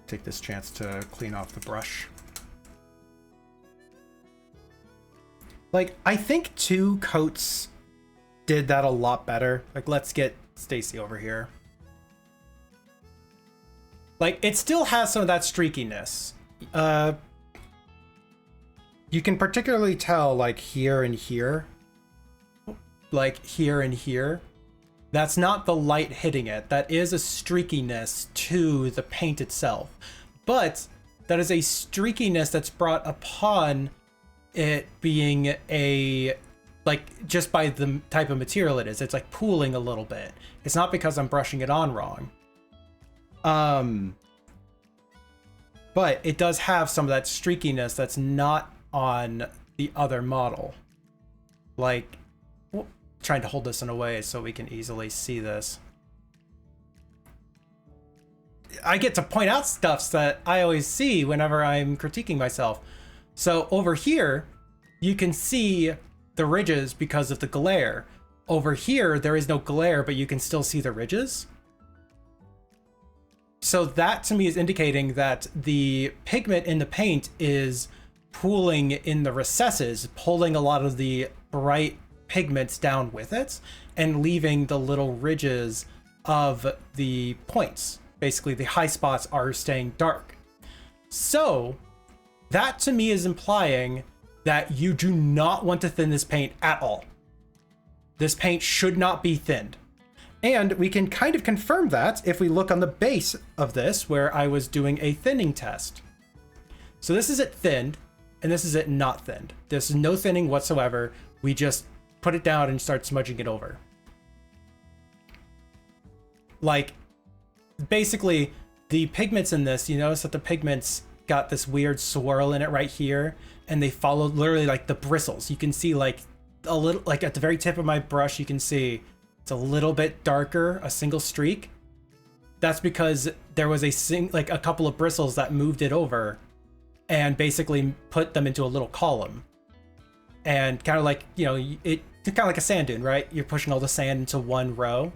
Take this chance to clean off the brush. Like, I think 2 coats did that a lot better. Like, let's get Stacy over here. Like, it still has some of that streakiness. You can particularly tell, like, here and here. Like, here and here. That's not the light hitting it. That is a streakiness to the paint itself. But that is a streakiness that's brought upon it being a, like, just by the type of material it is. It's like pooling a little bit. It's not because I'm brushing it on wrong. But it does have some of that streakiness that's not on the other model. Like, trying to hold this in a way so we can easily see this. I get to point out stuff that I always see whenever I'm critiquing myself. So over here, you can see the ridges because of the glare. Over here, there is no glare, but you can still see the ridges. So that to me is indicating that the pigment in the paint is pooling in the recesses, pulling a lot of the bright pigments down with it and leaving the little ridges of the points. Basically, the high spots are staying dark. So that to me is implying that you do not want to thin this paint at all. This paint should not be thinned. And we can kind of confirm that if we look on the base of this, where I was doing a thinning test. So this is it thinned, and this is it not thinned. There's no thinning whatsoever. We just put it down and start smudging it over. Like, basically, the pigments in this, you notice that the pigments got this weird swirl in it right here, and they follow literally like the bristles. You can see like a little, like at the very tip of my brush, you can see it's a little bit darker, a single streak. That's because there was a couple of bristles that moved it over and basically put them into a little column. And kind of like, you know, it's kind of like a sand dune, right? You're pushing all the sand into one row.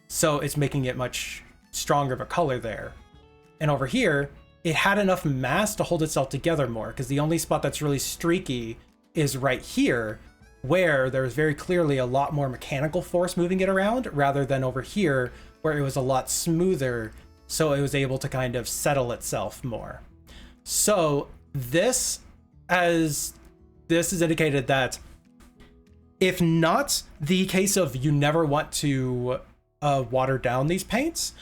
So it's making it much stronger of a color there. And over here, it had enough mass to hold itself together more, because the only spot that's really streaky is right here, where there's very clearly a lot more mechanical force moving it around, rather than over here, where it was a lot smoother, so it was able to kind of settle itself more. So this is indicated that, if not the case of you never want to water down these paints,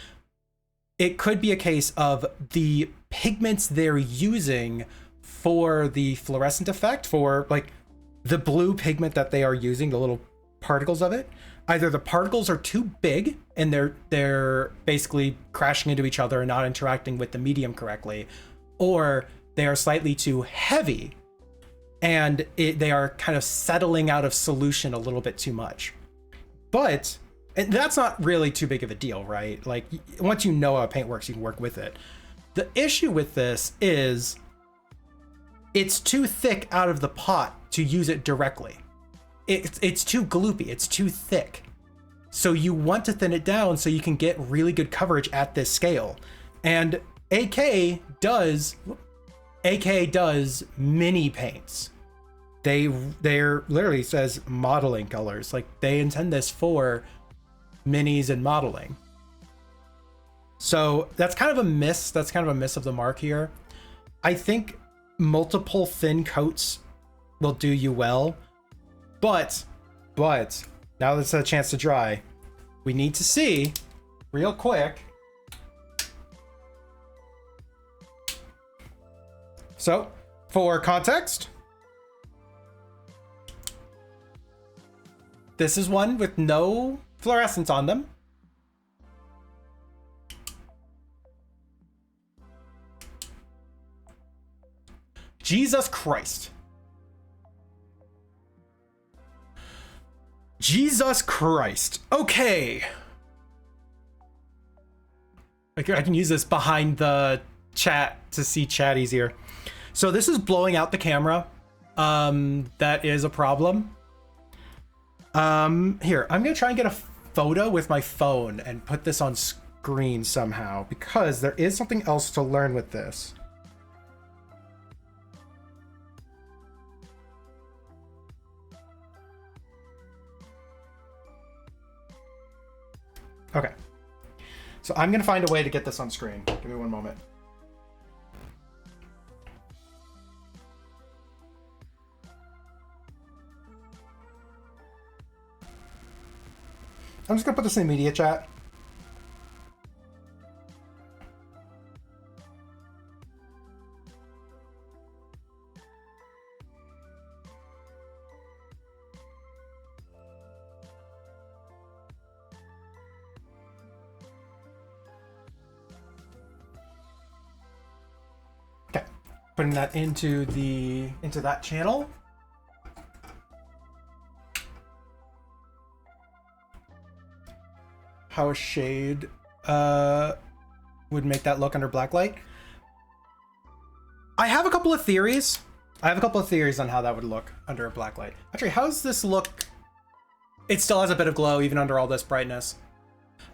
it could be a case of the pigments they're using for the fluorescent effect, for like the blue pigment that they are using, the little particles of it. Either the particles are too big and they're basically crashing into each other and not interacting with the medium correctly, or they are slightly too heavy and they are kind of settling out of solution a little bit too much. But and that's not really too big of a deal, right? Like, once you know how paint works, you can work with it. The issue with this is it's too thick out of the pot to use it directly. It's too gloopy, it's too thick. So you want to thin it down so you can get really good coverage at this scale. And AK does mini paints. They're literally says modeling colors. Like, they intend this for minis and modeling. So that's kind of a miss. That's kind of a miss of the mark here. I think multiple thin coats will do you well, but now that it's a chance to dry, we need to see real quick. So for context, this is one with no fluorescence on them. Jesus Christ. Jesus Christ. Okay. I can use this behind the chat to see chat easier. So this is blowing out the camera. That is a problem. Here, I'm gonna try and get a photo with my phone and put this on screen somehow, because there is something else to learn with this. Okay. So I'm gonna find a way to get this on screen. Give me one moment. I'm just gonna put this in the media chat. Okay, putting that into that channel. How a shade would make that look under blacklight. I have a couple of theories. On how that would look under a blacklight. Actually, how does this look? It still has a bit of glow even under all this brightness.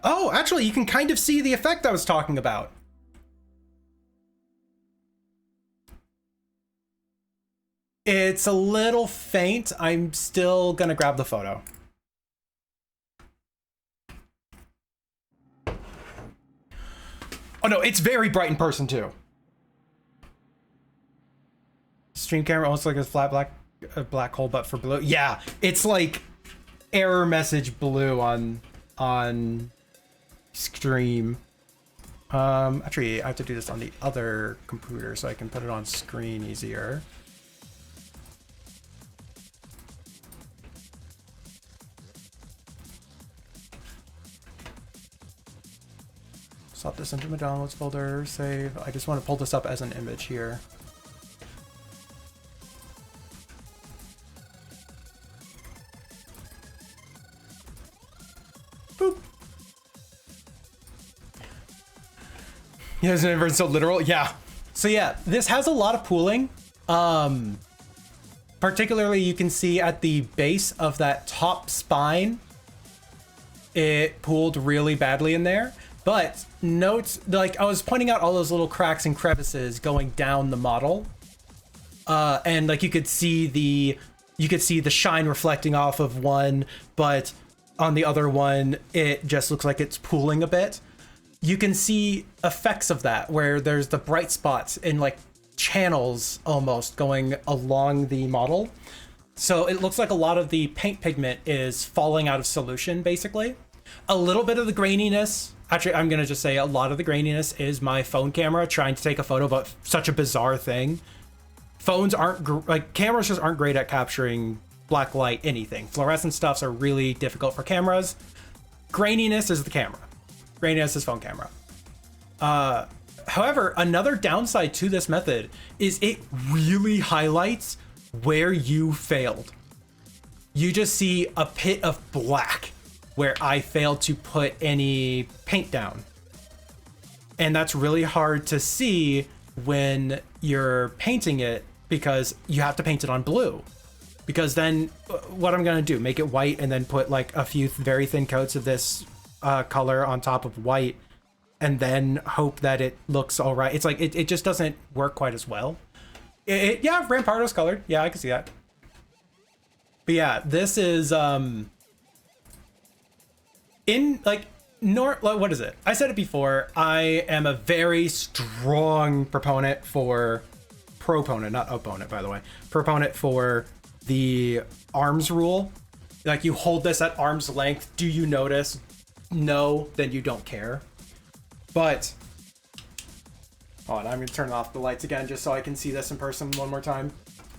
Oh, actually, you can kind of see the effect I was talking about. It's a little faint. I'm still gonna grab the photo. Oh no, it's very bright in person too. Stream camera almost like a flat black hole, but for blue. Yeah, it's like error message blue on stream. Actually, I have to do this on the other computer so I can put it on screen easier. Slap this into my downloads folder, save. I just want to pull this up as an image here. Boop. Yeah, isn't it so literal? Yeah. So yeah, this has a lot of pooling. Particularly you can see at the base of that top spine, it pooled really badly in there. But note, like I was pointing out all those little cracks and crevices going down the model. And like you could see the shine reflecting off of one, but on the other one, it just looks like it's pooling a bit. You can see effects of that where there's the bright spots in like channels almost going along the model. So it looks like a lot of the paint pigment is falling out of solution, basically. A little bit of the graininess. Actually, I'm going to just say a lot of the graininess is my phone camera trying to take a photo, but such a bizarre thing. Phones aren't, like, cameras just aren't great at capturing black light anything. Fluorescent stuffs are really difficult for cameras. Graininess is the camera. Graininess is phone camera. However, another downside to this method is it really highlights where you failed. You just see a pit of black where I failed to put any paint down. And that's really hard to see when you're painting it because you have to paint it on blue. Because then what I'm gonna do, make it white and then put like a few very thin coats of this color on top of white and then hope that it looks all right. It's like, it just doesn't work quite as well. Yeah, Rampardo's colored. Yeah, I can see that. But yeah, this is, in like what is it? I said it before. I am a very strong proponent, not opponent, by the way. Proponent for the arms rule. Like you hold this at arm's length. Do you notice? No, then you don't care. But hold on, I'm gonna turn off the lights again just so I can see this in person one more time.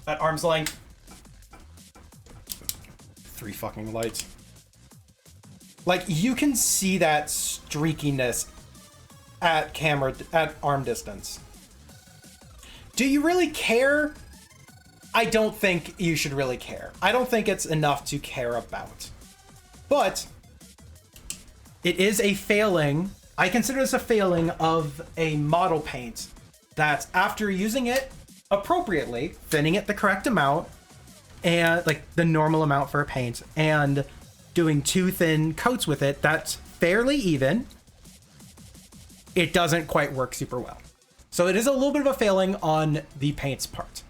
At arm's length. 3 fucking lights. Like, you can see that streakiness at arm distance. Do you really care I don't think you should really care. I don't think it's enough to care about. But it is a failing. I consider this a failing of a model paint that after using it appropriately, thinning it the correct amount, and like the normal amount for a paint, and doing 2 thin coats with it that's fairly even, it doesn't quite work super well. So it is a little bit of a failing on the paint's part.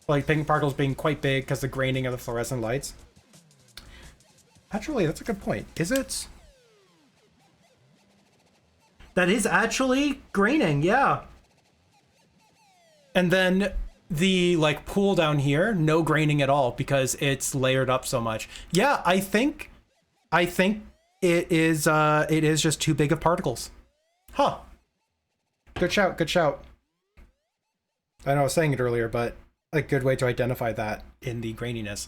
Like pink particles being quite big because the graining of the fluorescent lights. Actually, that's a good point. Is it? That is actually graining, yeah. And then the like pool down here, no graining at all because it's layered up so much. Yeah, I think it is just too big of particles. Huh. Good shout, good shout. I know I was saying it earlier, but a good way to identify that in the graininess.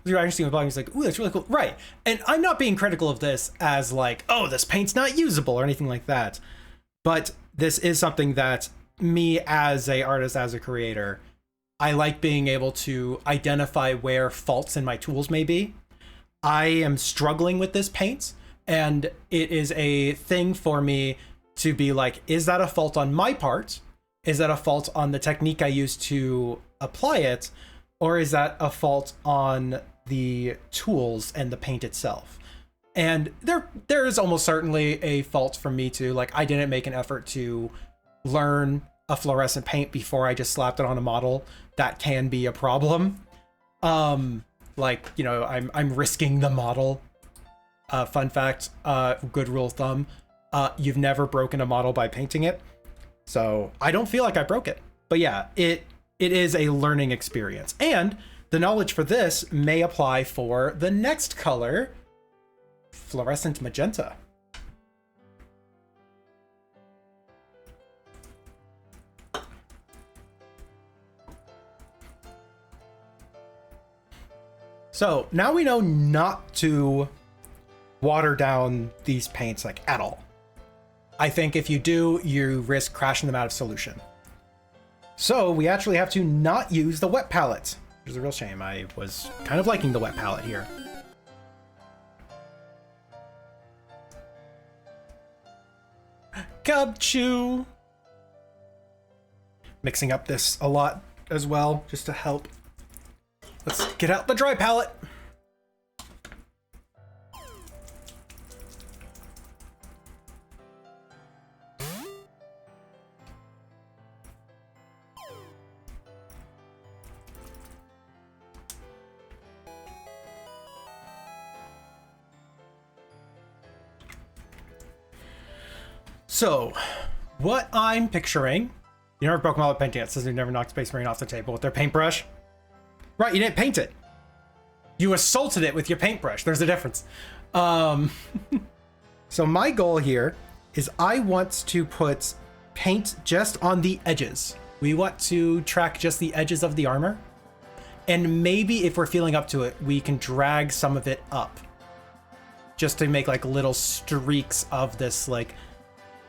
You're actually seeing the blog, it's like, ooh, that's really cool. Right. And I'm not being critical of this as like, oh, this paint's not usable or anything like that. But this is something that me as a artist, as a creator, I like being able to identify where faults in my tools may be. I am struggling with this paint, and it is a thing for me to be like, is that a fault on my part? Is that a fault on the technique I use to apply it? Or is that a fault on the tools and the paint itself? And there is almost certainly a fault from me too. Like, I didn't make an effort to learn a fluorescent paint before I just slapped it on a model. That can be a problem. Like, you know, I'm risking the model. Fun fact, good rule of thumb, you've never broken a model by painting it. So I don't feel like I broke it. But yeah, it is a learning experience. And the knowledge for this may apply for the next color, fluorescent magenta. So now we know not to water down these paints like at all. I think if you do, you risk crashing them out of solution. So we actually have to not use the wet palette, which is a real shame. I was kind of liking the wet palette here. Cub chew. Mixing up this a lot as well, just to help. Let's get out the dry palette. So, what I'm picturing, you never broke my painting yet, says you never knocked Space Marine off the table with their paintbrush. Right, you didn't paint it. You assaulted it with your paintbrush. There's a difference. So my goal here is I want to put paint just on the edges. We want to track just the edges of the armor. And maybe if we're feeling up to it, we can drag some of it up. Just to make like little streaks of this like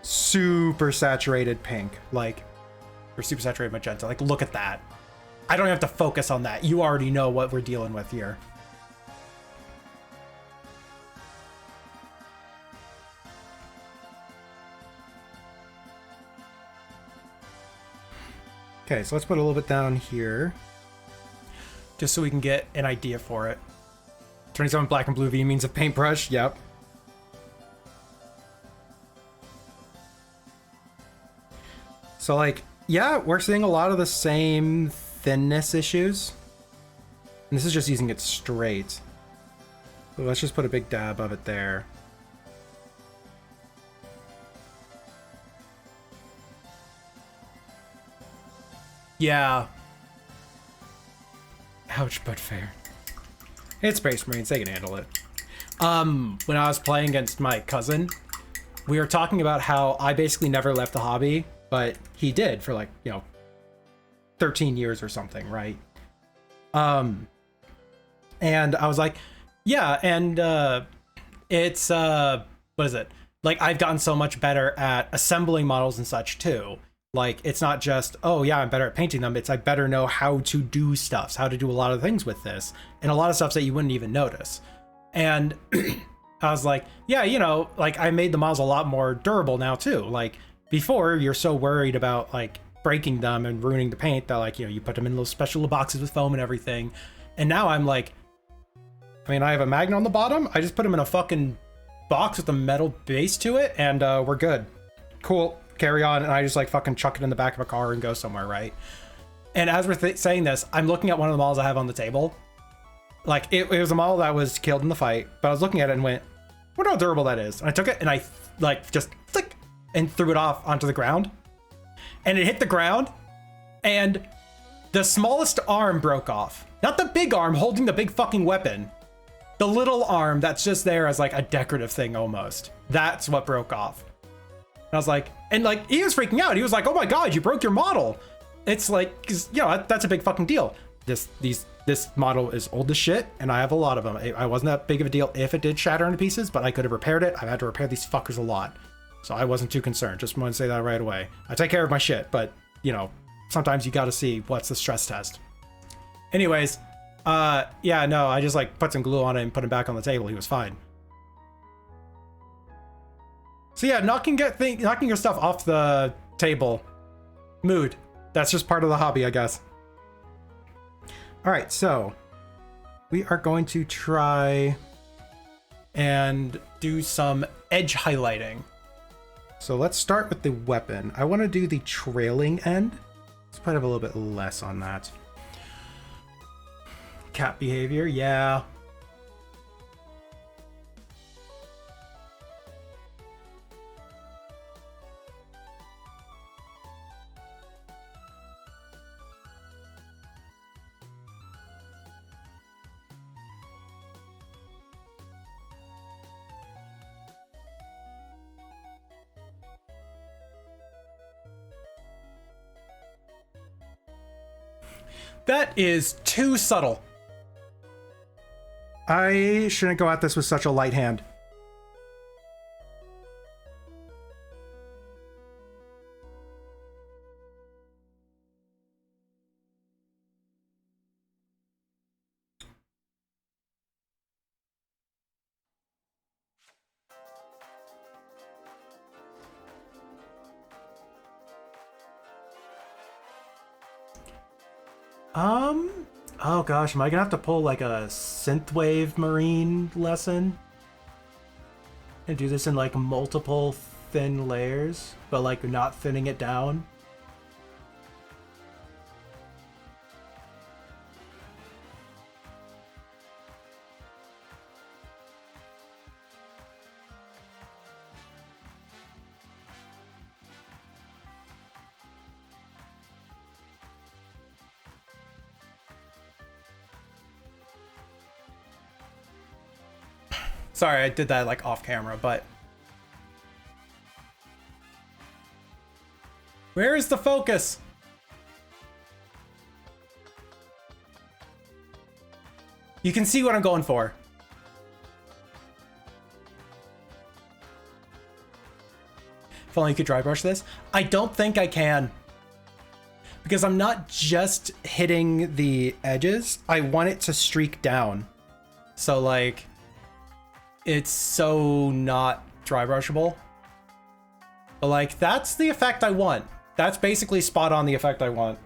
super saturated pink, like, or super saturated magenta. Like, look at that. I don't have to focus on that. You already know what we're dealing with here. Okay, so let's put a little bit down here, just so we can get an idea for it. 27 black and blue V means a paintbrush. Yep. So like, yeah, we're seeing a lot of the same thinness issues. And this is just using it straight. So let's just put a big dab of it there. Yeah. Ouch, but fair. It's Space Marines, they can handle it. When I was playing against my cousin, we were talking about how I basically never left the hobby, but he did for like, you know, 13 years or something, right? And I was like, yeah, and it's what is it? Like, I've gotten so much better at assembling models and such too. Like, it's not just, oh yeah, I'm better at painting them. It's I better know how to do stuff, how to do a lot of things with this, and a lot of stuff that you wouldn't even notice. And I was like, yeah, you know, like I made the models a lot more durable now too. Like before, you're so worried about like breaking them and ruining the paint that like, you know, you put them in those special little boxes with foam and everything. And now I'm like, I mean, I have a magnet on the bottom. I just put them in a fucking box with a metal base to it, and we're good. Cool. Carry on. And I just like fucking chuck it in the back of a car and go somewhere, right? And as we're saying this, I'm looking at one of the models I have on the table. Like it was a model that was killed in the fight, but I was looking at it and went, wonder how durable that is. And I took it and I like just flick and threw it off onto the ground. And it hit the ground and the smallest arm broke off. Not the big arm holding the big fucking weapon. The little arm that's just there as like a decorative thing almost. That's what broke off. And I was like, and like he was freaking out. He was like, oh my God, you broke your model. It's like, 'cause, you know, that's a big fucking deal. This model is old as shit, and I have a lot of them. I wasn't that big of a deal if it did shatter into pieces, but I could have repaired it. I've had to repair these fuckers a lot. So I wasn't too concerned. Just want to say that right away. I take care of my shit, but, you know, sometimes you gotta see what's the stress test. Anyways, yeah, no, I just like put some glue on it and put him back on the table. He was fine. So yeah, knocking your stuff off the table. Mood. That's just part of the hobby, I guess. All right, so we are going to try and do some edge highlighting. So let's start with the weapon. I want to do the trailing end. Let's put a little bit less on that. Cat behavior, yeah. That is too subtle. I shouldn't go at this with such a light hand. Oh gosh, am I gonna have to pull like a synthwave marine lesson? And do this in like multiple thin layers, but like not thinning it down? Sorry, I did that like off camera, but... Where is the focus? You can see what I'm going for. If only you could dry brush this. I don't think I can. Because I'm not just hitting the edges. I want it to streak down. So like... It's so not dry brushable. But like, that's the effect I want. That's basically spot on the effect I want.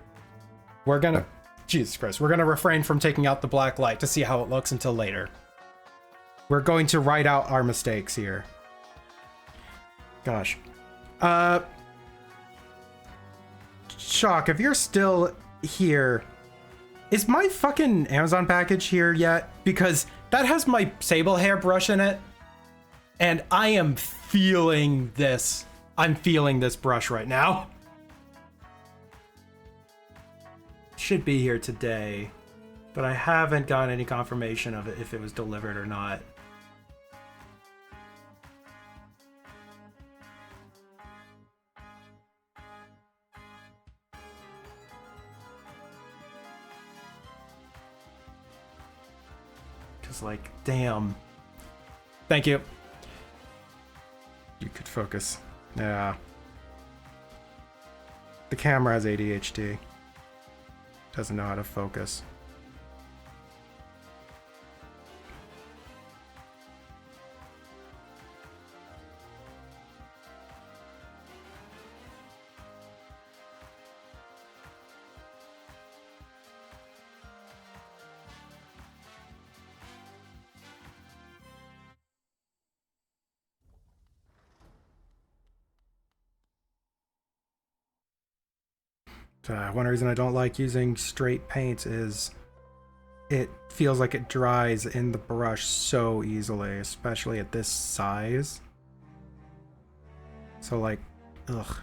We're gonna, Jesus Christ, we're gonna refrain from taking out the black light to see how it looks until later. We're going to write out our mistakes here. Gosh. Shock, if you're still here, is my fucking Amazon package here yet? Because that has my sable hair brush in it, and I am feeling this. I'm feeling this brush right now. Should be here today, but I haven't gotten any confirmation of it if it was delivered or not. Like, damn. Thank you. You could focus. Yeah. The camera has ADHD. Doesn't know how to focus. One reason I don't like using straight paints is it feels like it dries in the brush so easily, especially at this size. So like, ugh.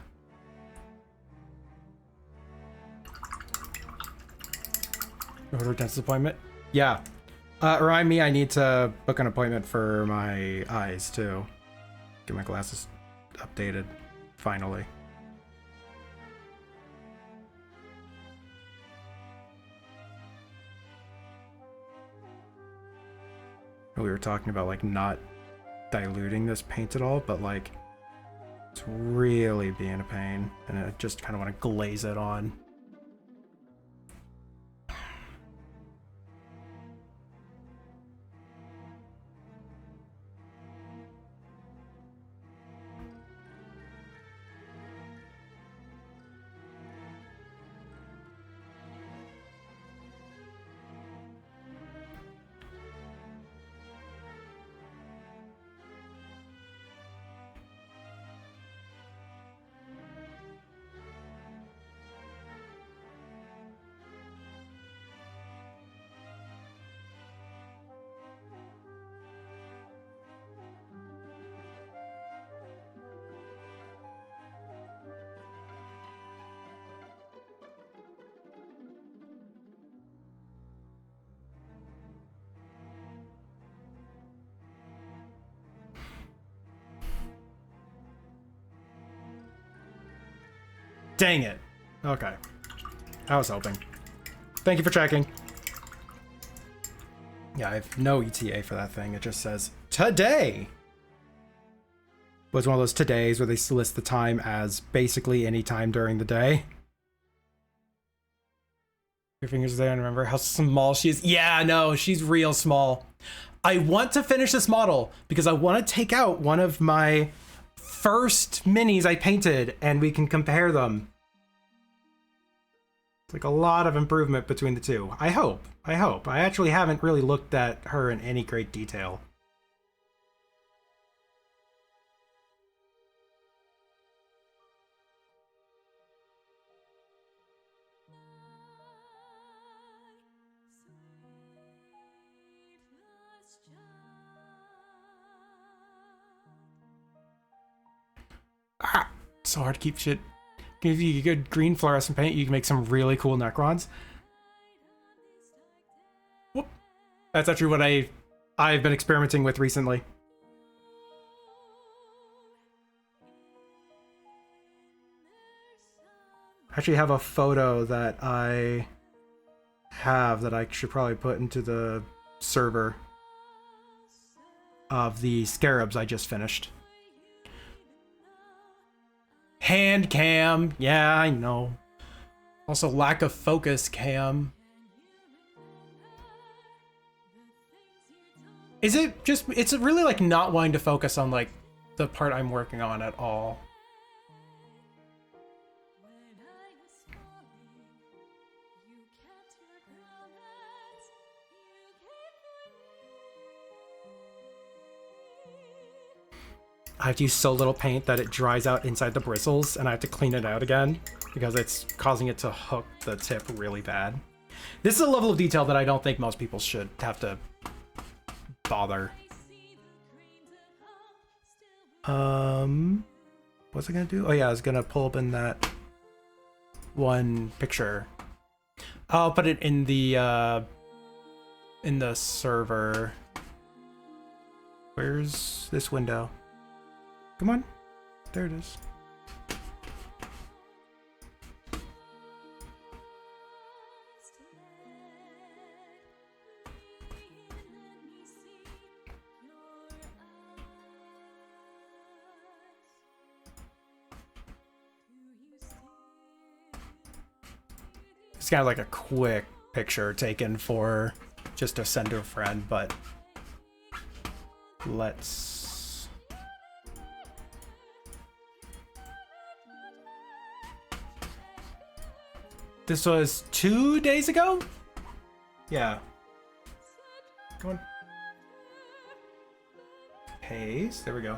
Order dentist appointment? Yeah. Remind me I need to book an appointment for my eyes too. Get my glasses updated, finally. We were talking about like not diluting this paint at all, but like it's really being a pain, and I just kind of want to glaze it on. Dang it. Okay. I was hoping. Thank you for checking. Yeah, I have no ETA for that thing. It just says, today! Was one of those todays where they list the time as basically any time during the day. Your fingers are there and remember how small she is. Yeah, no, she's real small. I want to finish this model because I want to take out one of my first minis I painted and we can compare them. It's like a lot of improvement between the two. I hope. I actually haven't really looked at her in any great detail. Ah, so hard to keep shit. If you get good green fluorescent paint, you can make some really cool Necrons. Whoop. That's actually what I've been experimenting with recently. I actually have a photo that I have that I should probably put into the server of the scarabs I just finished. Hand cam. Yeah, I know. Also lack of focus cam. Is it just, it's really like not wanting to focus on like the part I'm working on at all. I have to use so little paint that it dries out inside the bristles and I have to clean it out again because it's causing it to hook the tip really bad. This is a level of detail that I don't think most people should have to bother. What's I gonna do? Oh yeah, I was gonna pull up in that one picture. I'll put it in the server. Where's this window? Come on. There it is. It's kind of like a quick picture taken for just to send to a friend, but let's... This was 2 days ago? Yeah. Come on. Paste. There we go.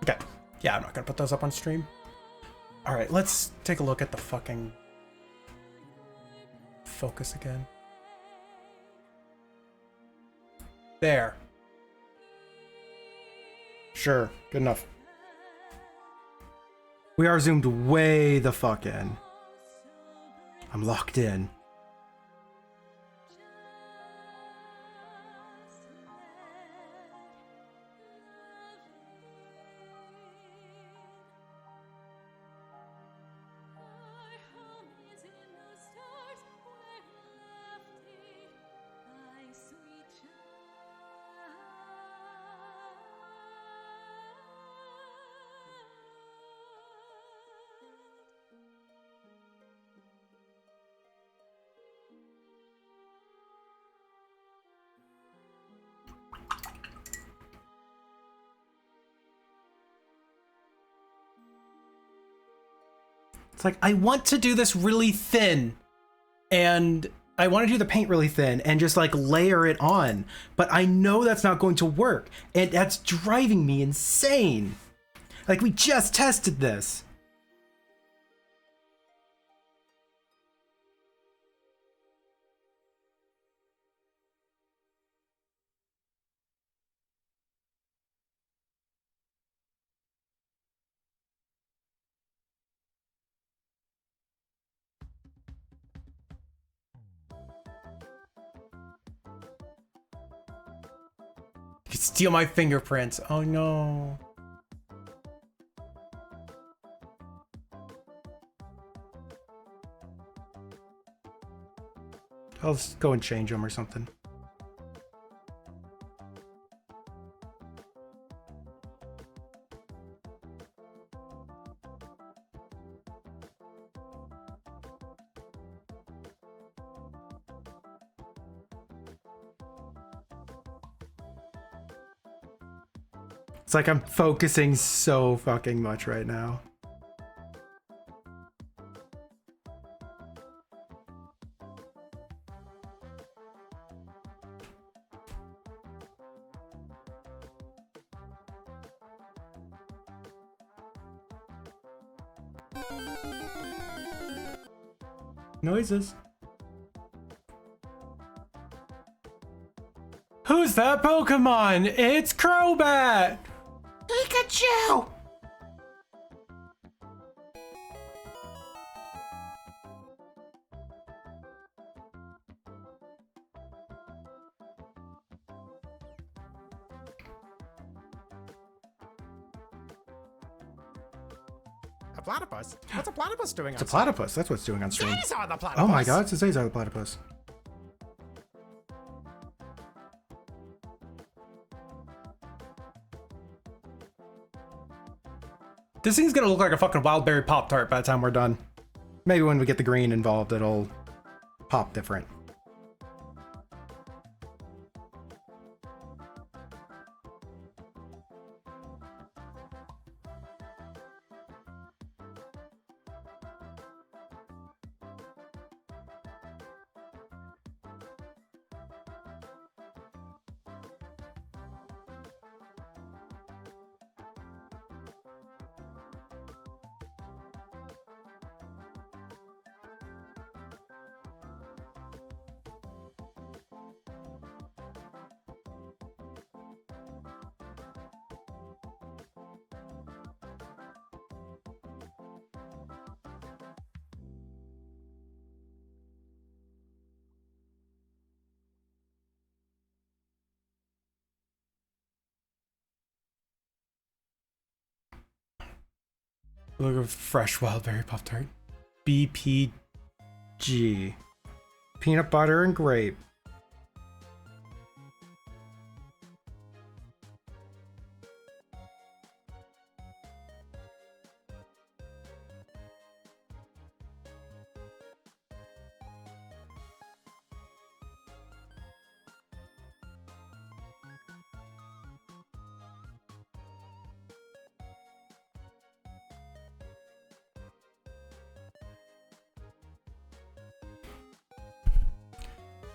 Okay. Yeah, I'm not gonna put those up on stream. All right, let's take a look at the fucking focus again. There. Sure, good enough. We are zoomed way the fuck in. I'm locked in. It's like, I want to do this really thin, and I want to do the paint really thin and just like layer it on, but I know that's not going to work, and that's driving me insane. Like, we just tested this. You could steal my fingerprints. Oh no. I'll just go and change them or something. It's like I'm focusing so fucking much right now. Noises. Who's that Pokemon? It's Crobat! Pikachu! A platypus? What's a platypus doing It's a on stream? platypus. That's what it's doing on stream. These are the platypus! Oh my god, it's a Zazar the platypus. This thing's gonna look like a fucking wild berry Pop-Tart by the time we're done. Maybe when we get the green involved, it'll pop different. Look at fresh wild berry Pop-Tart. BPG. Peanut butter and grape.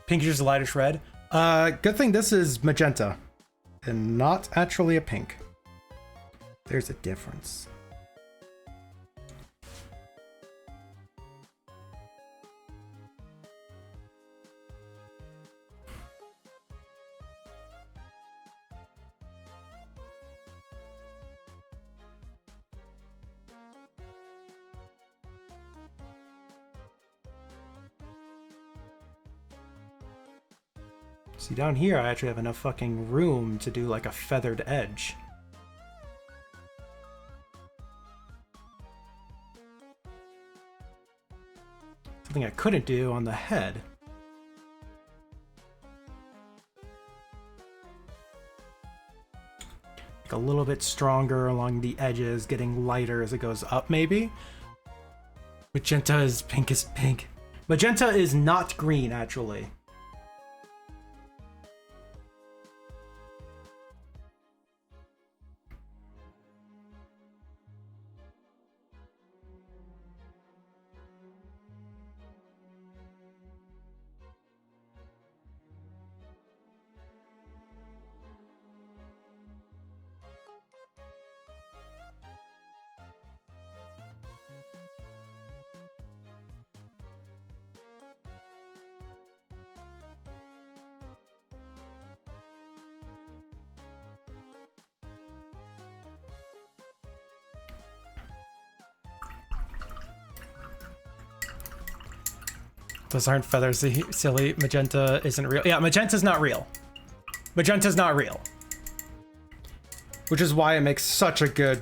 Pink is just the lightest red. Good thing this is magenta and not actually a pink. There's a difference. See, down here, I actually have enough fucking room to do like a feathered edge. Something I couldn't do on the head. Like a little bit stronger along the edges, getting lighter as it goes up, maybe? Magenta is pink as pink. Magenta is not green, actually. Those aren't feathers, silly. Magenta isn't real. Yeah, magenta's not real. Magenta's not real. Which is why it makes such a good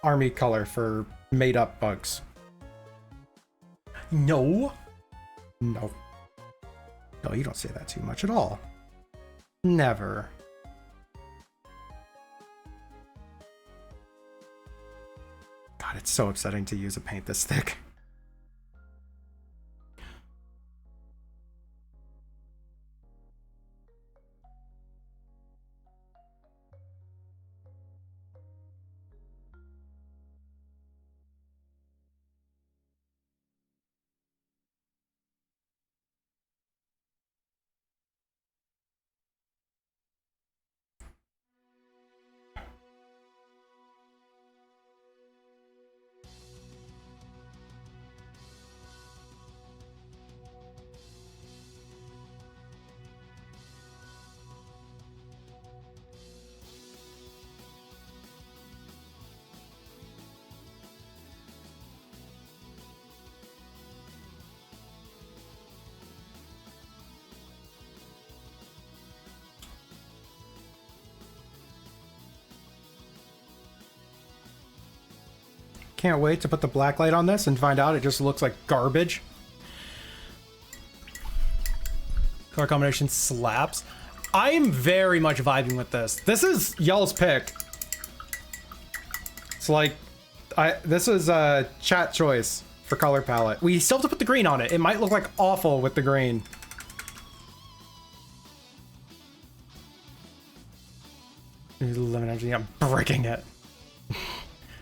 army color for made up bugs. No. No. No, you don't say that too much at all. Never. God, it's so upsetting to use a paint this thick. Can't wait to put the black light on this and find out it just looks like garbage. Color combination slaps. I'm very much vibing with this. This is y'all's pick. It's like, this is a chat choice for color palette. We still have to put the green on it. It might look like awful with the green. Lemon energy, I'm breaking it.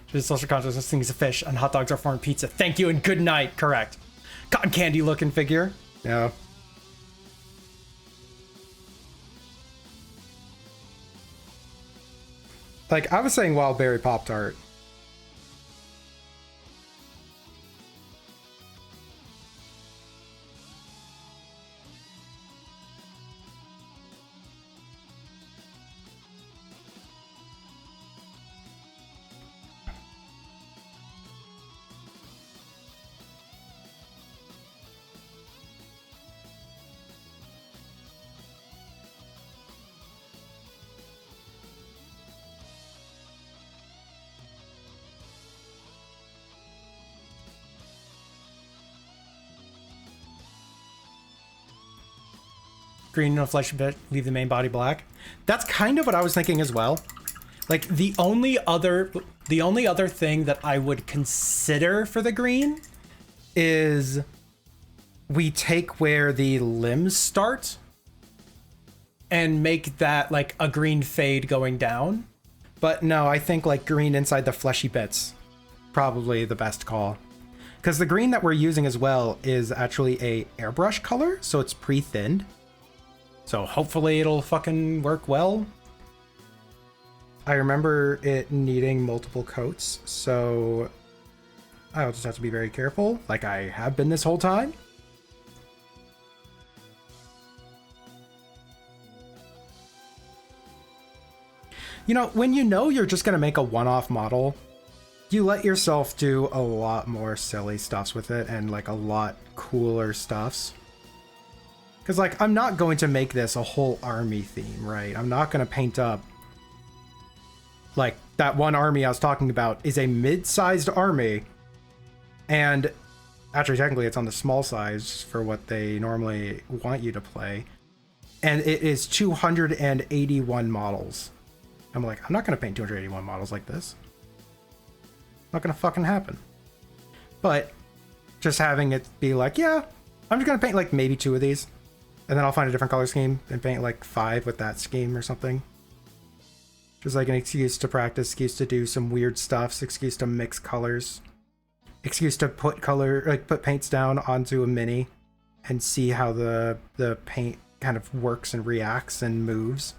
Just social consciousness thinks a fish and hot dogs are foreign pizza. Thank you and good night. Correct. Cotton candy looking figure. Yeah. Like, I was saying wild berry Pop-Tart. green and a flesh bit, leave the main body black. That's kind of what I was thinking as well. Like the only other thing that I would consider for the green Is we take where the limbs start and make that like a green fade going down. But no, I think like green inside the fleshy bits, probably the best call. Because the green that we're using as well is actually a airbrush color, so it's pre-thinned. So hopefully it'll fucking work well. I remember it needing multiple coats, so I'll just have to be very careful, like I have been this whole time. You know, when you know you're just going to make a one-off model, you let yourself do a lot more silly stuffs with it and like a lot cooler stuffs. Because like, I'm not going to make this a whole army theme, right? I'm not going to paint up like that one army I was talking about is a mid-sized army. And actually, technically it's on the small size for what they normally want you to play. And it is 281 models. I'm like, I'm not going to paint 281 models like this. Not going to fucking happen. But just having it be like, yeah, I'm just going to paint like maybe 2 of these. And then I'll find a different color scheme and paint like 5 with that scheme or something. Just like an excuse to practice, excuse to do some weird stuff, excuse to mix colors, excuse to put paints down onto a mini and see how the paint kind of works and reacts and moves.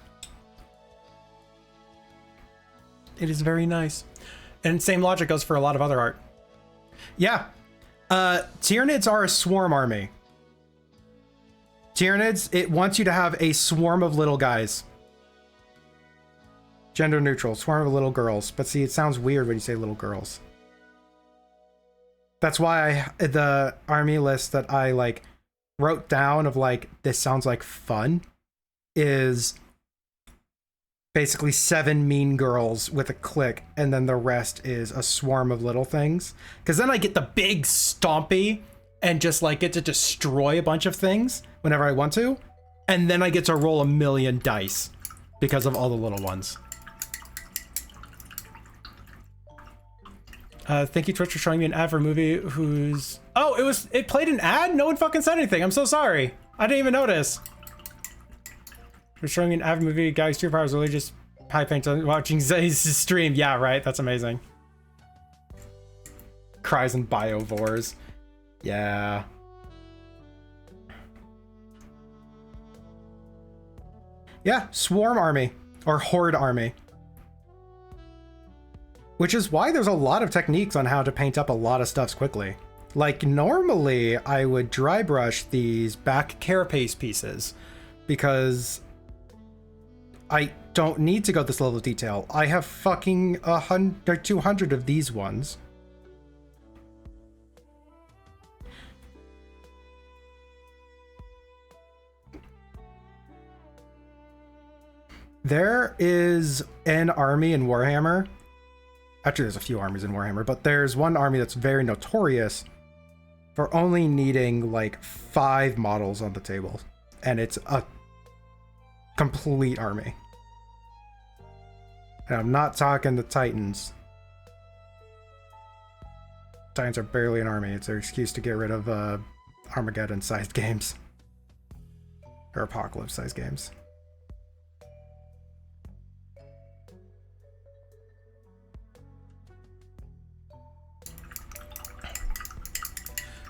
It is very nice. And same logic goes for a lot of other art. Yeah. Tyranids are a swarm army. Tyranids, it wants you to have a swarm of little guys. Gender neutral, swarm of little girls. But see, it sounds weird when you say little girls. That's why the army list that I like wrote down of like, this sounds like fun, is basically 7 mean girls with a click, and then the rest is a swarm of little things. Because then I get the big stompy and just like get to destroy a bunch of things whenever I want to. And then I get to roll 1,000,000 dice because of all the little ones. Thank you, Twitch, for showing me an ad for a movie whose... Oh, it played an ad? No one fucking said anything. I'm so sorry. I didn't even notice. For showing me an ad for a movie, guys, superpowers really just high paint on watching Zay's stream. Yeah, right. That's amazing. Cries and biovores. Yeah. Yeah, swarm army or horde army. Which is why there's a lot of techniques on how to paint up a lot of stuffs quickly. Like normally I would dry brush these back carapace pieces because I don't need to go this level of detail. I have fucking 200 of these ones. There is an army in Warhammer. Actually, there's a few armies in Warhammer, but there's one army that's very notorious for only needing like 5 models on the table. And it's a complete army. And I'm not talking the Titans. Titans are barely an army. It's their excuse to get rid of Armageddon-sized games. Or Apocalypse-sized games.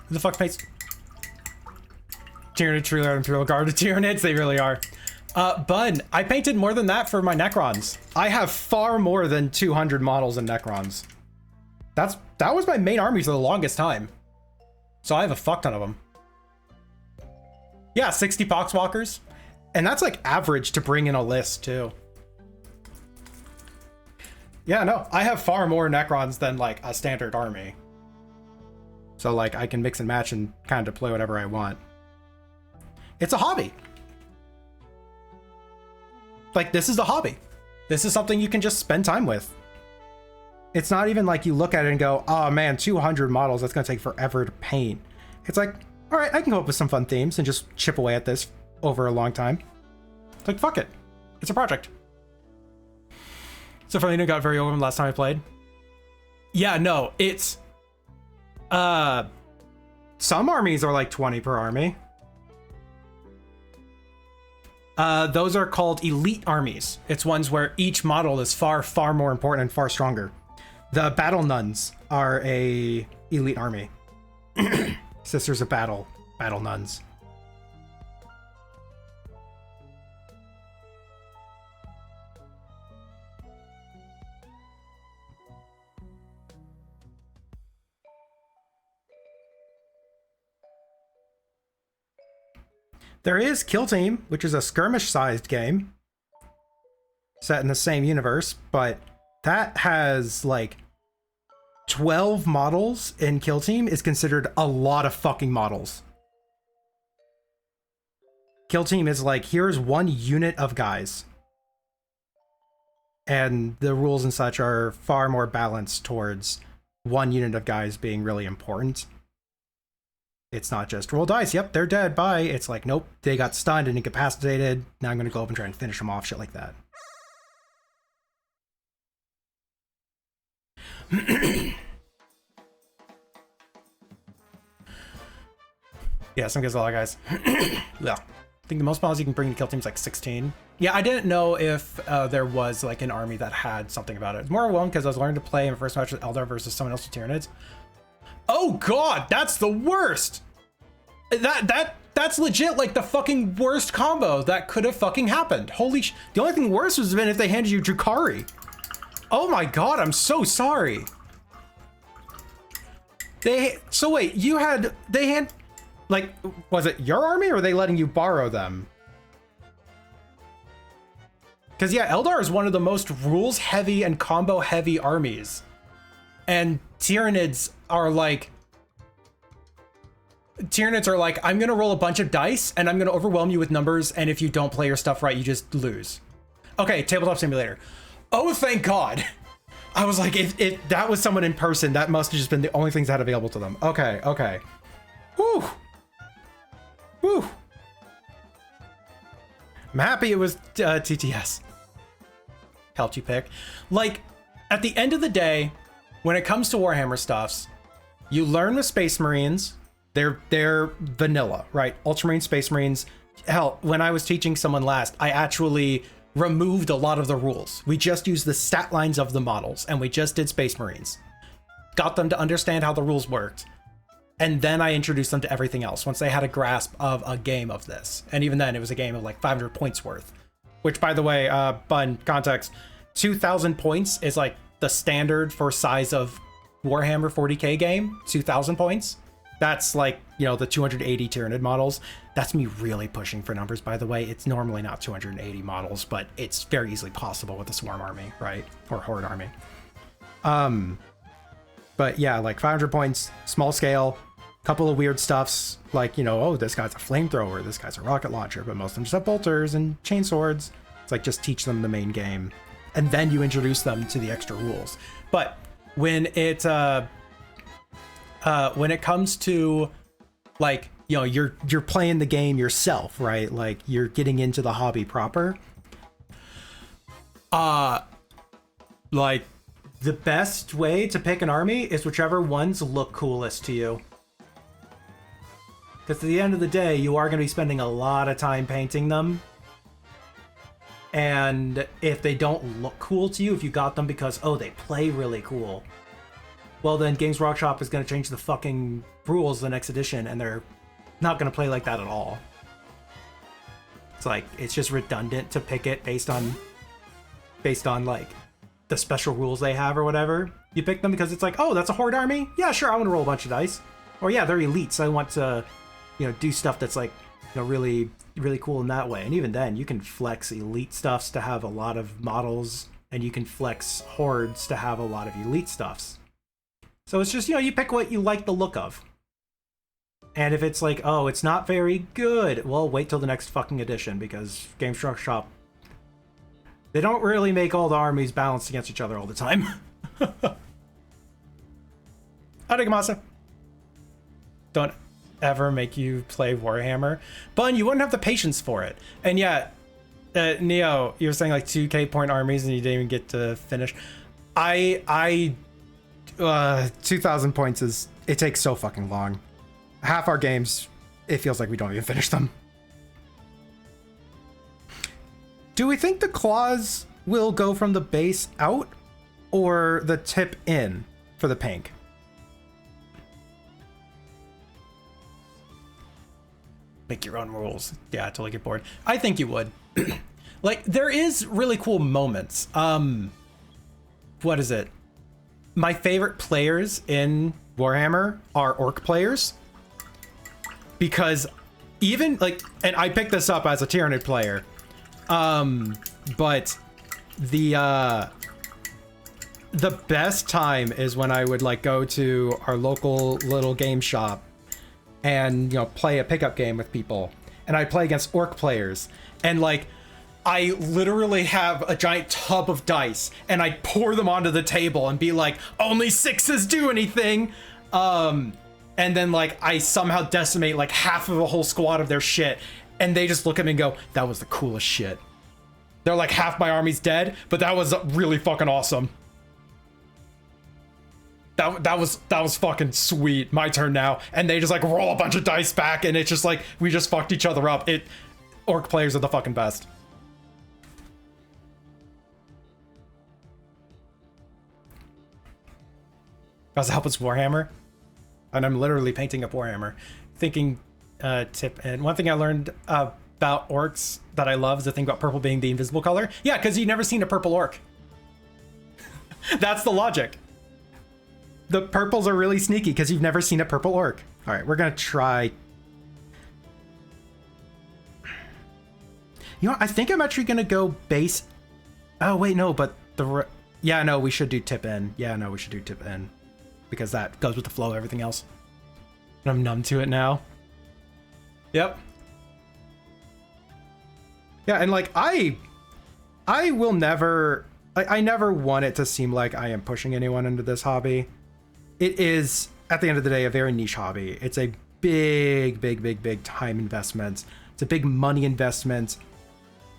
Who the fuck paints Tyranid True Imperial Guard to Tyranids? They really are. Bud, I painted more than that for my Necrons. I have far more than 200 models in Necrons. That was my main army for the longest time. So I have a fuck ton of them. Yeah, 60 Poxwalkers. And that's like average to bring in a list too. Yeah, no, I have far more Necrons than like a standard army. So like I can mix and match and kind of deploy whatever I want. It's a hobby. Like this is a hobby. This is something you can just spend time with. It's not even like you look at it and go, oh man, 200 models, that's gonna take forever to paint. It's like, all right, I can come up with some fun themes and just chip away at this over a long time. It's like, fuck it. It's a project. So Felina got very overwhelmed last time I played. Yeah, no, it's... some armies are like 20 per army. Those are called elite armies. It's ones where each model is far, far more important and far stronger. The battle nuns are a elite army. Sisters of Battle, battle nuns. There is Kill Team, which is a skirmish-sized game set in the same universe, but that has like 12 models in Kill Team is considered a lot of fucking models. Kill Team is like, here's one unit of guys. And the rules and such are far more balanced towards one unit of guys being really important. It's not just roll dice, yep, they're dead, bye. It's like, nope, they got stunned and incapacitated. Now I'm going to go up and try and finish them off, shit like that. Yeah, some gives a lot, guys. Yeah. I think the most models you can bring to Kill Team is like 16. Yeah, I didn't know if there was like an army that had something about it. It's more overwhelmed because I was learning to play in my first match with Eldar versus someone else with Tyranids. Oh god, that's the worst. That's legit like the fucking worst combo that could have fucking happened. Holy sh! The only thing worse was been if they handed you Drukhari. Oh my god, I'm so sorry. So wait, like, was it your army or were they letting you borrow them? Because yeah, Eldar is one of the most rules heavy and combo heavy armies. And Tyranids are like, I'm gonna roll a bunch of dice and I'm gonna overwhelm you with numbers, and if you don't play your stuff right, you just lose. Okay, Tabletop Simulator. Oh, thank God. I was like, if that was someone in person, that must have just been the only things that had available to them. Okay, okay. Whew. Whew. I'm happy it was TTS. Helped you pick. Like, at the end of the day, when it comes to Warhammer stuffs, you learn with Space Marines. They're vanilla, right? Ultramarine, Space Marines. Hell, when I was teaching someone last, I actually removed a lot of the rules. We just used the stat lines of the models, and we just did Space Marines. Got them to understand how the rules worked. And then I introduced them to everything else once they had a grasp of a game of this. And even then, it was a game of like 500 points worth. Which, by the way, fun context, 2,000 points is like the standard for size of Warhammer 40k game, 2,000 points. That's like, you know, the 280 Tyranid models. That's me really pushing for numbers, by the way. It's normally not 280 models, but it's very easily possible with a Swarm army, right? Or Horde army. But yeah, like 500 points, small scale, couple of weird stuffs, like, you know, oh, this guy's a flamethrower, this guy's a rocket launcher, but most of them just have bolters and chain swords. It's like, just teach them the main game, and then you introduce them to the extra rules. But when it comes to, like, you know, you're playing the game yourself, right? Like, you're getting into the hobby proper. Like, the best way to pick an army is whichever ones look coolest to you. Because at the end of the day, you are going to be spending a lot of time painting them. And if they don't look cool to you, if you got them because, oh, they play really cool, well, then Games Workshop is going to change the fucking rules the next edition, and they're not going to play like that at all. It's like, it's just redundant to pick it based on like the special rules they have or whatever. You pick them because it's like, oh, that's a Horde army? Yeah, sure, I want to roll a bunch of dice. Or yeah, they're elites. I want to, you know, do stuff that's like, you know, really, really cool in that way. And even then, you can flex elite stuffs to have a lot of models, and you can flex hordes to have a lot of elite stuffs. So it's just, you know, you pick what you like the look of. And if it's like, oh, it's not very good, well, wait till the next fucking edition, because Games Workshop, they don't really make all the armies balanced against each other all the time. Arigamasa. Don't. ever make you play Warhammer. Bun, you wouldn't have the patience for it. And yeah, Neo, you were saying like 2k point armies and you didn't even get to finish. 2,000 points is, it takes so fucking long. Half our games, it feels like we don't even finish them. Do we think the claws will go from the base out or the tip in for the pink? Make your own rules. Yeah, totally get bored. I think you would. Like, there is really cool moments. What is it? My favorite players in Warhammer are orc players. Because even, like, and I picked this up as a Tyranid player. But the best time is when I would, like, go to our local little game shop and, you know, play a pickup game with people. And I play against orc players. And, like, I literally have a giant tub of dice and I pour them onto the table and be like, only 6s do anything. And then, like, I somehow decimate, like, half of a whole squad of their shit. And they just look at me and go, that was the coolest shit. They're like, half my army's dead, but that was really fucking awesome. That was fucking sweet. My turn now. And they just, like, roll a bunch of dice back and it's just like, we just fucked each other up. Orc players are the fucking best. Does it help us Warhammer? And I'm literally painting up Warhammer. Thinking tip, and one thing I learned about orcs that I love is the thing about purple being the invisible color. Yeah, because you've never seen a purple orc. That's the logic. The purples are really sneaky because you've never seen a purple orc. All right, we're gonna try. You know, I think I'm actually gonna go base. Oh wait, no, but yeah, no, we should do tip in. Yeah, no, we should do tip in because that goes with the flow of everything else. And I'm numb to it now. Yep. Yeah, and like I will never. I never want it to seem like I am pushing anyone into this hobby. It is, at the end of the day, a very niche hobby. It's a big time investment. It's a big money investment.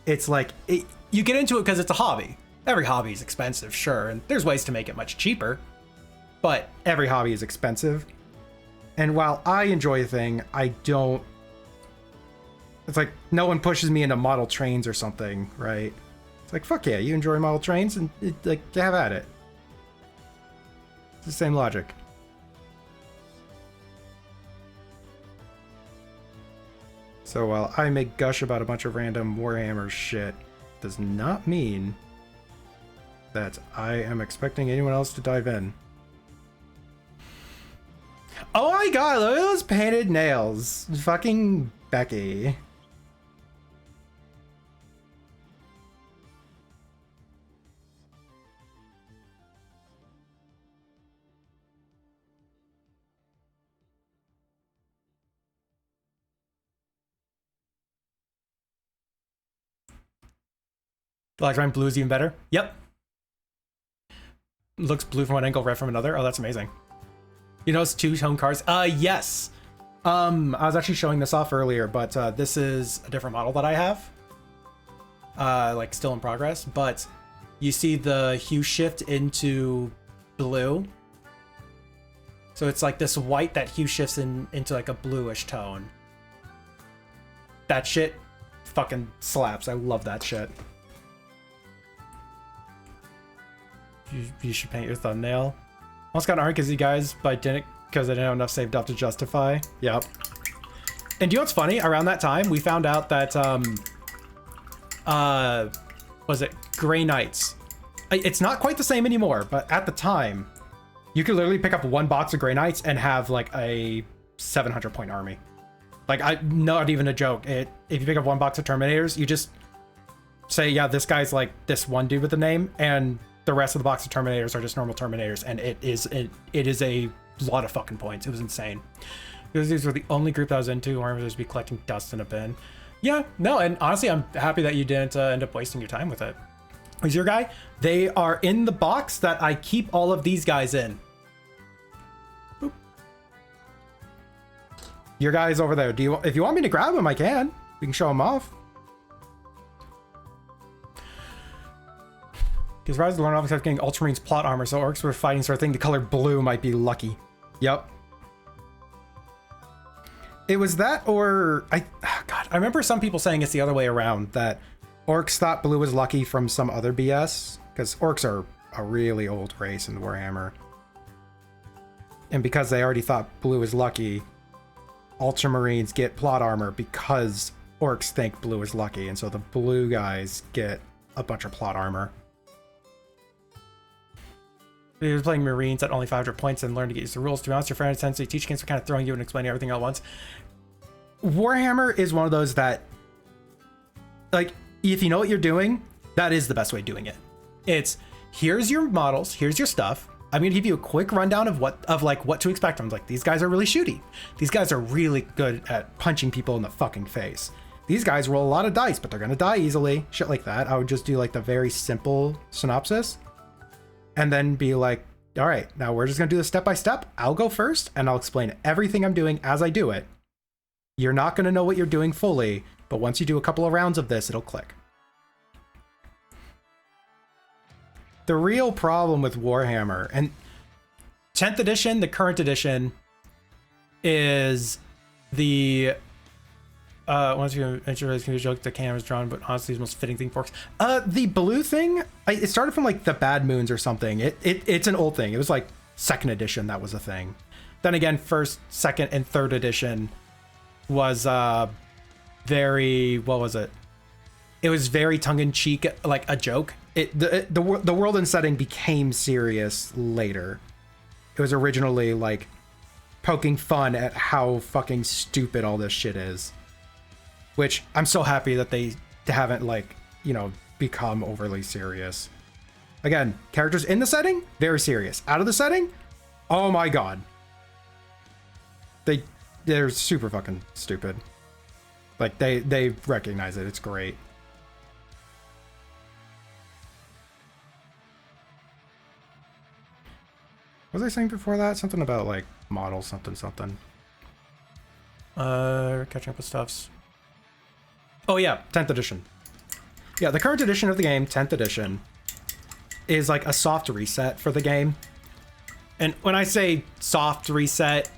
It's like, you get into it because it's a hobby. Every hobby is expensive, sure, and there's ways to make it much cheaper, but every hobby is expensive. And while I enjoy a thing, I don't... It's like, no one pushes me into model trains or something, right? It's like, fuck yeah, you enjoy model trains, and like, have at it. It's the same logic. So while I may gush about a bunch of random Warhammer shit, does not mean that I am expecting anyone else to dive in. Oh my god, look at those painted nails. Fucking Becky. Black red blue is even better. Yep. Looks blue from one angle, red from another. Oh, that's amazing. You know, it's two-tone cards. Yes. I was actually showing this off earlier, but this is a different model that I have. Like, still in progress. But you see the hue shift into blue. So it's like this white that hue shifts into like a bluish tone. That shit fucking slaps. I love that shit. You should paint your thumbnail. Almost got an art because you guys, but I didn't because I didn't have enough saved up to justify. Yep. And do you know what's funny? Around that time, we found out that was it Grey Knights? It's not quite the same anymore, but at the time, you could literally pick up one box of Grey Knights and have like a 700 point army. Like, not even a joke. If you pick up one box of Terminators, you just say, yeah, this guy's like this one dude with the name, and the rest of the box of Terminators are just normal Terminators, and it is a lot of fucking points. It was insane. Because these were the only group that I was into, or I was just be collecting dust in a bin. Yeah, no, and honestly, I'm happy that you didn't end up wasting your time with it. Who's your guy? They are in the box that I keep all of these guys in. Boop. Your guy's over there. If you want me to grab him, I can. We can show him off. Because Rise of the Lone Elves kept getting Ultramarines plot armor, so orcs were fighting, so I think the color blue might be lucky. Yep. It was that, or God, I remember some people saying it's the other way around, that orcs thought blue was lucky from some other BS, because orcs are a really old race in Warhammer. And because they already thought blue was lucky, Ultramarines get plot armor because orcs think blue is lucky, and so the blue guys get a bunch of plot armor. He was playing Marines at only 500 points and learned to get used to the rules. To be honest, your friend tends to teach games for kind of throwing you and explaining everything at once. Warhammer is one of those that, like, if you know what you're doing, that is the best way of doing it. It's, here's your models, here's your stuff. I'm going to give you a quick rundown of what to expect. I'm like, these guys are really shooty. These guys are really good at punching people in the fucking face. These guys roll a lot of dice, but they're going to die easily. Shit like that. I would just do like the very simple synopsis. And then be like, all right, now we're just going to do this step by step. I'll go first and I'll explain everything I'm doing as I do it. You're not going to know what you're doing fully, but once you do a couple of rounds of this, it'll click. The real problem with Warhammer, and 10th edition, the current edition, is the once you introduce can be a joke, the camera's drawn, but honestly the most fitting thing for orcs. The blue thing, it started from like the Bad Moons or something. It's an old thing. It was like 2nd edition that was a thing. Then again, 1st, 2nd, and 3rd edition was very, what was it? It was very tongue-in-cheek, like a joke. The world and setting became serious later. It was originally like poking fun at how fucking stupid all this shit is. Which I'm so happy that they haven't, like, you know, become overly serious. Again, characters in the setting, very serious. Out of the setting, oh my god. They're super fucking stupid. Like, they recognize it. It's great. What was I saying before that? Something about, like, models, something. Catching up with stuffs. Oh yeah, 10th edition. Yeah, the current edition of the game, 10th edition, is like a soft reset for the game. And when I say soft reset,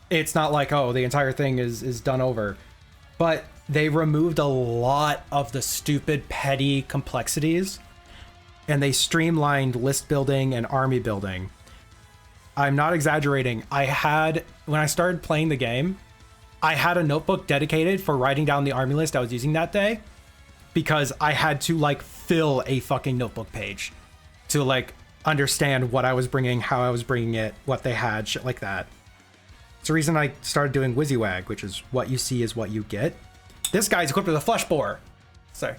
it's not like, oh, the entire thing is done over. But they removed a lot of the stupid, petty complexities, and they streamlined list building and army building. I'm not exaggerating. When I started playing the game, I had a notebook dedicated for writing down the army list I was using that day, because I had to like fill a fucking notebook page to like understand what I was bringing, how I was bringing it, what they had, shit like that. It's the reason I started doing WYSIWAG, which is what you see is what you get. This guy's equipped with a flesh bore. Sorry.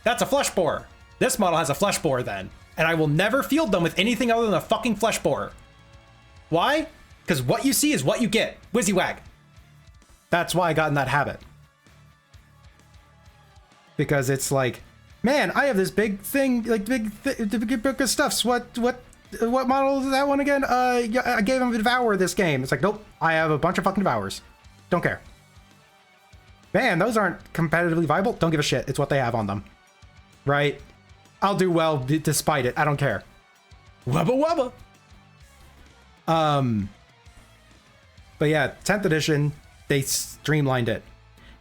That's a flesh bore. This model has a flesh bore then, and I will never field them with anything other than a fucking flesh bore. Why? Because what you see is what you get. WYSIWAG. That's why I got in that habit. Because it's like, man, I have this big thing, like big book of stuffs. What model is that one again? Yeah, I gave him a Devour this game. It's like, nope, I have a bunch of fucking Devours. Don't care. Man, those aren't competitively viable. Don't give a shit. It's what they have on them. Right? I'll do well despite it. I don't care. Wubba wubba. But yeah, 10th edition, they streamlined it.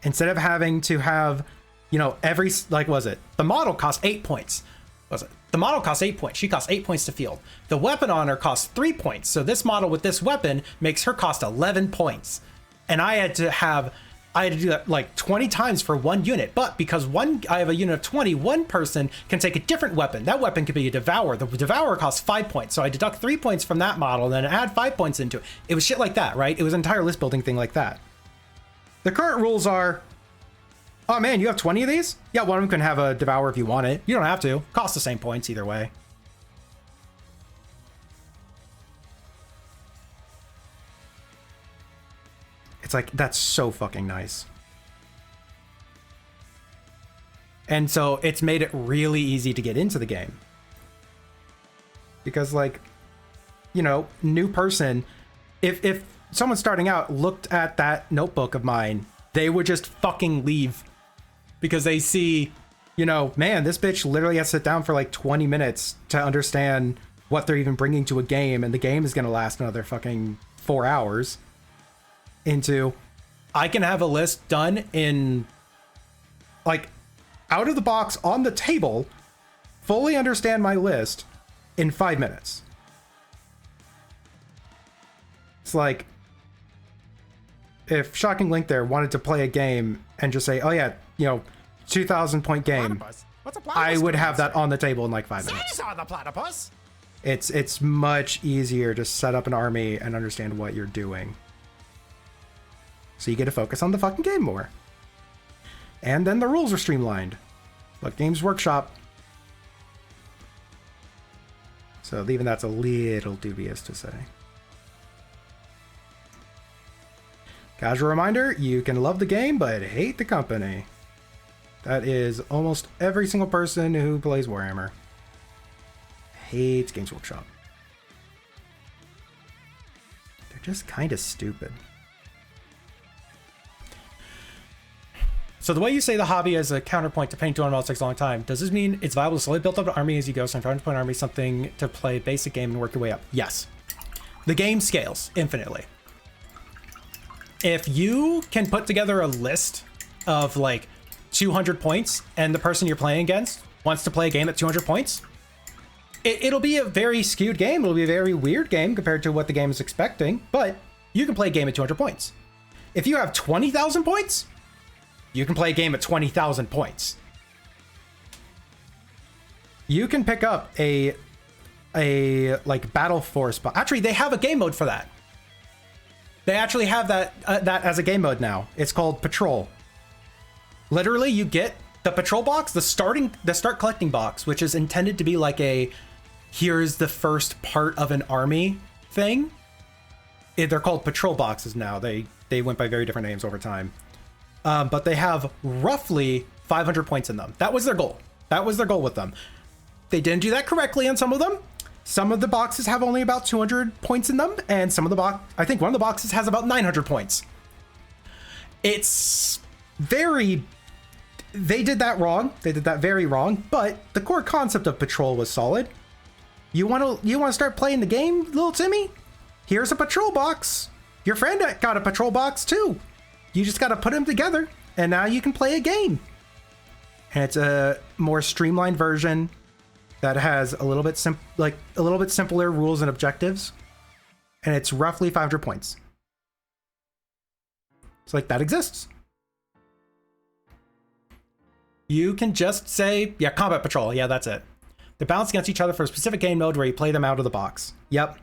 Instead of having to have, you know, every, like, was it? The model cost 8 points. Was it? The model costs 8 points. She costs 8 points to field. The weapon on her costs 3 points. So this model with this weapon makes her cost 11 points. And I had to do that like 20 times for one unit. But because I have a unit of 20, one person can take a different weapon. That weapon could be a Devour. The Devour costs 5 points. So I deduct 3 points from that model and then add 5 points into it. It was shit like that, right? It was an entire list building thing like that. The current rules are, oh man, you have 20 of these? Yeah, one of them can have a Devour if you want it. You don't have to. Costs the same points either way. It's like, that's so fucking nice. And so it's made it really easy to get into the game. Because, like, you know, new person, if someone starting out looked at that notebook of mine, they would just fucking leave because they see, you know, man, this bitch literally has to sit down for like 20 minutes to understand what they're even bringing to a game, and the game is going to last another fucking 4 hours. Into, I can have a list done in, like, out of the box on the table, fully understand my list in 5 minutes. It's like, if Shocking Link there wanted to play a game and just say, oh yeah, you know, 2,000 point game, Platypus? What's a platypus? I would doing have that here? on the table in like 5 minutes. Caesar the platypus! It's much easier to set up an army and understand what you're doing. So you get to focus on the fucking game more. And then the rules are streamlined. Look, Games Workshop. So even that's a little dubious to say. Casual reminder, you can love the game, but hate the company. That is almost every single person who plays Warhammer. Hates Games Workshop. They're just kind of stupid. So the way you say the hobby as a counterpoint to paying $200 takes a long time, does this mean it's viable to slowly build up an army as you go? So I'm trying to put an army something to play basic game and work your way up. Yes. The game scales infinitely. If you can put together a list of like 200 points and the person you're playing against wants to play a game at 200 points, it'll be a very skewed game. It'll be a very weird game compared to what the game is expecting, but you can play a game at 200 points. If you have 20,000 points, you can play a game at 20,000 points. You can pick up a like battle force, but actually they have a game mode for that. They actually have that as a game mode now. It's called Patrol. Literally, you get the patrol box, the start collecting box, which is intended to be like a here's the first part of an army thing. They're called patrol boxes now. They went by very different names over time. But they have roughly 500 points in them. That was their goal. That was their goal with them. They didn't do that correctly on some of them. Some of the boxes have only about 200 points in them, and some of the I think one of the boxes has about 900 points. It's very... They did that wrong. They did that very wrong, but the core concept of Patrol was solid. You want to start playing the game, little Timmy? Here's a patrol box. Your friend got a patrol box too. You just got to put them together, and now you can play a game. And it's a more streamlined version that has a little bit simpler rules and objectives, and it's roughly 500 points. It's like that exists. You can just say, yeah, combat patrol. Yeah, that's it. They're balanced against each other for a specific game mode where you play them out of the box. Yep.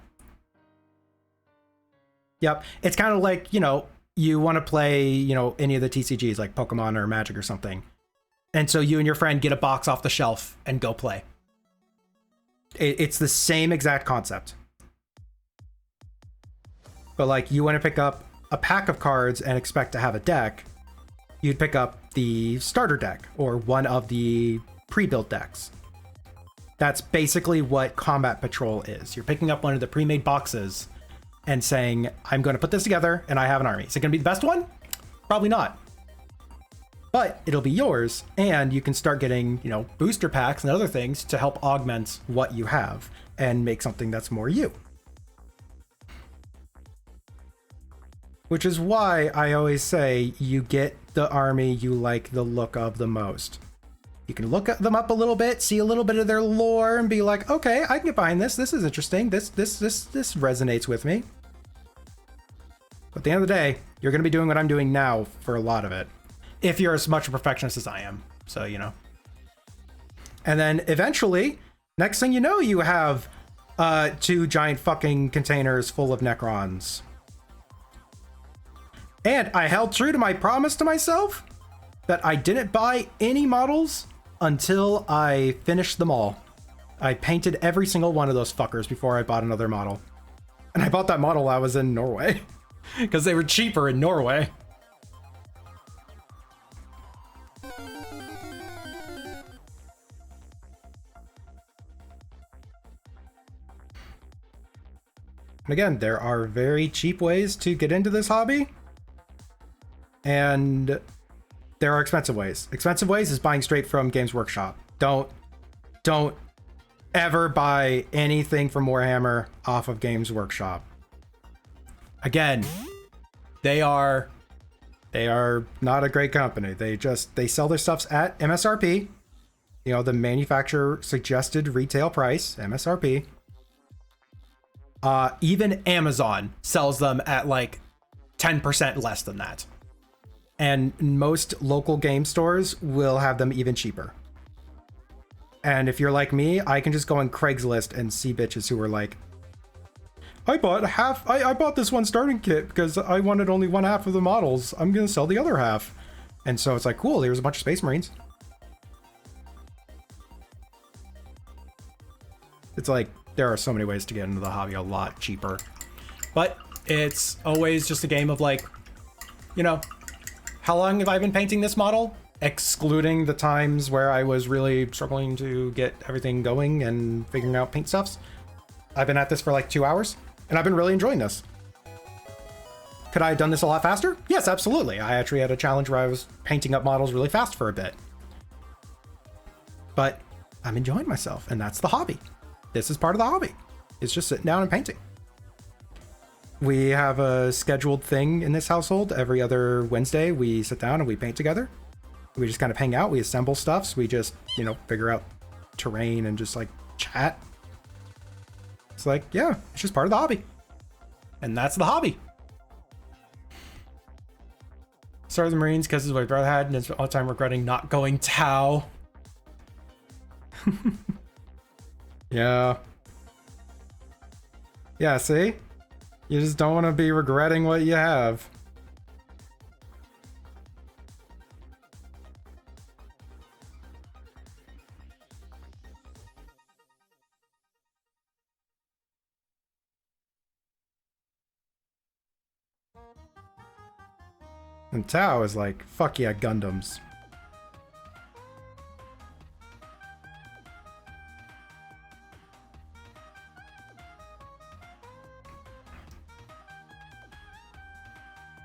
It's kind of like, you know, you want to play, you know, any of the TCGs like Pokemon or Magic or something. And so you and your friend get a box off the shelf and go play. It's the same exact concept. But like, you want to pick up a pack of cards and expect to have a deck, you'd pick up the starter deck or one of the pre-built decks. That's basically what Combat Patrol is. You're picking up one of the pre-made boxes and saying, I'm going to put this together and I have an army. Is it going to be the best one? Probably not. But it'll be yours, and you can start getting, you know, booster packs and other things to help augment what you have and make something that's more you. Which is why I always say you get the army you like the look of the most. You can look them up a little bit, see a little bit of their lore, and be like, okay, I can get behind this. This is interesting. This resonates with me. But at the end of the day, you're going to be doing what I'm doing now for a lot of it. If you're as much a perfectionist as I am. So, you know. And then eventually, next thing you know, you have 2 giant fucking containers full of Necrons. And I held true to my promise to myself that I didn't buy any models until I finished them all. I painted every single one of those fuckers before I bought another model. And I bought that model while I was in Norway. Because they were cheaper in Norway. And again, there are very cheap ways to get into this hobby. And there are expensive ways. Expensive ways is buying straight from Games Workshop. Don't ever buy anything from Warhammer off of Games Workshop. Again, they are not a great company. They sell their stuffs at MSRP. You know, the manufacturer suggested retail price, MSRP. Even Amazon sells them at like 10% less than that. And most local game stores will have them even cheaper. And if you're like me, I can just go on Craigslist and see bitches who are like, I bought this one starting kit because I wanted only one half of the models. I'm going to sell the other half. And so it's like, cool, here's a bunch of Space Marines. It's like, there are so many ways to get into the hobby a lot cheaper. But it's always just a game of like, you know, how long have I been painting this model? Excluding the times where I was really struggling to get everything going and figuring out paint stuffs. I've been at this for like 2 hours, and I've been really enjoying this. Could I have done this a lot faster? Yes, absolutely. I actually had a challenge where I was painting up models really fast for a bit. But I'm enjoying myself, and that's the hobby. This is part of the hobby. It's just sitting down and painting. We have a scheduled thing in this household. Every other Wednesday, we sit down and we paint together. We just kind of hang out. We assemble stuffs. We just, you know, figure out terrain and just like chat. It's like, yeah, it's just part of the hobby. And that's the hobby. Started the Marines because it's what my brother had, and it's all the time regretting not going Tau. Yeah. Yeah, see? You just don't want to be regretting what you have. And Tau is like, fuck yeah, Gundams.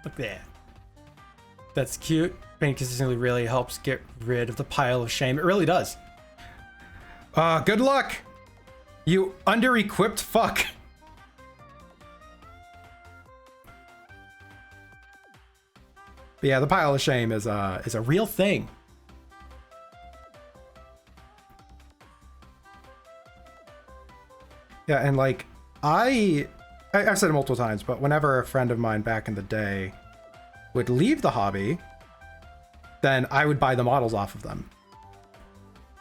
Look there. That's cute. Painting consistently really helps get rid of the pile of shame. It really does. Good luck, you under-equipped fuck. But yeah, the pile of shame is a real thing. Yeah, and like I've said it multiple times, but whenever a friend of mine back in the day would leave the hobby, then I would buy the models off of them.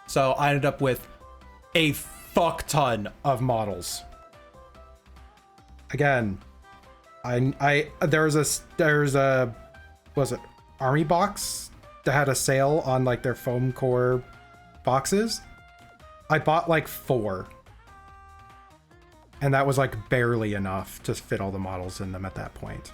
So I ended up with a fuck ton of models. Again, there's a was it Army box that had a sale on like their foam core boxes. I bought like 4. And that was like barely enough to fit all the models in them at that point.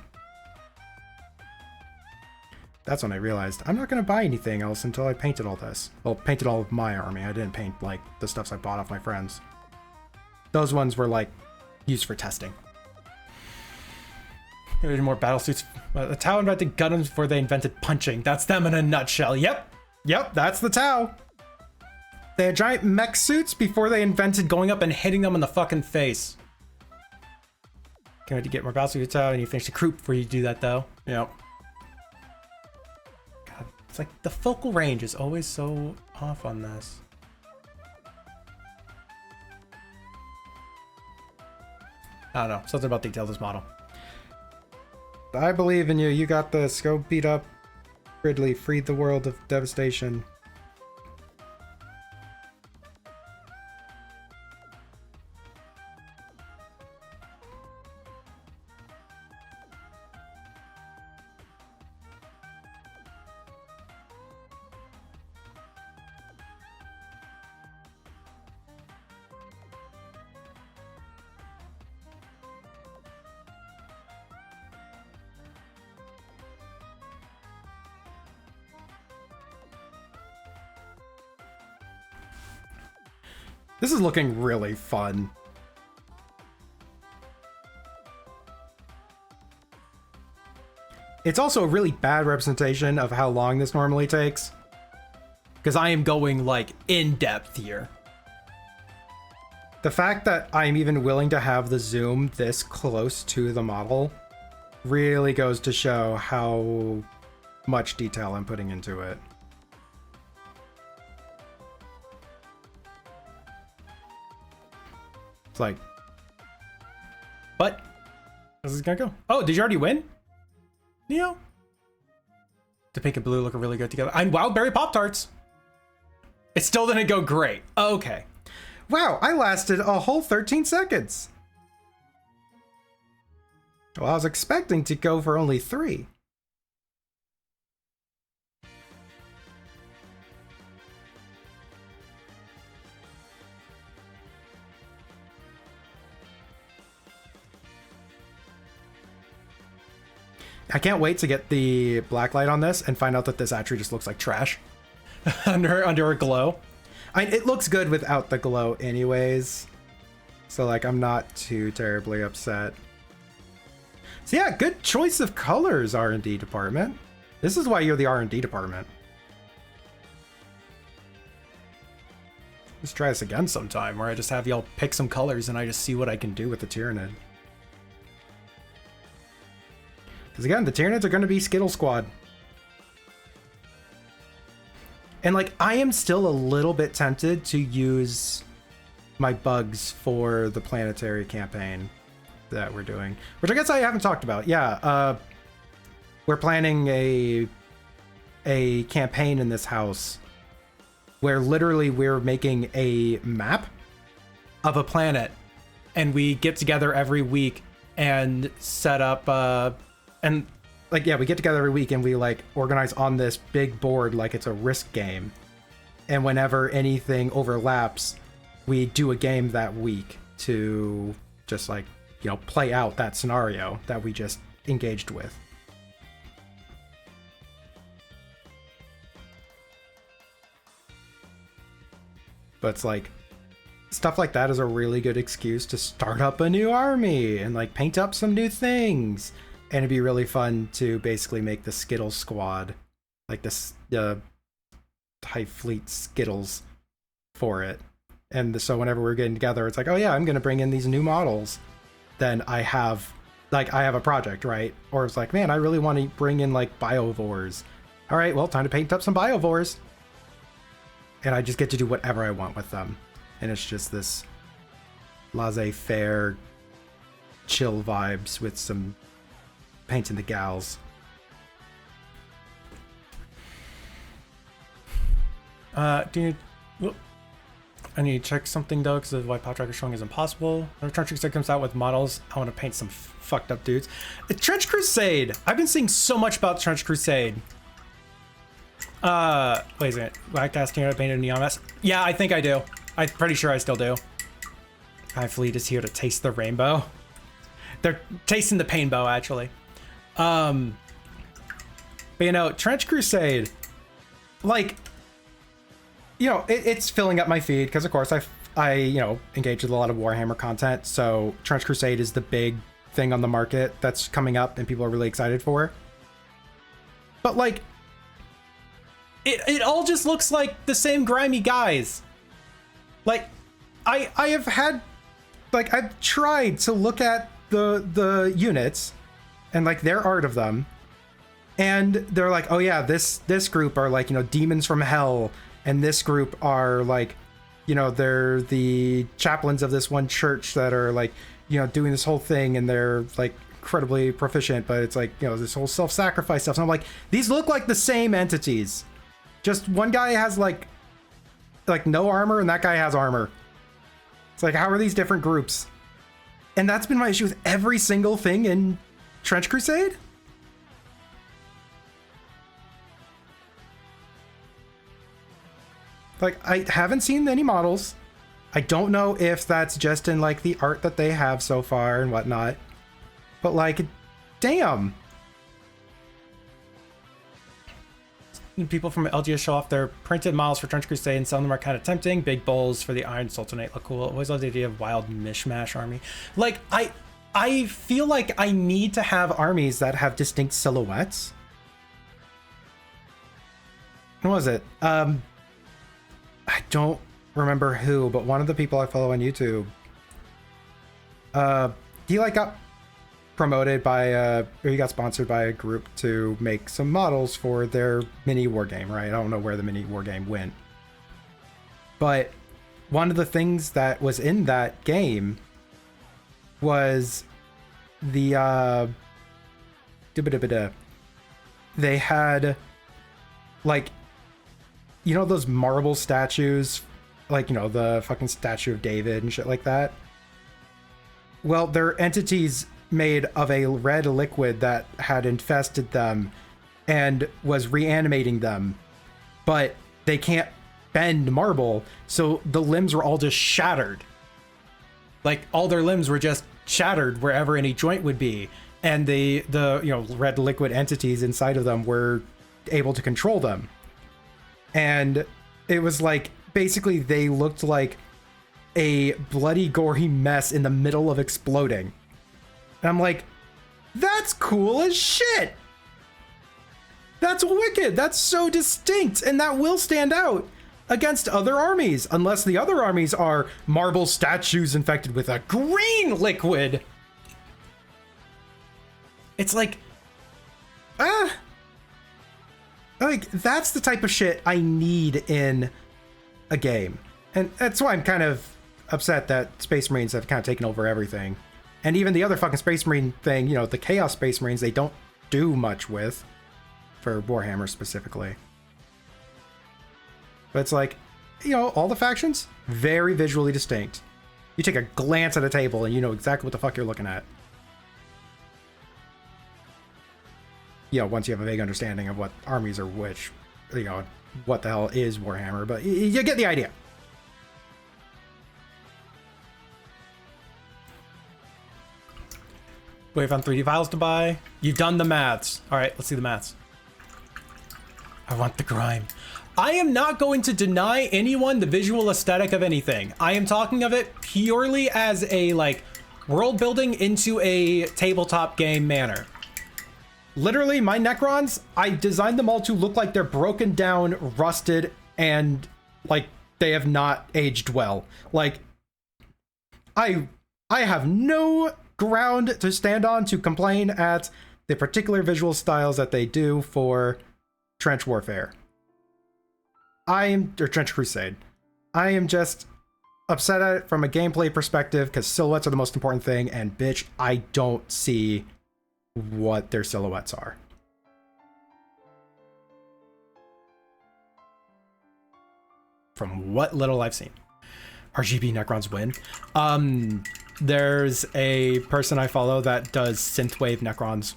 That's when I realized I'm not going to buy anything else until I painted all this. Well, painted all of my army. I didn't paint like the stuffs I bought off my friends. Those ones were like used for testing. There's more battle suits. The Tau invented Gundams before they invented punching. That's them in a nutshell. Yep, that's the Tau. They had giant mech suits before they invented going up and hitting them in the fucking face. Can't wait to get more battle suits out, and you finish the crew before you do that, though. Yep. God, it's like the focal range is always so off on this. I don't know. Something about detail this model. I believe in you. You got this. Go beat up Ridley. Free the world of devastation. This is looking really fun. It's also a really bad representation of how long this normally takes. Because I am going, like, in depth here. The fact that I'm even willing to have the zoom this close to the model really goes to show how much detail I'm putting into it. It's like, what? This is gonna go. Oh, did you already win? Neo? The pink and blue look really good together. I'm Wildberry Pop-Tarts. It still didn't go great. Okay. Wow, I lasted a whole 13 seconds. Well, I was expecting to go for only 3. I can't wait to get the black light on this and find out that this actually just looks like trash under a glow. It looks good without the glow anyways. So like, I'm not too terribly upset. So yeah, good choice of colors, R&D department. This is why you're the R&D department. Let's try this again sometime where I just have y'all pick some colors and I just see what I can do with the Tyranid. Because again, the Tyranids are going to be Skittle Squad. And like, I am still a little bit tempted to use my bugs for the planetary campaign that we're doing, which I guess I haven't talked about. Yeah, we're planning a campaign in this house where literally we're making a map Of a planet, and we get together every week and set up and like, yeah, we get together every week and we like organize on this big board like it's a Risk game. And whenever anything overlaps, we do a game that week to just like, you know, play out that scenario that we just engaged with. But it's like, stuff like that is a really good excuse to start up a new army and like paint up some new things. And it'd be really fun to basically make the Skittle Squad, like this High Fleet Skittles for it. And so whenever we're getting together, it's like, oh yeah, I'm going to bring in these new models. Then I have a project, right? Or it's like, man, I really want to bring in like biovores. All right, well, time to paint up some biovores. And I just get to do whatever I want with them. And it's just this laissez-faire, chill vibes with some painting the gals. Dude, I need to check something though, because the white pop tracker showing is impossible. When Trench Crusade comes out with models, I want to paint some fucked up dudes. Trench Crusade! I've been seeing so much about Trench Crusade. Wait a minute. Black Gas Tyranid painted a neon mess? Yeah, I think I do. I'm pretty sure I still do. High Fleet is here to taste the rainbow. They're tasting the painbow, actually. But you know, Trench Crusade, like, you know, it's filling up my feed because of course I you know, engage with a lot of Warhammer content, so Trench Crusade is the big thing on the market that's coming up and people are really excited for. But like, it all just looks like the same grimy guys. Like, I have had, like, I've tried to look at the units and like their art of them, and they're like, oh yeah, this group are like, you know, demons from hell, and this group are like, you know, they're the chaplains of this one church that are like, you know, doing this whole thing, and they're like incredibly proficient, but it's like, you know, this whole self-sacrifice stuff. So I'm like, these look like the same entities, just one guy has like no armor and that guy has armor. It's like, how are these different groups? And that's been my issue with every single thing in Trench Crusade. Like, I haven't seen any models. I don't know if that's just in like the art that they have so far and whatnot. But like, damn. People from LGS show off their printed models for Trench Crusade, and some of them are kind of tempting. Big bowls for the Iron Sultanate look cool. Always love the idea of wild mishmash army. Like, I feel like I need to have armies that have distinct silhouettes. What was it? I don't remember who, but one of the people I follow on YouTube, he like got promoted by or he got sponsored by a group to make some models for their mini war game, right? I don't know where the mini war game went, but one of the things that was in that game was the they had like, you know, those marble statues, like, you know, the fucking statue of David and shit like that. Well, they're entities made of a red liquid that had infested them and was reanimating them, but they can't bend marble, so the limbs were all just shattered. Like, all their limbs were just shattered wherever any joint would be, and the you know, red liquid entities inside of them were able to control them. And it was like, basically they looked like a bloody gory mess in the middle of exploding. And I'm like, that's cool as shit. That's wicked. That's so distinct, and that will stand out against other armies, unless the other armies are marble statues infected with a green liquid. It's like, like, that's the type of shit I need in a game. And that's why I'm kind of upset that Space Marines have kind of taken over everything. And even the other fucking Space Marine thing, you know, the Chaos Space Marines, they don't do much with, for Warhammer specifically. But it's like, you know, all the factions, very visually distinct. You take a glance at a table and you know exactly what the fuck you're looking at. You know, once you have a vague understanding of what armies are which, you know, what the hell is Warhammer, but you get the idea. We found 3D files to buy. You've done the maths. All right, let's see the maths. I want the grime. I am not going to deny anyone the visual aesthetic of anything. I am talking of it purely as a, like, world building into a tabletop game manner. Literally, my Necrons, I designed them all to look like they're broken down, rusted, and, like, they have not aged well. Like, I have no ground to stand on to complain at the particular visual styles that they do for Trench Warfare. or Trench Crusade. I am just upset at it from a gameplay perspective because silhouettes are the most important thing, and bitch, I don't see what their silhouettes are. From what little I've seen. RGB Necrons win. There's a person I follow that does synthwave Necrons.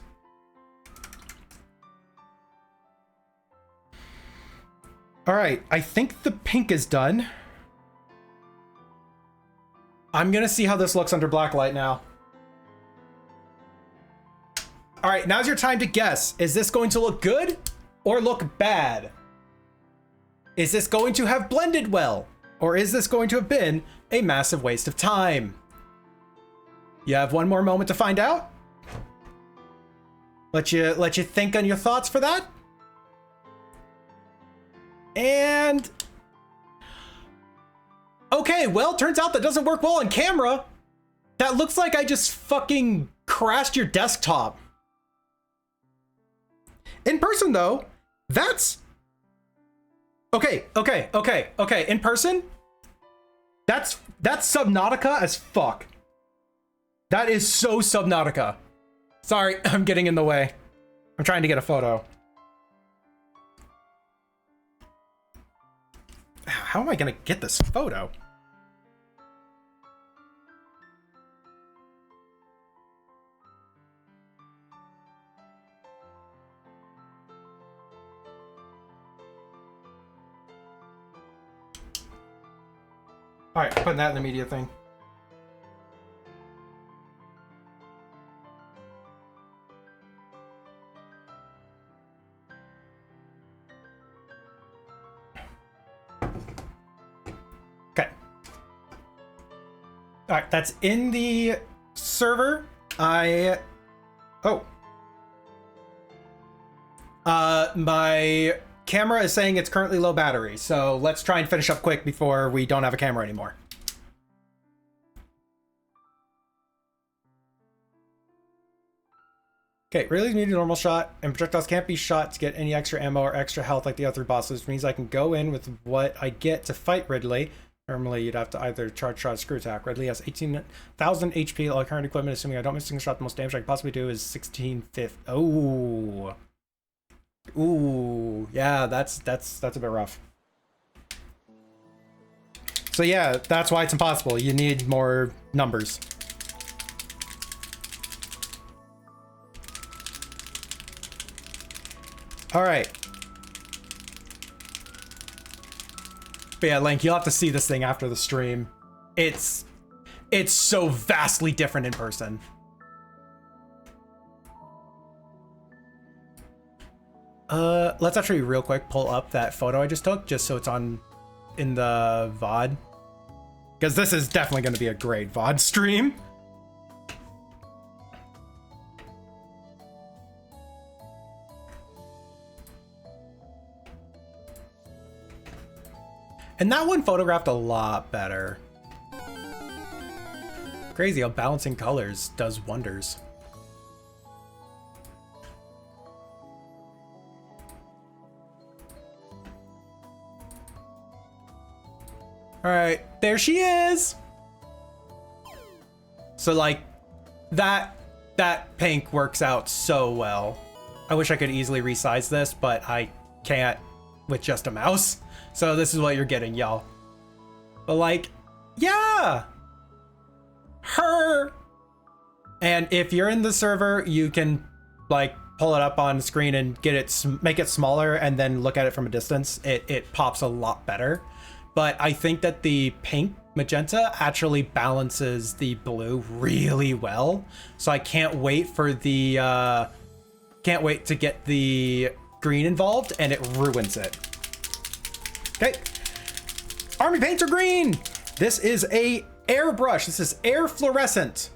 All right, I think the pink is done. I'm gonna see how this looks under black light now. All right, now's your time to guess. Is this going to look good or look bad? Is this going to have blended well? Or is this going to have been a massive waste of time? You have one more moment to find out. Let you think on your thoughts for that. And okay, well, turns out that doesn't work well on camera. That looks like I just fucking crashed your desktop. In person though, that's okay. In person, that's Subnautica as fuck. That is so Subnautica. Sorry, I'm getting in the way. I'm trying to get a photo. How am I gonna get this photo? All right, putting that in the media thing. Okay. All right, that's in the server. Oh. My camera is saying it's currently low battery, so let's try and finish up quick before we don't have a camera anymore. Okay, really need a normal shot, and projectiles can't be shot to get any extra ammo or extra health like the other bosses, which means I can go in with what I get to fight Ridley. Normally, you'd have to either charge shot or screw attack. Ridley has 18,000 HP, all current equipment, assuming I don't miss a single shot. The most damage I can possibly do is 1650. Oh. Ooh, yeah, that's a bit rough. So yeah, that's why it's impossible. You need more numbers. All right. But yeah, Link, you'll have to see this thing after the stream. It's so vastly different in person. Let's actually real quick pull up that photo I just took, just so it's on in the VOD. Because this is definitely going to be a great VOD stream. And that one photographed a lot better. Crazy how balancing colors does wonders. All right, there she is. So like that pink works out so well. I wish I could easily resize this, but I can't with just a mouse. So this is what you're getting, y'all. But like, yeah, her. And if you're in the server, you can like pull it up on screen and get it, make it smaller, and then look at it from a distance. It pops a lot better. But I think that the pink magenta actually balances the blue really well. So I can't wait for the can't wait to get the green involved, and it ruins it. Okay, army paints are green. This is a airbrush. This is air fluorescent.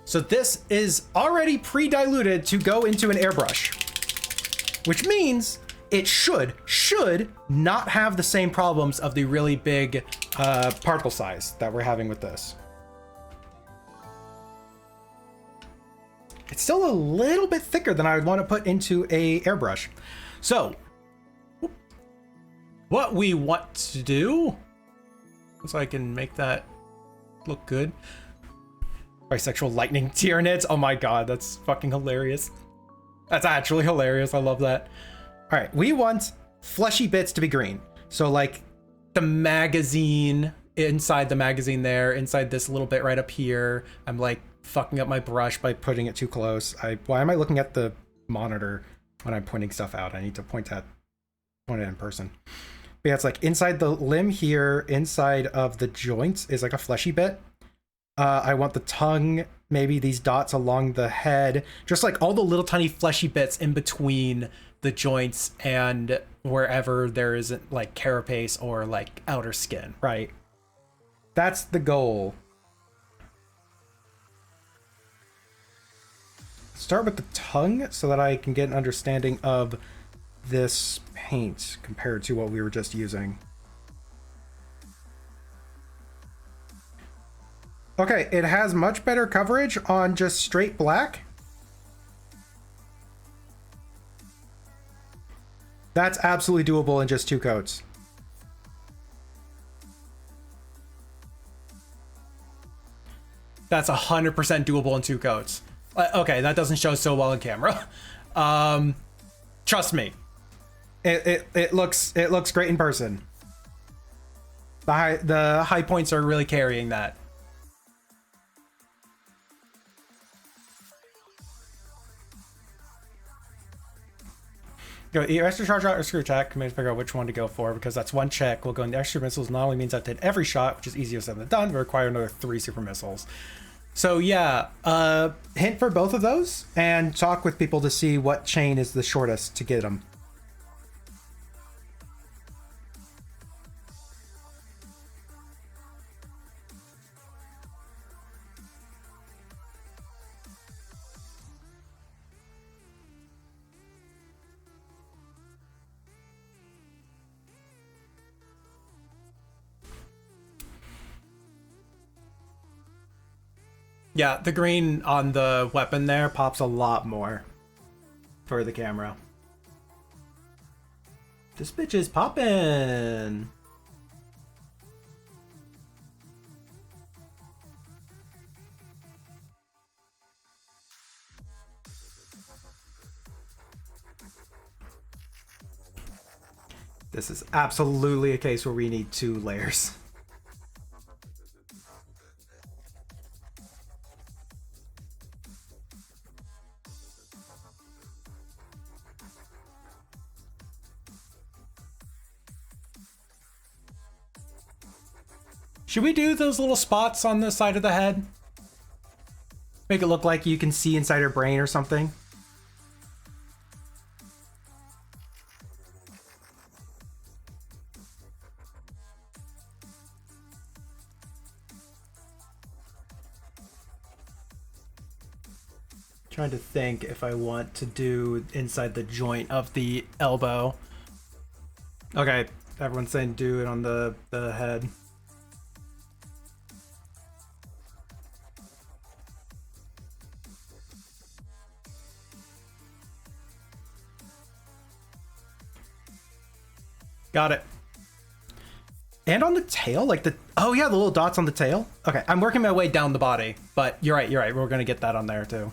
So this is already pre-diluted to go into an airbrush, which means it should not have the same problems of the really big particle size that we're having with this. It's still a little bit thicker than I would want to put into a airbrush. So what we want to do, so I can make that look good. Bisexual lightning Tyranids. Oh my god, that's fucking hilarious. That's actually hilarious. I love that. All right, we want fleshy bits to be green. So like the magazine, inside the magazine there, inside this little bit right up here. I'm like fucking up my brush by putting it too close. Why am I looking at the monitor when I'm pointing stuff out? I need to point it in person. But yeah, it's like inside the limb here, inside of the joints is like a fleshy bit. I want the tongue, maybe these dots along the head, just like all the little tiny fleshy bits in between the joints and wherever there isn't like carapace or like outer skin, right? That's the goal. Start with the tongue so that I can get an understanding of this paint compared to what we were just using. Okay, it has much better coverage on just straight black. That's absolutely doable in just 2 coats. That's 100% doable in 2 coats. Okay, that doesn't show so well in camera. Trust me, it looks great in person. The high points are really carrying that. Go either extra charge shot or screw attack. Command to figure out which one to go for, because that's 1 check. We'll go into extra missiles. Not only means I have to hit every shot, which is easier said than done, but require another 3 super missiles. So yeah, hint for both of those and talk with people to see what chain is the shortest to get them. Yeah, the green on the weapon there pops a lot more for the camera. This bitch is poppin'. This is absolutely a case where we need 2 layers. Should we do those little spots on the side of the head? Make it look like you can see inside her brain or something? Trying to think if I want to do inside the joint of the elbow. Okay, everyone's saying do it on the head. Got it. And on the tail, like the... Oh yeah, the little dots on the tail. Okay, I'm working my way down the body, but you're right. We're gonna get that on there too.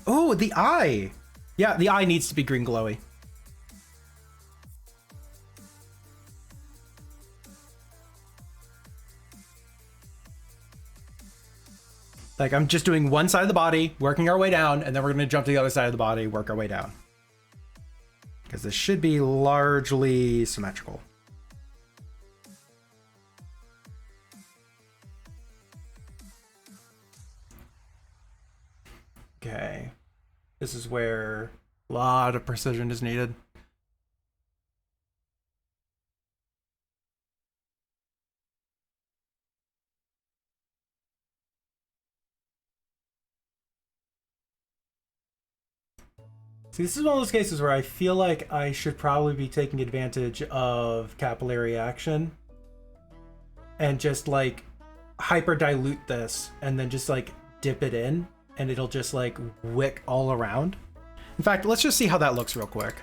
Oh, the eye. Yeah, the eye needs to be green glowy. Like, I'm just doing one side of the body, working our way down, and then we're gonna jump to the other side of the body, work our way down. Because this should be largely symmetrical. Okay. This is where a lot of precision is needed. See, this is one of those cases where I feel like I should probably be taking advantage of capillary action and just like hyper dilute this and then just like dip it in and it'll just like wick all around. In fact, let's just see how that looks real quick.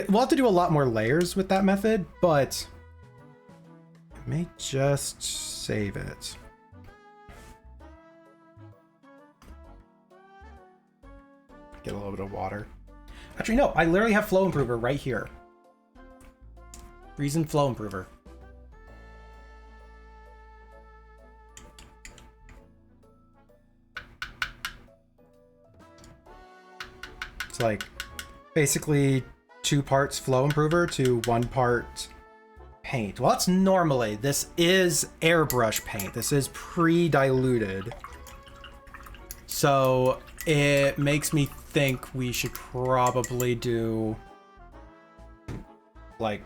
We'll have to do a lot more layers with that method, but I may just save it. Get a little bit of water. Actually, no, I literally have flow improver right here. Reason flow improver. It's like basically 2 parts flow improver to 1 part paint. Well, that's normally. This is airbrush paint. This is pre-diluted. So it makes me think we should probably do like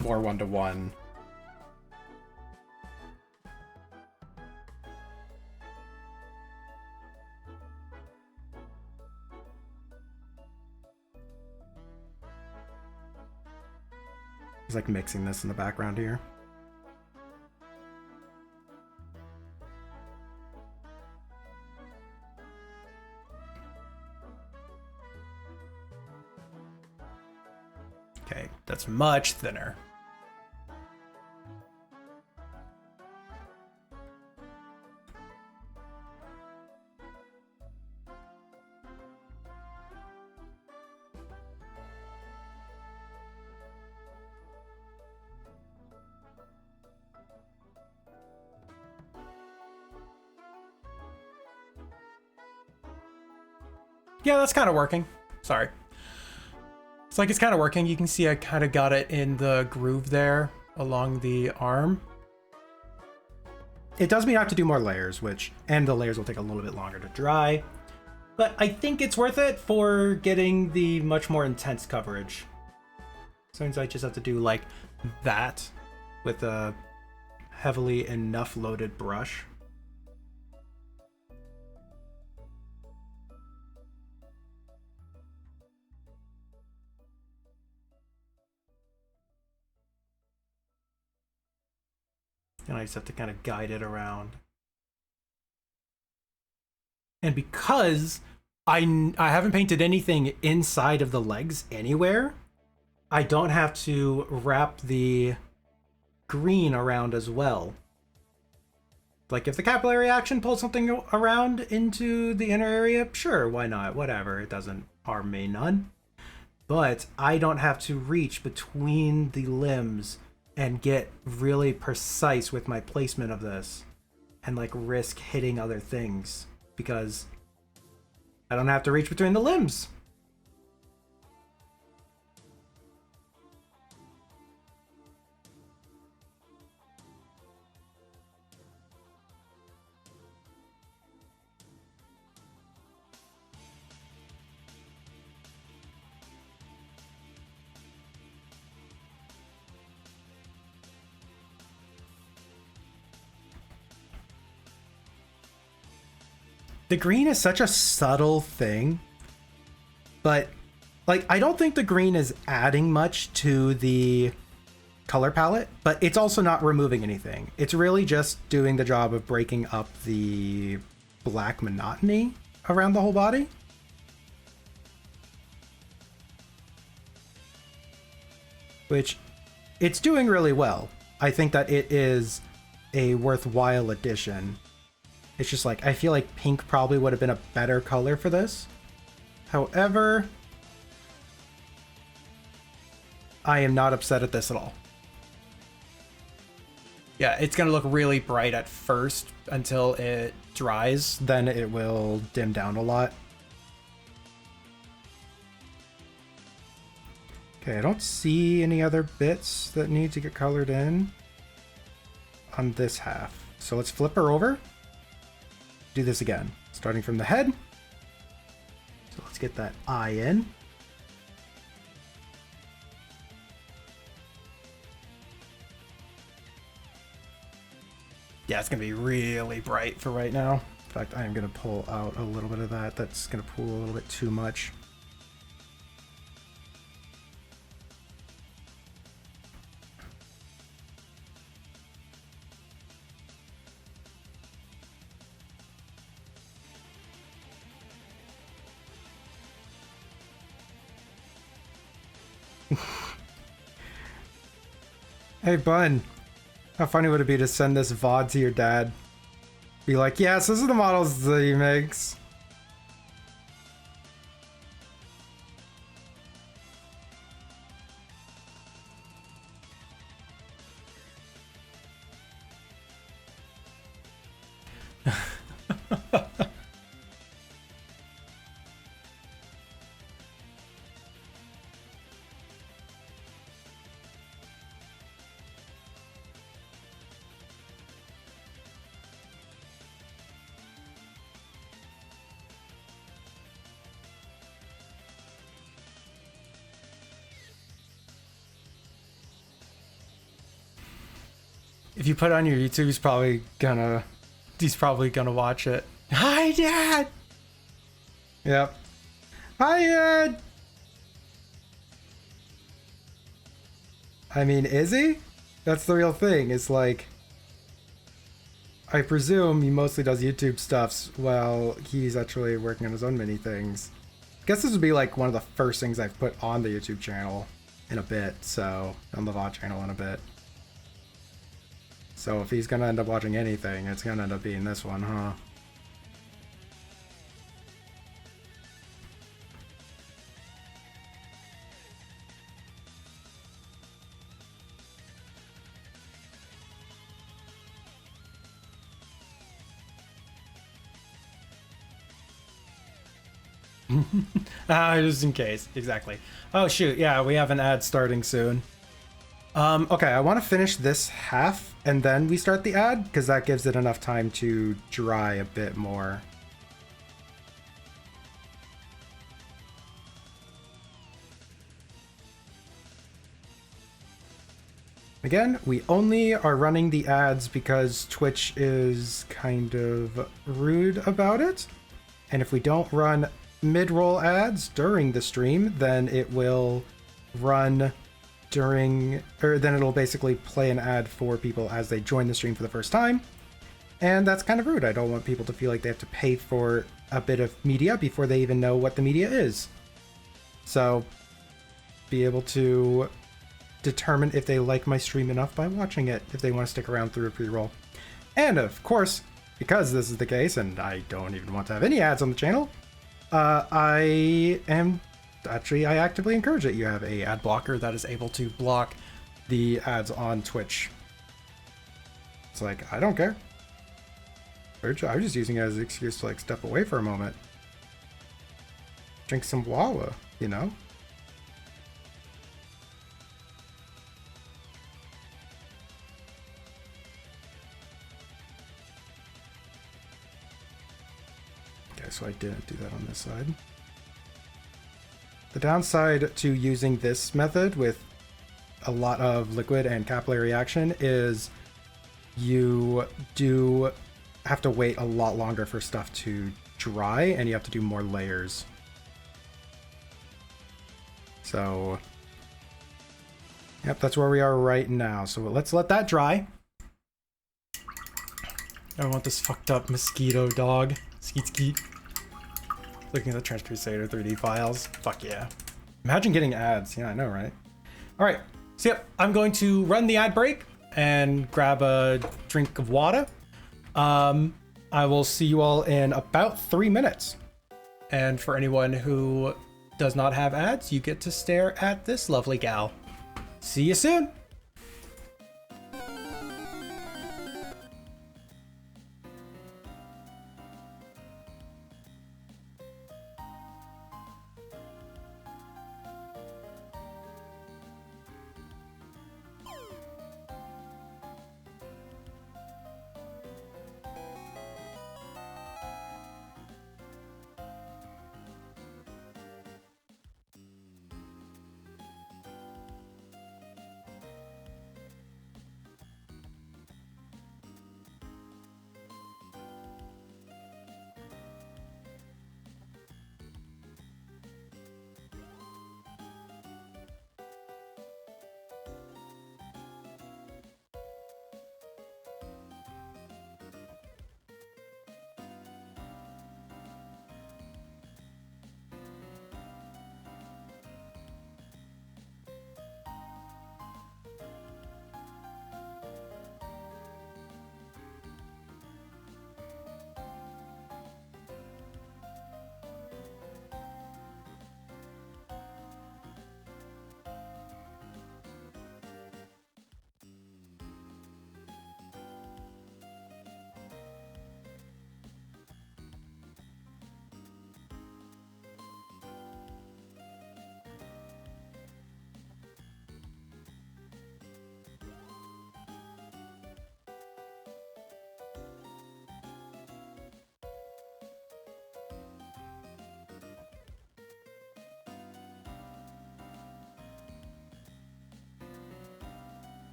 more 1-to-1. It's like mixing this in the background here. Okay, that's much thinner. Yeah, that's kind of working. Sorry. It's like it's kind of working. You can see I kind of got it in the groove there along the arm. It does mean I have to do more layers, and the layers will take a little bit longer to dry. But I think it's worth it for getting the much more intense coverage. Sometimes I just have to do like that with a heavily enough loaded brush. And I just have to kind of guide it around. And because I haven't painted anything inside of the legs anywhere, I don't have to wrap the green around as well. Like if the capillary action pulls something around into the inner area, sure, why not? Whatever, it doesn't harm me none. But I don't have to reach between the limbs and get really precise with my placement of this and like risk hitting other things because I don't have to reach between the limbs. The green is such a subtle thing, but like I don't think the green is adding much to the color palette, but it's also not removing anything. It's really just doing the job of breaking up the black monotony around the whole body. Which it's doing really well. I think that it is a worthwhile addition. It's just like, I feel like pink probably would have been a better color for this. However, I am not upset at this at all. Yeah, it's going to look really bright at first until it dries. Then it will dim down a lot. Okay, I don't see any other bits that need to get colored in on this half. So let's flip her over. Do this again, starting from the head. So let's get that eye in. Yeah, it's gonna be really bright for right now. In fact, I am gonna pull out a little bit of that. That's gonna pull a little bit too much. Hey, Bun. How funny would it be to send this VOD to your dad? Be like, yes, those are the models that he makes. If you put it on your YouTube, he's probably gonna watch it. Hi, Dad! Yep. Hi, Dad! I mean, is he? That's the real thing. It's like, I presume he mostly does YouTube stuffs while he's actually working on his own mini things. I guess this would be like one of the first things I've put on the YouTube channel in a bit, so on the VOD channel in a bit. So if he's gonna end up watching anything, it's gonna end up being this one, huh? Just in case, exactly. Oh shoot, yeah, we have an ad starting soon. Okay, I want to finish this half and then we start the ad because that gives it enough time to dry a bit more. Again, we only are running the ads because Twitch is kind of rude about it. And if we don't run mid-roll ads during the stream, then it will run then it'll basically play an ad for people as they join the stream for the first time. And that's kind of rude. I don't want people to feel like they have to pay for a bit of media before they even know what the media is. So, be able to determine if they like my stream enough by watching it, if they want to stick around through a pre-roll. And of course, because this is the case, and I don't even want to have any ads on the channel, I actively encourage that you have a ad blocker that is able to block the ads on Twitch. It's like, I don't care. I'm just using it as an excuse to like step away for a moment. Drink some Wawa, you know? Okay, so I didn't do that on this side. The downside to using this method with a lot of liquid and capillary action is you do have to wait a lot longer for stuff to dry, and you have to do more layers. So, yep, that's where we are right now. So let's let that dry. I want this fucked up mosquito dog. Skeet skeet. Looking at the Trench Crusader 3D files. Fuck yeah. Imagine getting ads. Yeah, I know, right? All right. So, yep, I'm going to run the ad break and grab a drink of water. I will see you all in about 3 minutes. And for anyone who does not have ads, you get to stare at this lovely gal. See you soon.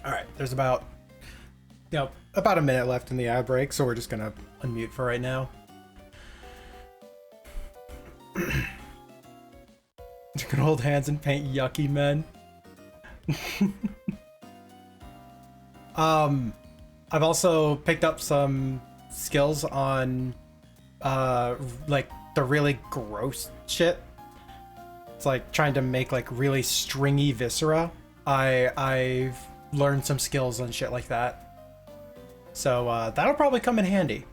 All right, there's about a minute left in the ad break, so we're just gonna unmute for right now. You can hold hands and paint yucky men. I've also picked up some skills on like the really gross shit. It's like trying to make like really stringy viscera. I've learned some skills on shit like that. So that'll probably come in handy.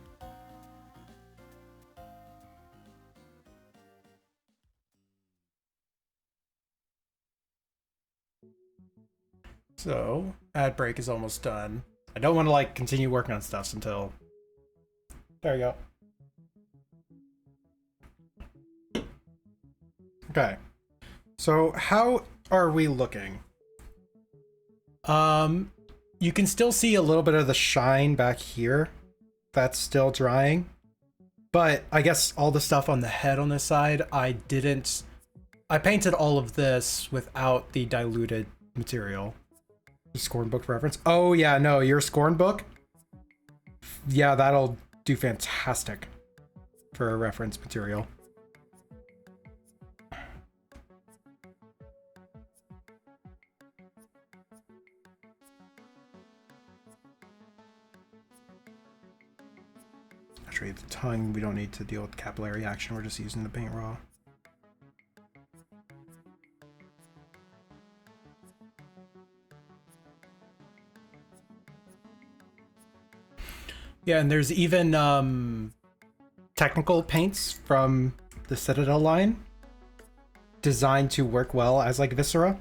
So, ad break is almost done. I don't want to like continue working on stuff until... There you go. Okay. So how are we looking? You can still see a little bit of the Shine back here. That's still drying. but I guess all the stuff on the head on this side, I painted all of this without the diluted material. Scorn book reference. Oh yeah, no, your Scorn book. Yeah, that'll do fantastic for a reference material. Actually, the tongue, we don't need to deal with capillary action. We're just using the paint raw. Yeah, and there's even Technical paints from the Citadel line designed to work well as like viscera.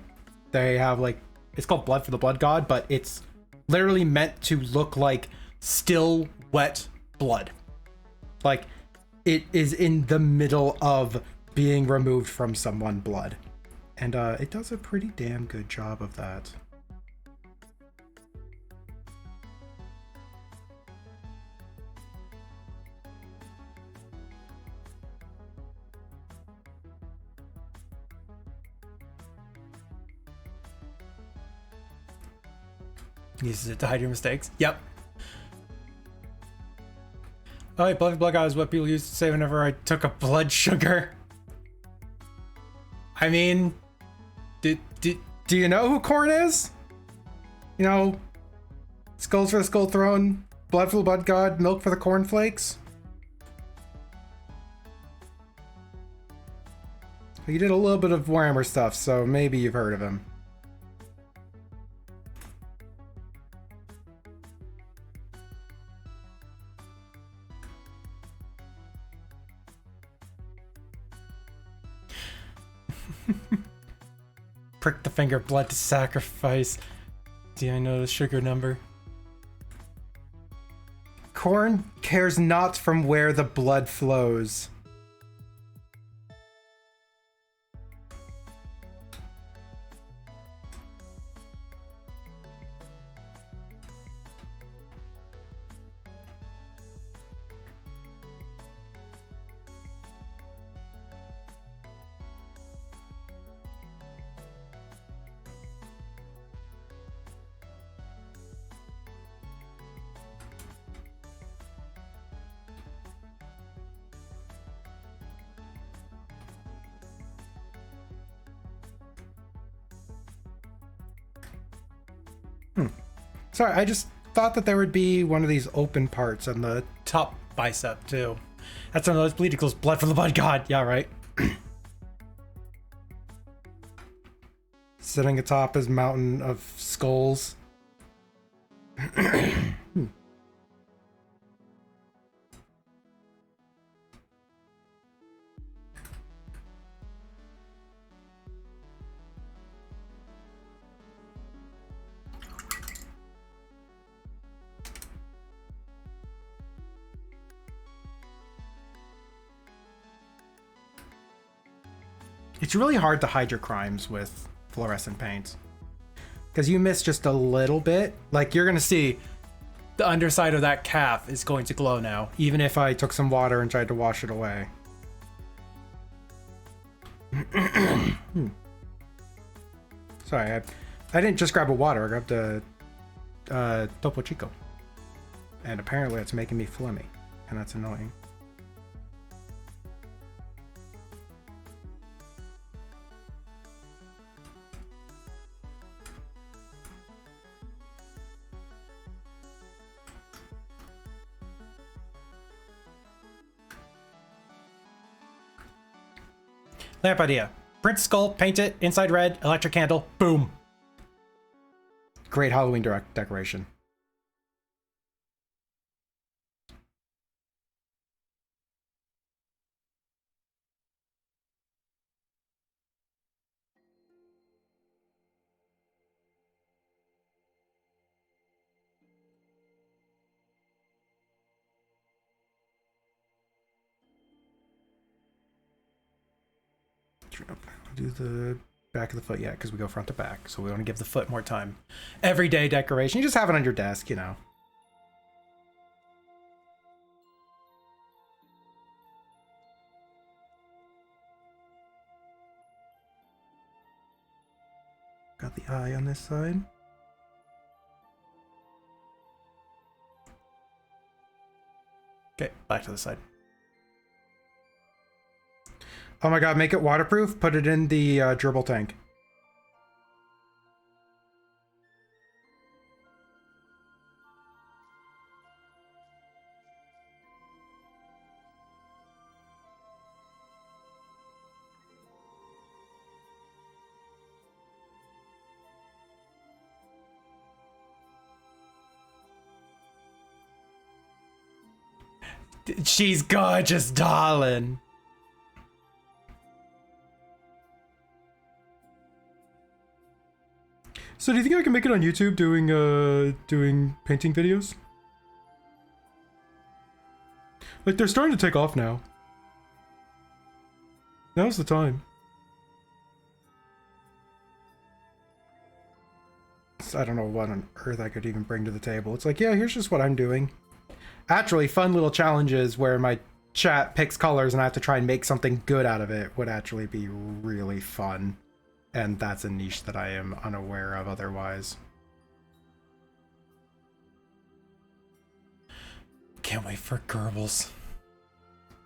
They have like, it's called Blood for the Blood God, but it's literally meant to look like still wet blood. Like it is in the middle of being removed from someone blood. And it does a pretty damn good job of that. uses it to hide your mistakes. Yep. Oh, wait, blood God is what people used to say whenever I took a blood sugar. I mean, do you know who Korn is? You know, skulls for the Skull Throne, blood for the Blood God, milk for the cornflakes. He did a little bit of Warhammer stuff, so maybe you've heard of him. prick the finger, blood to sacrifice. Do I know the sugar number? Korn cares not from where the blood flows. Sorry, I just thought that there would be one of these open parts on the Top bicep, too. That's one of those bleed equals blood for the blood god. Yeah, right. sitting atop his mountain of skulls. It's really hard to hide your crimes with fluorescent paints. Because you miss just a little bit. Like, you're going to see The underside of that calf is going to glow now. even if I took some water and tried to wash it away. Sorry, I didn't just grab a water. I grabbed a Topo Chico. And apparently it's making me phlegmy. And that's annoying. Lamp idea. Print skull, paint it, inside red, electric candle, boom. Great Halloween decoration. Do the back of the foot yet because we go front to back. So we want to give the foot more time. Everyday decoration. You just have it on your desk, you know. Got the eye on this side. Okay, back to the side. Oh my god, make it waterproof. Put it in the gerbil tank. She's gorgeous, darling. So do you think I can make it on YouTube doing painting videos? Like, they're starting to take off now. Now's the time. So I don't know what on earth I could even bring to the table. It's like, yeah, here's just what I'm doing. Actually, fun little challenges where my chat picks colors and I have to try and make something good out of it would actually be really fun. And that's a niche that I am unaware of otherwise. Can't wait for Goebbels.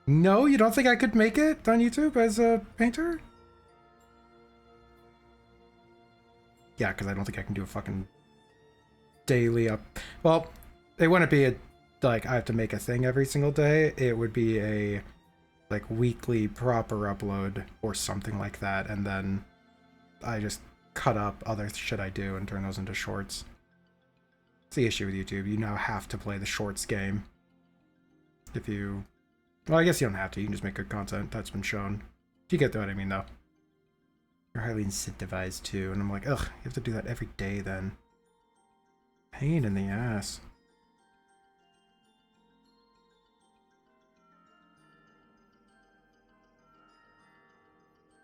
No, you don't think I could make it on YouTube as a painter? Yeah, because I don't think I can do a fucking daily up. Well, it wouldn't be a, like, I have to make a thing every single day. It would be a, like, weekly proper upload or something like that. And then I just cut up other shit I do and turn those into shorts. It's the issue with YouTube. You now have to play the shorts game. If you... Well, I guess you don't have to. You can just make good content. That's been shown. You get what I mean, though. You're highly incentivized, too. And I'm like, ugh, you have to do that every day, then. Pain in the ass.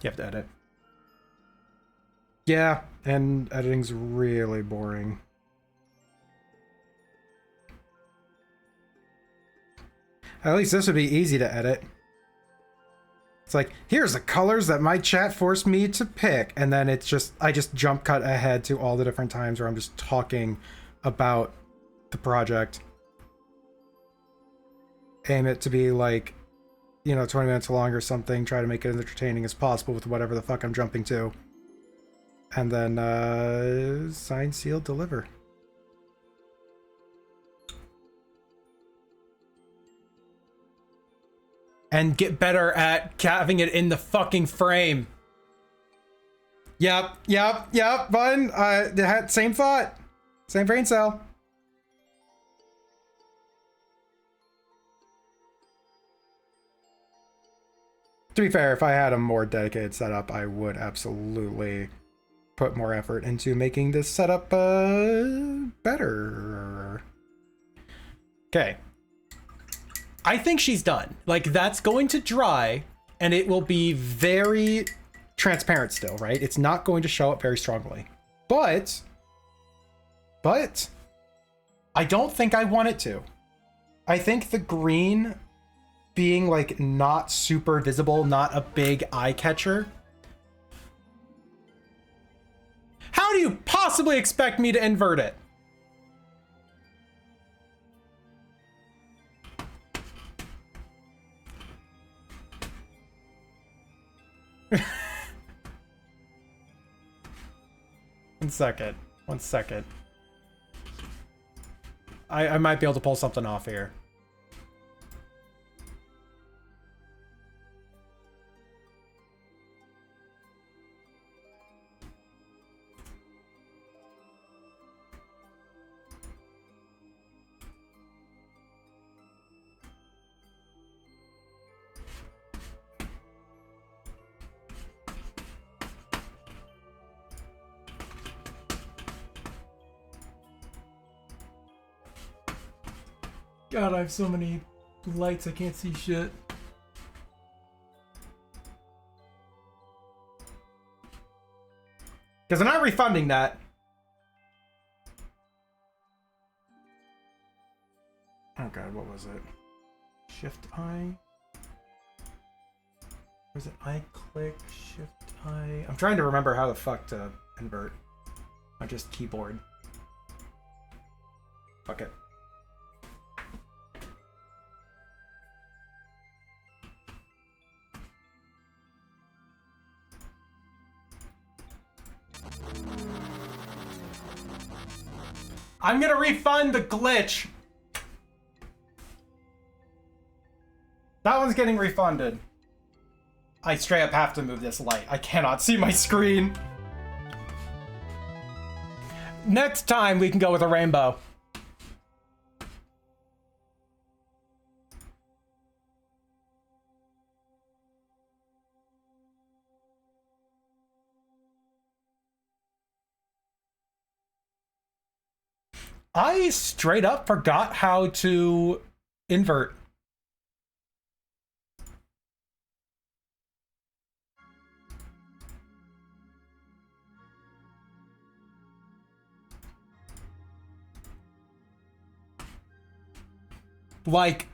You have to edit. Yeah, and editing's really boring. At least this would be easy to edit. It's like, here's the colors that my chat forced me to pick. And then it's just, I just jump cut ahead to all the different times where I'm just talking about the project. Aim it to be like, you know, 20 minutes long or something. Try to make it as entertaining as possible with whatever the fuck I'm jumping to. And then, sign, seal, deliver. And get better at having it in the fucking frame. Yep, fun. Same thought. Same brain cell. To be fair, if I had a more dedicated setup, I would absolutely put more effort into making this setup better. Okay. I think she's done. Like, that's going to dry, and it will be very transparent still, right? It's not going to show up very strongly. But, I don't think I want it to. I think the green being, like, not super visible, not a big eye catcher. How do you possibly expect me to invert it? One second. I might be able to pull something off here. God, I have so many lights, I can't see shit. Because I'm not refunding that. Oh god, what was it? Shift I? Was it I click, shift I? I'm trying to remember how the fuck to invert. I just keyboard. Fuck it. I'm gonna refund the glitch. That one's getting refunded. I straight up have to move this light. I cannot see my screen. Next time we can go with a rainbow. I straight up forgot how to invert. Like,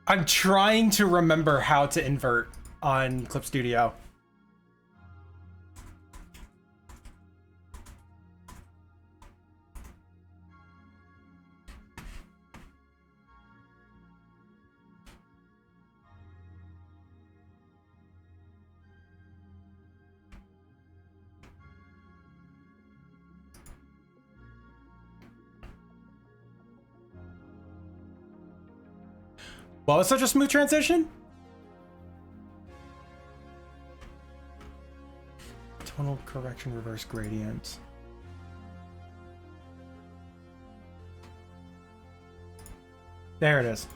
I'm trying to remember how to invert on Clip Studio. Well, it's such a smooth transition. Tonal correction, reverse gradient. There it is.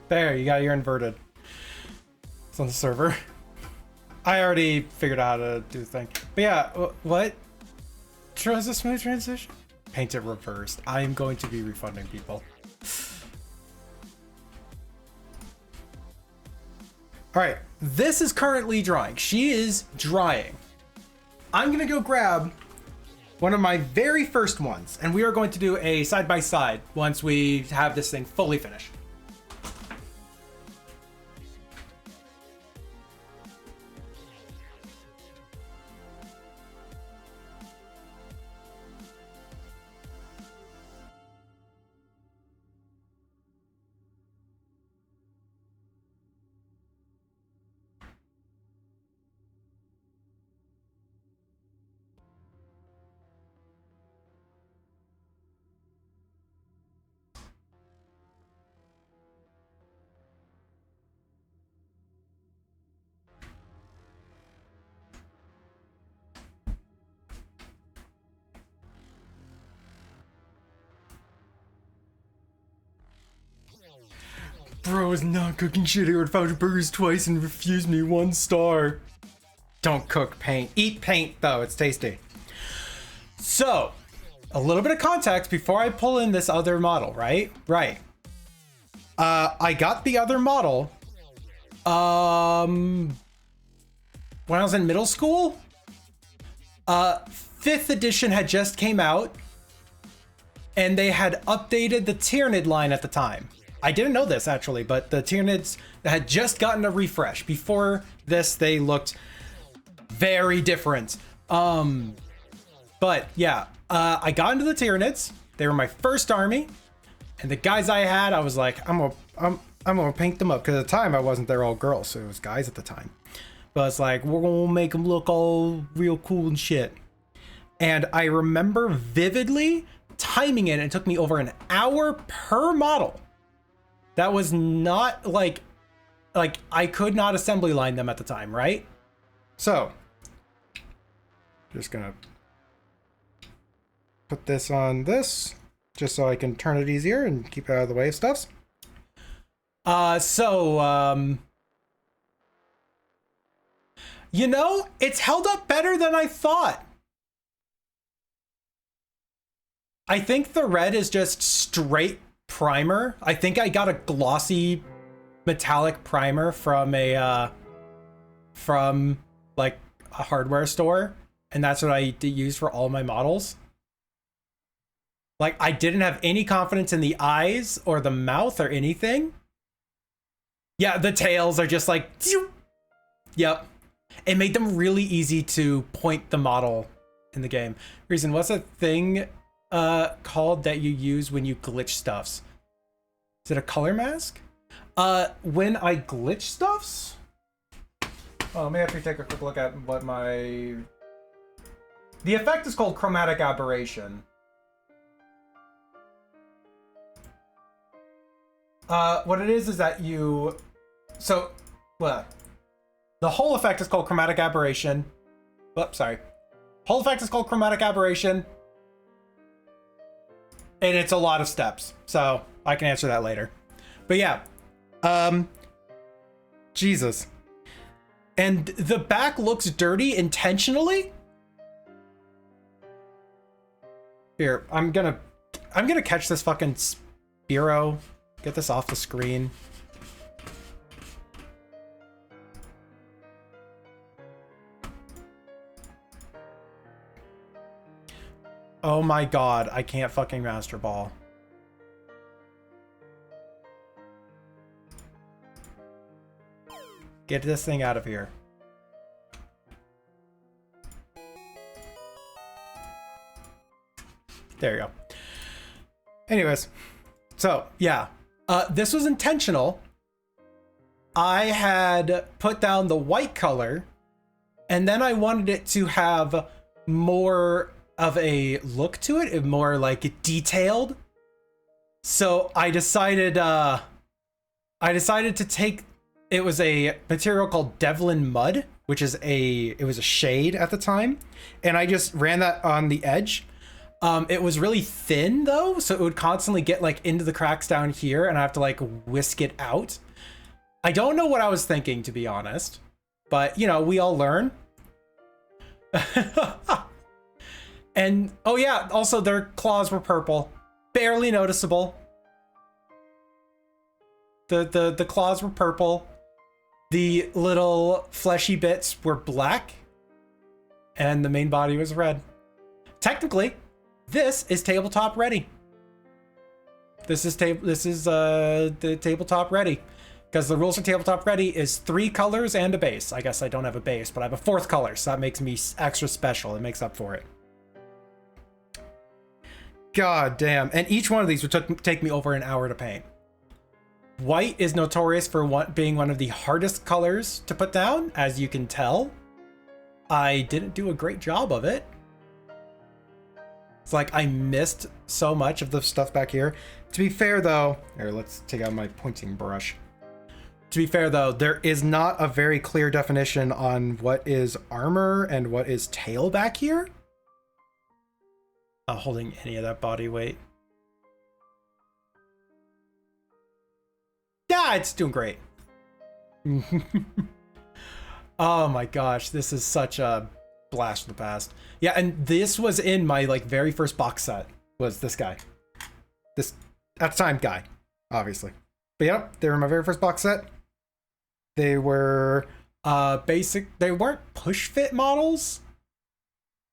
There, you got your inverted. It's on the server. I already figured out how to do the thing. But yeah, what? Trust a smooth transition? Paint it reversed. I am going to be refunding people. All right, this is currently drying. She is drying. I'm gonna go grab one of my very first ones, and we are going to do a side-by-side once we have this thing fully finished. Bro is not cooking shit here at Foundry Burgers twice and refused me 1 star. Don't cook paint. Eat paint, though. It's tasty. So, a little bit of context before I pull in this other model, right? Right. I got the other model when I was in middle school. 5th edition had just came out, and they had updated the Tyranid line at the time. I didn't know this actually, but the Tyranids had just gotten a refresh. Before this, they looked very different. But yeah, I got into the Tyranids. They were my first army, and the guys I had, I was like, I'm gonna paint them up, because at the time I wasn't there all girls, so it was guys at the time. But it's like, we're gonna make them look all real cool and shit. And I remember vividly timing it, and it took me over an hour per model. That was not like like, I could not assembly line them at the time, right? So, just gonna put this on this, just so I can turn it easier and keep it out of the way of stuffs. You know, it's held up better than I thought. I think the red is just straight primer. I think I got a glossy metallic primer from a like a hardware store, and that's what I use for all my models. Like, I didn't have any confidence in the eyes or the mouth or anything. Yeah, the tails are just like, yep. It made them really easy to point the model in the game. Reason, what's a thing called that you use when you glitch stuffs? Is it a color mask? When I glitch stuffs? Oh, may I have to take a quick look at what my... The effect is called chromatic aberration. What it is that you... So, well, the whole effect is called chromatic aberration. Oops, sorry. Whole effect is called chromatic aberration. And it's a lot of steps, so I can answer that later. But yeah, Jesus. And the back looks dirty intentionally. Here, I'm gonna catch this fucking Spiro. Get this off the screen. Oh my god, I can't fucking master ball. Get this thing out of here. There you go. Anyways, so yeah, this was intentional. I had put down the white color, and then I wanted it to have more of a look to it, more like detailed. So I decided to take, it was a material called Devlin Mud, which is it was a shade at the time, and I just ran that on the edge. It was really thin though, so it would constantly get like into the cracks down here, and I have to like whisk it out. I don't know what I was thinking, to be honest, but you know, we all learn. And oh yeah, also their claws were purple, barely noticeable. The claws were purple. The little fleshy bits were black, and the main body was red. Technically, this is tabletop ready. This is the tabletop ready, because the rules for tabletop ready is 3 colors and a base. I guess I don't have a base, but I have a 4th color, so that makes me extra special. It makes up for it. God damn. And each one of these would take me over an hour to paint. White is notorious for being one of the hardest colors to put down, as you can tell. I didn't do a great job of it. It's like I missed so much of the stuff back here. To be fair though, here, let's take out my pointing brush. To be fair though, there is not a very clear definition on what is armor and what is tail back here. Not holding any of that body weight. Yeah, it's doing great. Oh my gosh, this is such a blast from the past. Yeah, and this was in my like very first box set, was this guy. This, at the time, guy, obviously. But yep, they were my very first box set. They were they weren't push fit models,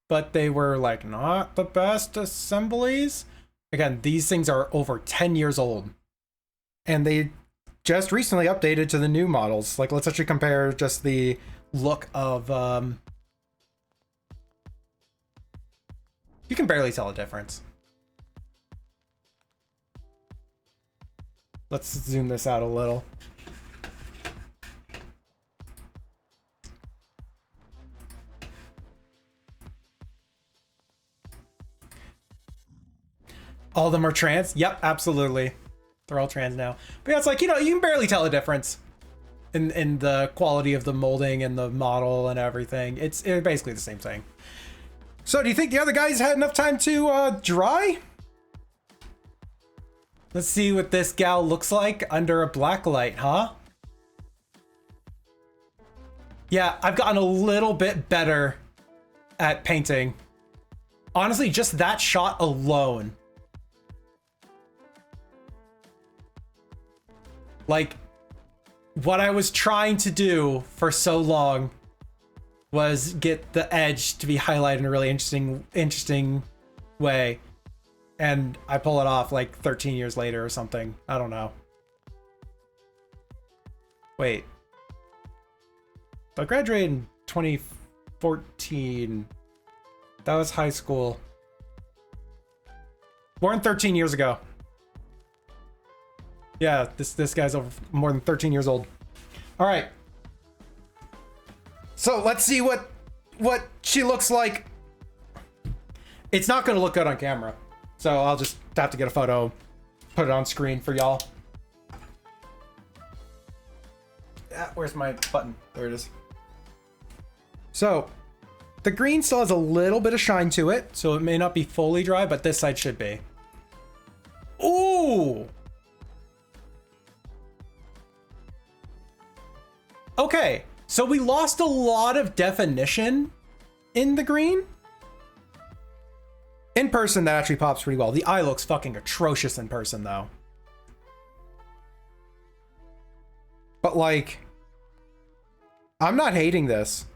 but they were like not the best assemblies. Again, these things are over 10 years old, and they just recently updated to the new models. Like, let's actually compare just the look of you can barely tell a difference. Let's zoom this out a little. All of them are trans? Yep, absolutely. They're all trans now. But yeah, it's like, you know, you can barely tell a difference. in the quality of the molding and the model and everything. It's basically the same thing. So do you think the other guys had enough time to dry? Let's see what this gal looks like under a black light, huh? Yeah, I've gotten a little bit better at painting. Honestly, just that shot alone. Like, what I was trying to do for so long was get the edge to be highlighted in a really interesting way. And I pull it off like 13 years later or something. I don't know. Wait. I graduated in 2014. That was high school. Born 13 years ago. Yeah, this guy's over more than 13 years old. All right. So let's see what she looks like. It's not going to look good on camera. So I'll just have to get a photo, put it on screen for y'all. Where's my button? There it is. So the green still has a little bit of shine to it, so it may not be fully dry, but this side should be. Ooh! Okay, so we lost a lot of definition in the green. In person, that actually pops pretty well. The eye looks fucking atrocious in person, though. But, like, I'm not hating this.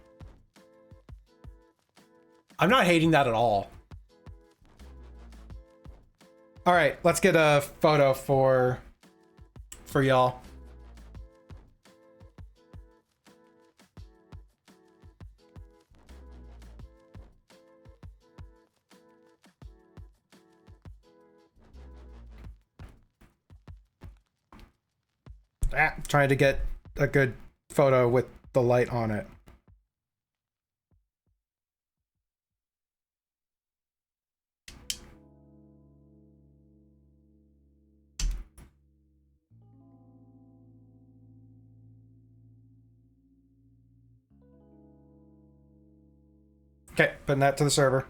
I'm not hating that at all. All right, let's get a photo for y'all. Trying to get a good photo with the light on it. Okay, putting that to the server.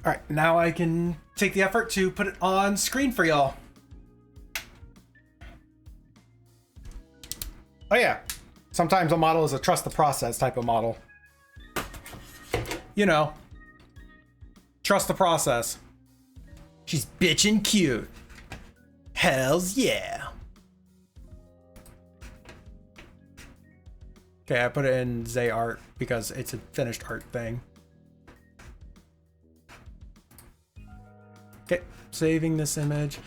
All right, now I can take the effort to put it on screen for y'all. Oh yeah, sometimes a model is a trust the process type of model. You know, trust the process. She's bitchin' cute. Hells yeah. Okay, I put it in Zay art because it's a finished art thing. Okay, saving this image.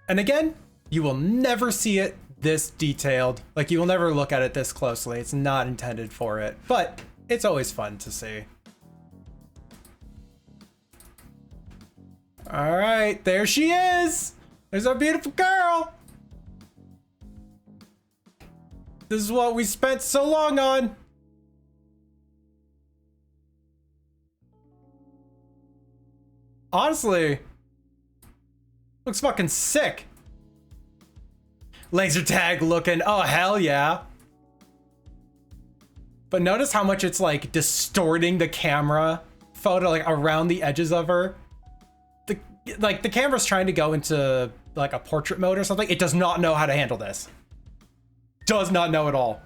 And again, you will never see it this detailed. Like, you will never look at it this closely. It's not intended for it, but it's always fun to see. All right, there she is. There's our beautiful girl. This is what we spent so long on. Honestly, looks fucking sick. Laser tag looking, oh hell yeah. But notice how much it's like distorting the camera photo, like around the edges of her. The camera's trying to go into like a portrait mode or something. It does not know how to handle this. Does not know at all.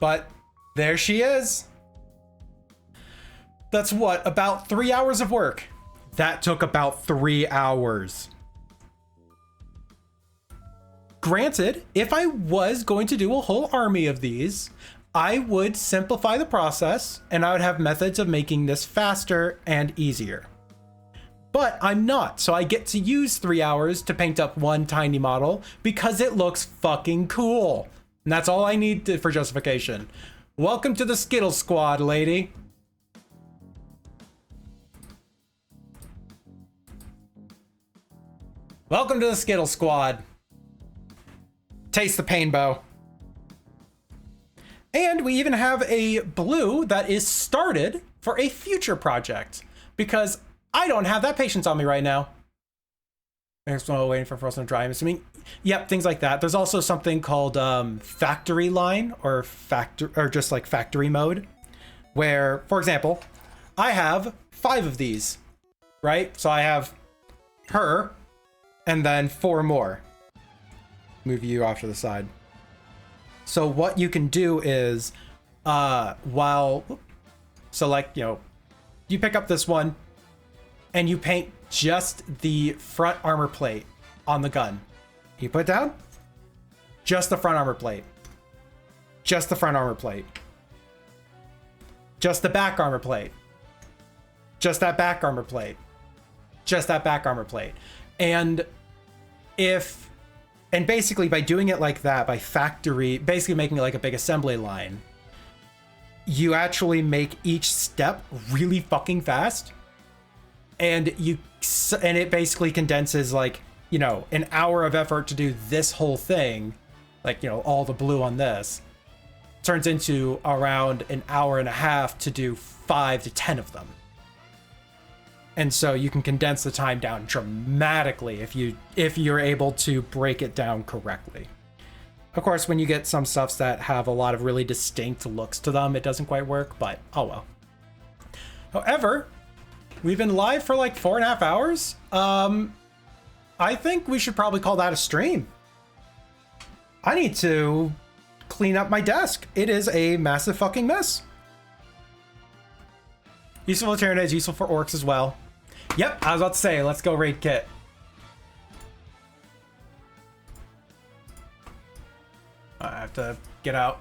But there she is. That's what, about 3 hours of work. That took about 3 hours. Granted, if I was going to do a whole army of these, I would simplify the process and I would have methods of making this faster and easier. But I'm not, so I get to use 3 hours to paint up one tiny model because it looks fucking cool. And that's all I need for justification. Welcome to the Skittle Squad, lady. Welcome to the Skittle Squad. Taste the pain, Bo. And we even have a blue that is started for a future project because I don't have that patience on me right now. There's one waiting for frozen to dry. I'm assuming, yep, things like that. There's also something called factory line or just like factory mode, where, for example, I have 5 of these, right? So I have her and then 4 more. Move you off to the side. So what you can do is, so like, you know, you pick up this one and you paint just the front armor plate on the gun. You put it down, just the front armor plate, just the front armor plate, just the back armor plate, just that back armor plate, just that back armor plate. And basically by doing it like that, by basically making it like a big assembly line, you actually make each step really fucking fast. And it basically condenses, like, you know, an hour of effort to do this whole thing, like, you know, all the blue on this, turns into around an hour and a half to do 5 to 10 of them. And so you can condense the time down dramatically if you're able to break it down correctly. Of course, when you get some stuffs that have a lot of really distinct looks to them, it doesn't quite work, but oh well. However, we've been live for like 4.5 hours. I think we should probably call that a stream. I need to clean up my desk. It is a massive fucking mess. Useful for Tyranid, useful for orcs as well. Yep, I was about to say, let's go raid kit. I have to get out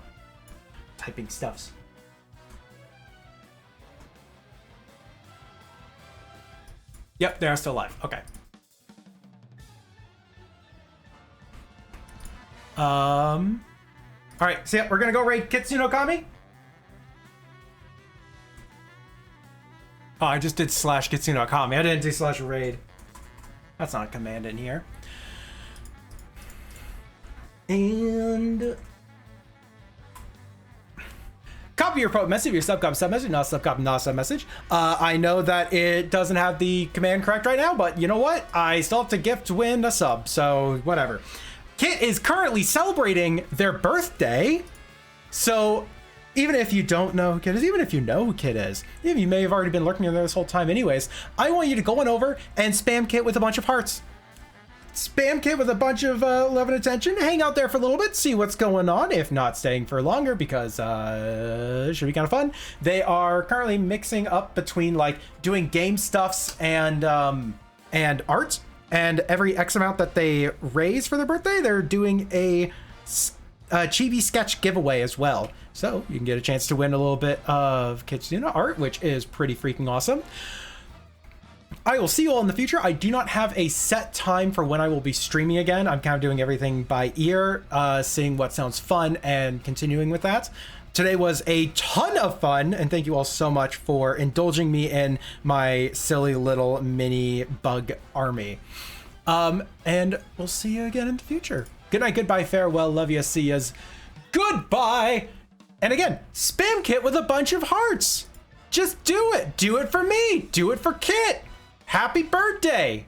typing stuffs. Yep, they're still alive. Okay. All right, so yeah, we're gonna go raid Kitsuno Kami. Oh, I just did /Kitsuno Kami. I didn't do /raid. That's not a command in here. And copy your message, your sub message, not sub message. I know that it doesn't have the command correct right now, but you know what? I still have to gift win a sub, so whatever. Kit is currently celebrating their birthday, so even if you don't know who Kit is, even if you know who Kit is, even if you may have already been lurking in there this whole time anyways, I want you to go on over and spam Kit with a bunch of hearts. Spam Kit with a bunch of love and attention, hang out there for a little bit, see what's going on, if not staying for longer, because it should be kind of fun. They are currently mixing up between like doing game stuffs and art, and every X amount that they raise for their birthday, they're doing a chibi sketch giveaway as well. So you can get a chance to win a little bit of Kitsuna art, which is pretty freaking awesome. I will see you all in the future. I do not have a set time for when I will be streaming again. I'm kind of doing everything by ear, seeing what sounds fun and continuing with that. Today was a ton of fun, and thank you all so much for indulging me in my silly little mini bug army. And we'll see you again in the future. Good night, goodbye, farewell, love ya, see yas, goodbye. And again, spam Kit with a bunch of hearts. Just do it. Do it for me. Do it for Kit. Happy birthday.